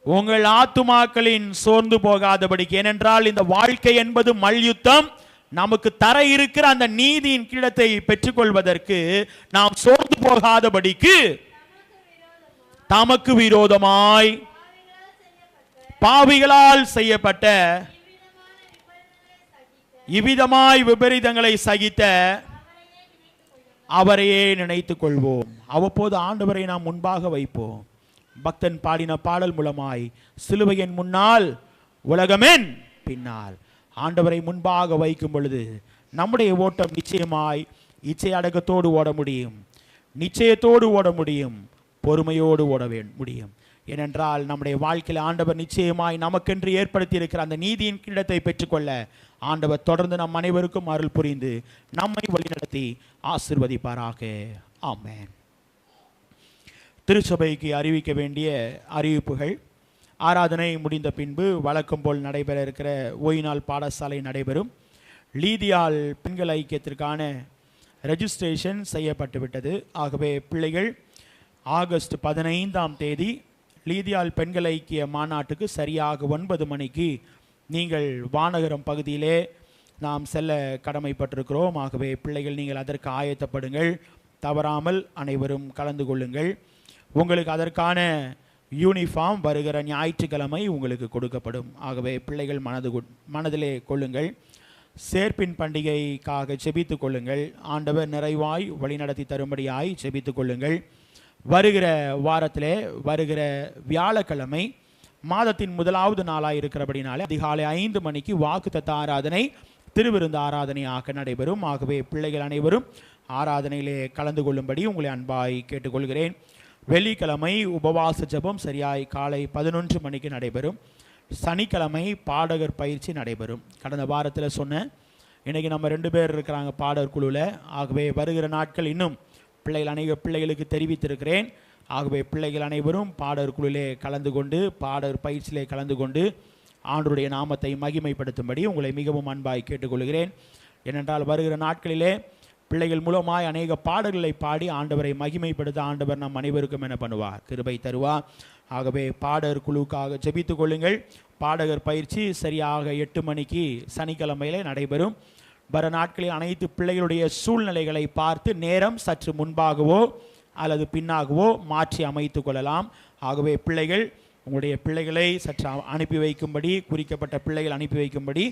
உங்கள் ஆத்துமாக்களின் சோர்ந்து போகாதபடிக்கு. ஏனென்றால் இந்த வாழ்க்கை என்பது மல்யுத்தம். நமக்கு தர இருக்கிற அந்த நீதியின் கிரீடத்தை பெற்றுக்கொள்வதற்கு நாம் சோர்ந்து போகாதபடிக்கு தமக்கு விரோதமாய் பாவிகளால் செய்யப்பட்ட இவ்விதமாய் விபரீதங்களை சகித்த அவரையே நினைத்துக் கொள்வோம். அவ்வப்போது ஆண்டவரை நாம் முன்பாக வைப்போம். பக்தன் பாடின பாடல் மூலமாய் சிலுவையின் முன்னால் உலகமென் பின்னால் ஆண்டவரை முன்பாக வைக்கும் பொழுது நம்முடைய ஓட்டம் நிச்சயமாய் இச்சை அடக்கத்தோடு ஓட முடியும், நிச்சயத்தோடு ஓட முடியும், பொறுமையோடு ஓட முடியும். ஏனென்றால் நம்முடைய வாழ்க்கையில் ஆண்டவர் நிச்சயமாய் நமக்கென்று ஏற்படுத்தி இருக்கிற அந்த நீதியின் கிரீடத்தை பெற்றுக்கொள்ள ஆண்டவர் தொடர்ந்து நம் அனைவருக்கும் அருள் புரிந்து நம்மை வழிநடத்தி ஆசீர்வதிப்பாராக. ஆமென். திருச்சபைக்கு அறிவிக்க வேண்டிய அறிவிப்புகள். ஆராதனை முடிந்த பின்பு வழக்கம் போல் நடைபெற இருக்கிற ஓய்நாள் பாடசாலை நடைபெறும். லீதியால் பெண்கள் ஐக்கியத்திற்கான ரெஜிஸ்ட்ரேஷன் செய்யப்பட்டுவிட்டது. ஆகவே பிள்ளைகள் ஆகஸ்ட் 15ஆம் தேதி லீதியால் பெண்கள் ஐக்கிய மாநாட்டுக்கு சரியாக 9 மணிக்கு நீங்கள் வானகரம் பகுதியிலே நாம் செல்ல கடமைப்பட்டிருக்கிறோம். ஆகவே பிள்ளைகள் நீங்கள் அதற்கு ஆயத்தப்படுங்கள், தவறாமல் அனைவரும் கலந்து கொள்ளுங்கள். உங்களுக்கு அதற்கான யூனிஃபார்ம் வருகிற ஞாயிற்றுக்கிழமை உங்களுக்கு கொடுக்கப்படும். ஆகவே பிள்ளைகள் மனதிலே கொள்ளுங்கள். சேர்ப்பின் பண்டிகைக்காக செபித்து கொள்ளுங்கள். ஆண்டவர் நிறைவாய் வழிநடத்தி தரும்படியாய் செபித்து கொள்ளுங்கள். வருகிற வாரத்திலே வருகிற வியாழக்கிழமை மாதத்தின் முதலாவது நாளாக இருக்கிறபடினாலே அதிகாலை 5 மணிக்கு வாக்குத்தத்த ஆராதனை திருவிருந்து ஆராதனையாக நடைபெறும். ஆகவே பிள்ளைகள் அனைவரும் ஆராதனையிலே கலந்து கொள்ளும்படி உங்களை அன்பாய் கேட்டுக்கொள்கிறேன். வெள்ளிக்கிழமை உபவாச ஜெபம் சரியாய் காலை 11 மணிக்கு நடைபெறும். சனிக்கிழமை பாடகர் பயிற்சி நடைபெறும். கடந்த வாரத்தில் சொன்னேன், இன்றைக்கி நம்ம 2 பேர் இருக்கிறாங்க பாடகர் குழுவில். ஆகவே வருகிற நாட்கள் இன்னும் பிள்ளைகளுக்கு தெரிவித்திருக்கிறேன். ஆகவே பிள்ளைகள் அனைவரும் பாடகர் குழுவிலே கலந்து கொண்டு பாடகர் பயிற்சியிலே கலந்து கொண்டு ஆண்டவருடைய நாமத்தை மகிமைப்படுத்தும்படி உங்களை மிகவும் அன்பாய் கேட்டுக்கொள்கிறேன். ஏனென்றால் வருகிற நாட்களிலே பிள்ளைகள் மூலமாய் அநேக பாடல்களை பாடி ஆண்டவரை மகிமைப்படுத்த ஆண்டவர் நம் அனைவருக்கும் என்ன பண்ணுவார், கிருபை தருவார். ஆகவே பாடகர் குழுவுக்காக ஜெபித்து கொள்ளுங்கள். பாடகர் பயிற்சி சரியாக 8 மணிக்கு சனிக்கிழமையிலே நடைபெறும். வர நாட்களில் அனைத்து பிள்ளைகளுடைய சூழ்நிலைகளை பார்த்து நேரம் சற்று முன்பாகவோ அல்லது பின்னாகவோ மாற்றி அமைத்து கொள்ளலாம். ஆகவே பிள்ளைகள் உங்களுடைய பிள்ளைகளை சற்று அனுப்பி வைக்கும்படி, குறிக்கப்பட்ட பிள்ளைகள் அனுப்பி வைக்கும்படி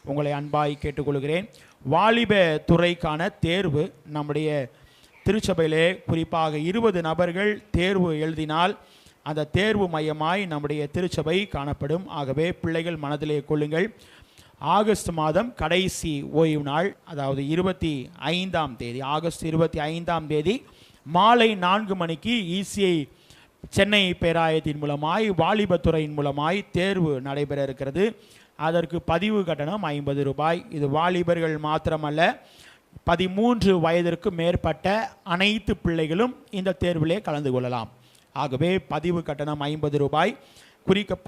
உங்களை அன்பாய் கேட்டுக்கொள்கிறேன். வாலிப துறைக்கான தேர்வு நம்முடைய திருச்சபையிலே குறிப்பாக 20 நபர்கள் தேர்வு எழுதினால் அந்த தேர்வு மையமாய் நம்முடைய திருச்சபை காணப்படும். ஆகவே பிள்ளைகள் மனதிலே கொள்ளுங்கள். ஆகஸ்ட் மாதம் கடைசி ஓய்வு நாள், அதாவது 25ஆம் தேதி, ஆகஸ்ட் 25ஆம் தேதி மாலை 4 மணிக்கு இசிஐ சென்னை பேராயத்தின் மூலமாய் வாலிபத்துறையின் மூலமாய் தேர்வு நடைபெற இருக்கிறது. அதற்கு பதிவு கட்டணம் 50 ரூபாய். இது வாலிபர்கள் மாத்திரமல்ல, 13 வயதிற்கு மேற்பட்ட அனைத்து பிள்ளைகளும் இந்த தேர்விலே கலந்து கொள்ளலாம். ஆகவே பதிவு கட்டணம் 50 ரூபாய்.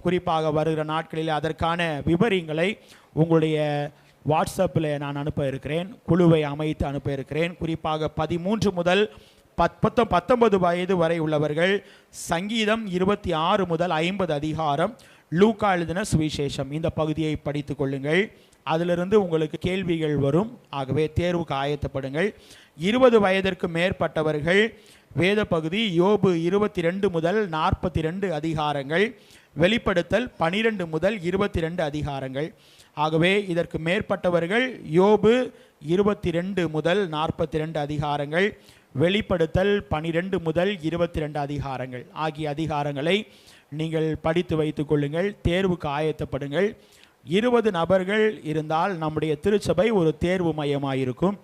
குறிப்பாக வருகிற நாட்களில் அதற்கான விவரங்களை உங்களுடைய வாட்ஸ்அப்பில் நான் அனுப்ப இருக்கிறேன். குழுவை அமைத்து அனுப்ப இருக்கிறேன். குறிப்பாக 13 முதல் 19 வயது வரை உள்ளவர்கள் சங்கீதம் 26 முதல் 50 அதிகாரம், லூக்கா எழுதின சுவிசேஷம் இந்த பகுதியை படித்து கொள்ளுங்கள். அதிலிருந்து உங்களுக்கு கேள்விகள் வரும். ஆகவே தேர்வுக்கு ஆயத்தப்படுங்கள். 20 வயதிற்கு மேற்பட்டவர்கள் வேத பகுதி யோபு 22 முதல் 42 அதிகாரங்கள், வெளிப்படுத்தல் 12 முதல் 22 அதிகாரங்கள். ஆகவே இதற்கு மேற்பட்டவர்கள் யோபு 22 முதல் 42 அதிகாரங்கள், வெளிப்படுத்தல் 12 முதல் 22 அதிகாரங்கள் ஆகிய அதிகாரங்களை நீங்கள் படித்து வைத்துக் கொள்ளுங்கள். தேர்வுக்கு ஆயத்தப்படுங்கள். 20 நபர்கள் இருந்தால் நம்முடைய திருச்சபை ஒரு தேர்வு மையமாயிருக்கும்.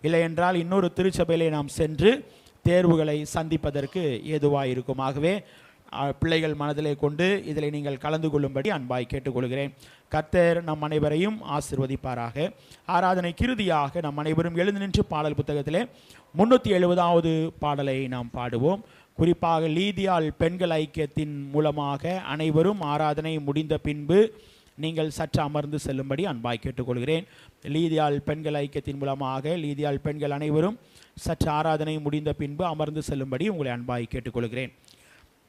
இல்லை என்றால் இன்னொரு திருச்சபையிலே நாம் சென்று தேர்வுகளை சந்திப்பதற்கு ஏதுவாயிருக்கும். ஆகவே பிள்ளைகள் மனதிலே கொண்டு இதில் நீங்கள் கலந்து கொள்ளும்படி அன்பாய் கேட்டுக்கொள்கிறேன். கர்த்தர் நம் அனைவரையும் ஆசீர்வதிப்பாராக. ஆராதனைக்கு இறுதியாக நம் அனைவரும் எழுந்து நின்று பாடல் புத்தகத்திலே 370வது பாடலை நாம் பாடுவோம். குறிப்பாக லீதியால் பெண்கள் ஐக்கியத்தின் மூலமாக அனைவரும் ஆராதனை முடிந்த பின்பு நீங்கள் சற்று அமர்ந்து செல்லும்படி அன்பாய் கேட்டுக்கொள்கிறேன். லீதியால் பெண்கள் ஐக்கியத்தின் மூலமாக லீதியால் பெண்கள் அனைவரும் சற்று ஆராதனை முடிந்த பின்பு அமர்ந்து செல்லும்படி உங்களை அன்பாய் கேட்டுக்கொள்கிறேன்.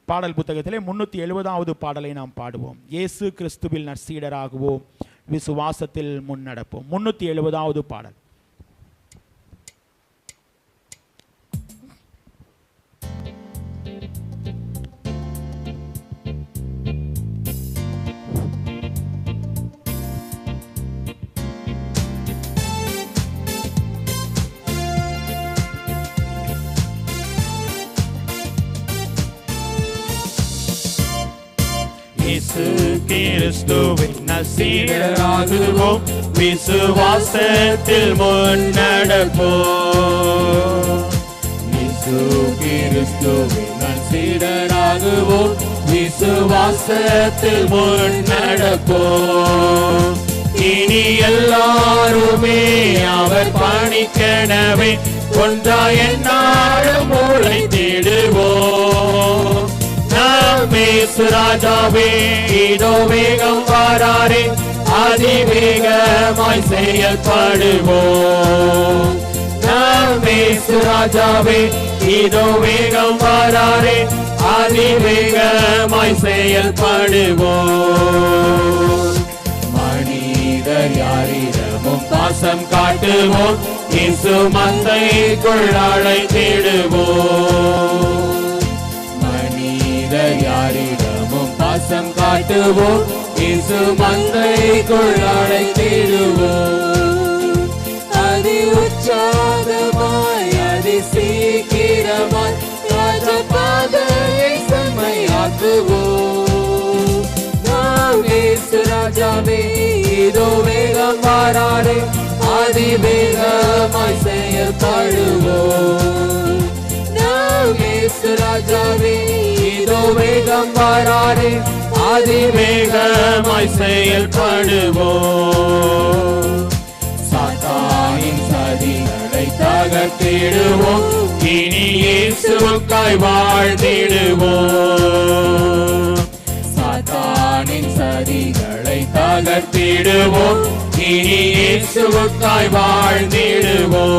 பாடல் புத்தகத்திலே 370வது பாடலை நாம் பாடுவோம். இயேசு கிறிஸ்துவில் நற்சீடராகுவோம், விசுவாசத்தில் முன்னடப்போம். 370வது பாடல். இயேசு கிறிஸ்துவின் நற்சீடராகுவோம், விசுவாசத்தில் முன்னடப்போம். இயேசு கிறிஸ்துவின் நற்சீடராகுவோம், விசுவாசத்தில் முன்னடப்போம். இனி எல்லாருமே அவர் பணிக்கெனவே ஒன்றாய் எந்நாளும் உழைத்திடுவோம். இயேசு ராஜாவே இதோ வேகம் வாராரே, அதிவேகமாய் செயல்படுவோம். இயேசு ராஜாவே இதோ வேகம் வாராரே, அதிவேகமாய் செயல்படுவோம். மனிதர் யாரிடமும் பாசம் காட்டுவோம், இயேசு மந்தைக்குள் அழைத்திடுவோம். யாரிடமும் பாசம் காட்டுவோம், இயேசு மந்தைக்குள் அழைத்திடுவோம். அதி உற்சாகமாய் அதி சீக்கிரமாய் ராஜபாதையை செம்மையாக்குவோம். நாம் இயேசு ராஜாவே இதோ வேகம் வாராரே, அதிவேகமாய் செயல்படுவோம். நாம் இயேசு ராஜாவே இதோ வேகம் வாராரே, அதிவேகமாய் செயல்படுவோம். சாத்தானின் சதிகளை தகர்த்திடுவோம், இனி இயேசுவுக்காய் வாழ்ந்திடுவோம். சாத்தானின் சதிகளை தகர்த்திடுவோம், இனி இயேசுவுக்காய் வாழ்ந்திடுவோம்.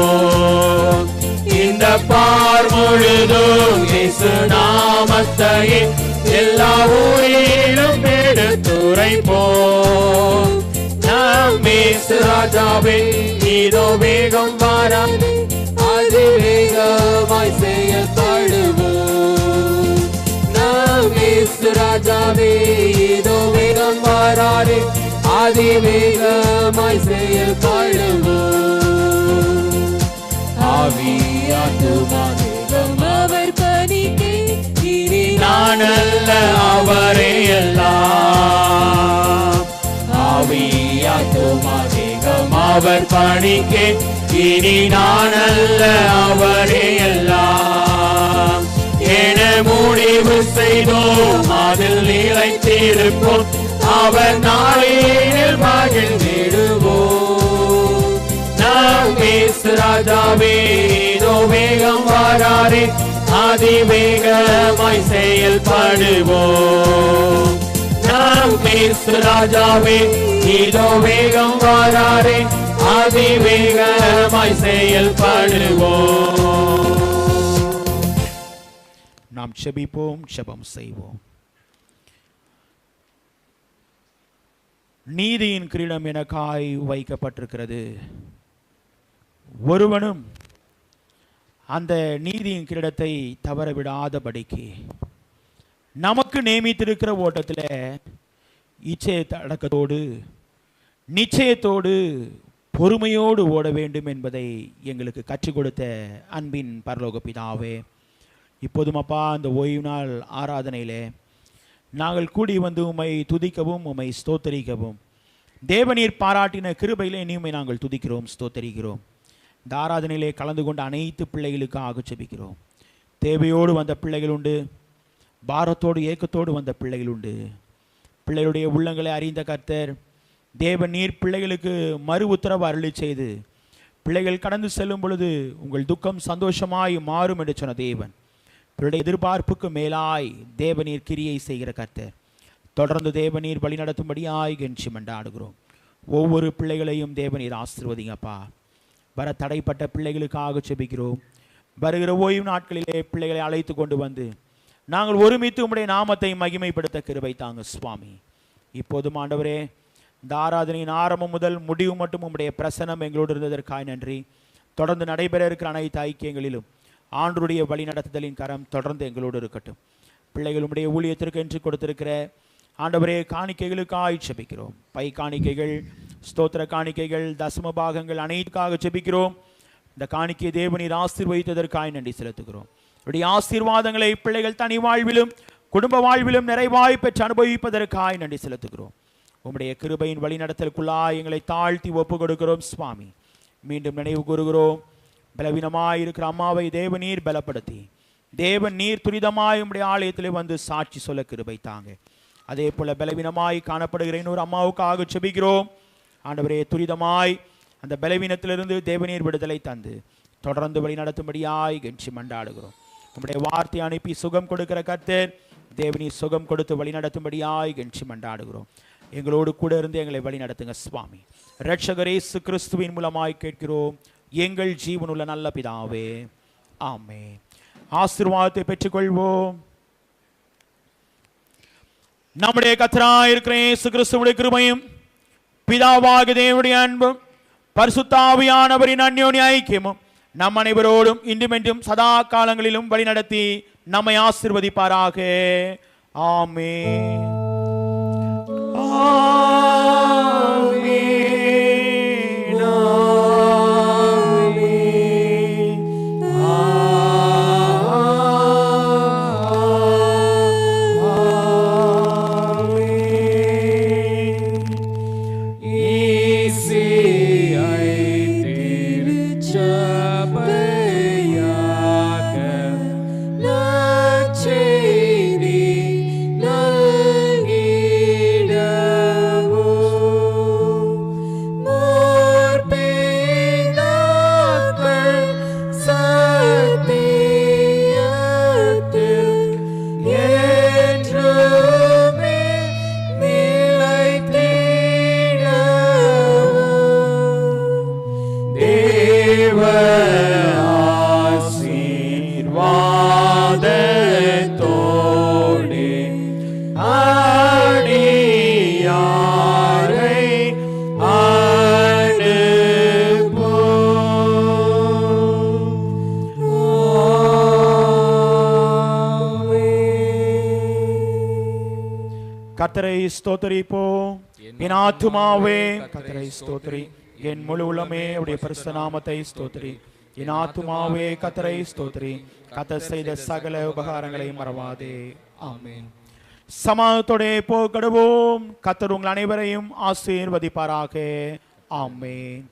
இந்த பார் முழுதும் இயேசு நாமத்தையே எல்லா ஊரிலும் எடுத்துரைப்போம். நாம் இயேசு ராஜாவே இதோ வேகம் வாராரே, அதிவேகமாய் செயல்படுவோம். நாம் இயேசு ராஜாவே இதோ வேகம் வாராரே, அதிவேகமாய் செயல்படுவோம். ஆவியாத்துமாதேகம் அவர் பணிக்கே, இனி நான் அல்ல அவரே எல்லாம். ஆவியாத்துமாதேகம் அவர் பணிக்கே, இனி நான் அல்ல அவரே எல்லாம். என முடிவு செய்தோம், அதில் நிலைத்திருப்போம், அவர் நாளில் மகிழ்ந்திடுவோம். நாம் இயேசு ராஜாவே இதோ வேகம் வாராரே, அதிவேகமாய் செயல்படுவோம். நாம் இயேசு ராஜாவே இதோ வேகம் வாராரே, அதிவேகமாய் செயல்படுவோம். நாம் செபிப்போம், செபம் செய்வோம். நீதியின் கிரீடம் எனக்காய் வைக்கப்பட்டிருக்கிறது, ஒருவனும் அந்த நீதியின் கிரீடத்தை தவற விடாதபடிக்கு நமக்கு நியமித்திருக்கிற ஓட்டத்தில் இச்சையத்தடக்கத்தோடு நிச்சயத்தோடு பொறுமையோடு ஓட வேண்டும் என்பதை எங்களுக்கு கற்றுக் கொடுத்த அன்பின் பரலோக பிதாவே, இப்போதும் அப்பா அந்த ஓய்வு நாள் ஆராதனையிலே நாங்கள் கூடி வந்து உம்மை துதிக்கவும் உம்மை ஸ்தோத்தரிக்கவும் தேவநீர் பாராட்டின கிருபையிலே நீமை நாங்கள் துதிக்கிறோம், ஸ்தோத்தரிக்கிறோம். இந்த ஆராதனையிலே கலந்து கொண்ட அனைத்து பிள்ளைகளுக்காக ஜெபிக்கிறோம். தேவையோடு வந்த பிள்ளைகள் உண்டு, பாரத்தோடு ஏக்கத்தோடு வந்த பிள்ளைகள் உண்டு. பிள்ளைகளுடைய உள்ளங்களை அறிந்த கர்த்தர் தேவநீர் பிள்ளைகளுக்கு மறு உத்தரவு அருளி செய்து பிள்ளைகள் கடந்து செல்லும் பொழுது உங்கள் துக்கம் சந்தோஷமாய் மாறும் என்று சொன்ன தேவன், பிள்ளைடைய எதிர்பார்ப்புக்கு மேலாய் தேவநீர் கிரியை செய்கிற கர்த்தர். தொடர்ந்து தேவநீர் வழி நடத்தும்படியாய் கெஞ்சி மண்டாடுகிறோம். ஒவ்வொரு பிள்ளைகளையும் தேவநீர் ஆசீர்வதிங்கப்பா. வர தடைப்பட்ட பிள்ளைகளுக்காக செபிக்கிறோம். வருகிற ஓய்வு நாட்களிலே பிள்ளைகளை அழைத்து கொண்டு வந்து நாங்கள் ஒருமித்து உம்முடைய நாமத்தை மகிமைப்படுத்த கிருபை தாங்க சுவாமி. இப்போதும் ஆண்டவரே, இந்த ஆராதனையின் ஆரம்பம் முதல் முடிவு மட்டும் உம்முடைய பிரசனம் எங்களோடு இருந்ததற்காய் நன்றி. தொடர்ந்து நடைபெற இருக்கிற அனைத்து ஐக்கியங்களிலும் ஆண்டவருடைய வழி நடத்துதலின் கரம் தொடர்ந்து எங்களோடு இருக்கட்டும். பிள்ளைகள் உம்முடைய ஊழியத்திற்கு என்று கொடுத்திருக்கிற ஆண்டவரே காணிக்கைகளுக்காய் செபிக்கிறோம். பை காணிக்கைகள், ஸ்தோத்திர காணிக்கைகள், தசம பாகங்கள் அனைத்துக்காக செபிக்கிறோம். இந்த காணிக்கை தேவநீர் ஆசீர்வதித்ததற்காய் நன்றி செலுத்துகிறோம். உடைய ஆசீர்வாதங்களை பிள்ளைகள் தனி வாழ்விலும் குடும்ப வாழ்விலும் நிறைவாய் பெற்று அனுபவிப்பதற்காய் நன்றி செலுத்துகிறோம். உம்முடைய கிருபையின் வழிநடத்தலுக்குள்ளாய் எங்களை தாழ்த்தி ஒப்பு கொடுக்கிறோம் சுவாமி. மீண்டும் நினைவு கூறுகிறோம், பலவீனமாய் இருக்கிற அம்மாவை தேவநீர் பலப்படுத்தி தேவன் நீர் துரிதமாய் உம்முடைய ஆலயத்திலே வந்து சாட்சி சொல்ல கிருபை தாங்க. அதே போல பலவீனமாய் காணப்படுகிற இன்னொரு அம்மாவுக்காக செபிக்கிறோம். ஆண்டவரே, துரிதமாய் அந்த பலவீனத்திலிருந்து தேவநீர் விடுதலை தந்து தொடர்ந்து வழி நடத்தும்படியாய் கெஞ்சி மண்டாடுகிறோம். உம்முடைய வார்த்தை அனுப்பி சுகம் கொடுக்கிற கர்த்தர், தேவநீர் சுகம் கொடுத்து வழி நடத்தும்படியாய் கெஞ்சி மண்டாடுகிறோம். எங்களோடு கூட இருந்து எங்களை வழி நடத்துங்க சுவாமி. இரட்சகர் இயேசு கிறிஸ்துவின் மூலமாய் கேட்கிறோம் எங்கள் ஜீவனுள்ள நல்ல பிதாவே, ஆமென். ஆசீர்வாதத்தை பெற்றுக்கொள்வோம். நம்முடைய கர்த்தராய் இருக்கிற இயேசு கிறிஸ்துவுடைய கிருபையும் பிதாவாகிய தேவனுடைய அன்பும் பரிசுத்த ஆவியானவரின் அந்யோன்ய ஐக்கியமும் நம் அனைவரோடும் இன்றுமென்றும் சதா காலங்களிலும் வழிநடத்தி நம்மை ஆசீர்வதிப்பாராக. ஆமென். கர்த்தரை ஸ்தோத்திரிப்போம். என் ஆத்துமாவே கர்த்தரை ஸ்தோத்திரி, என் முழு உள்ளமே அவருடைய பரிசுத்த நாமத்தை ஸ்தோத்திரி. என் ஆத்துமாவே கர்த்தரை ஸ்தோத்திரி, கர்த்தர் செய்த சகல உபகாரங்களை மறவாதே. ஆமென். சமாதத்தோட போகடுவோம். கர்த்தர் உங்கள் அனைவரையும் ஆசீர்வதிப்பாராக. ஆமென்.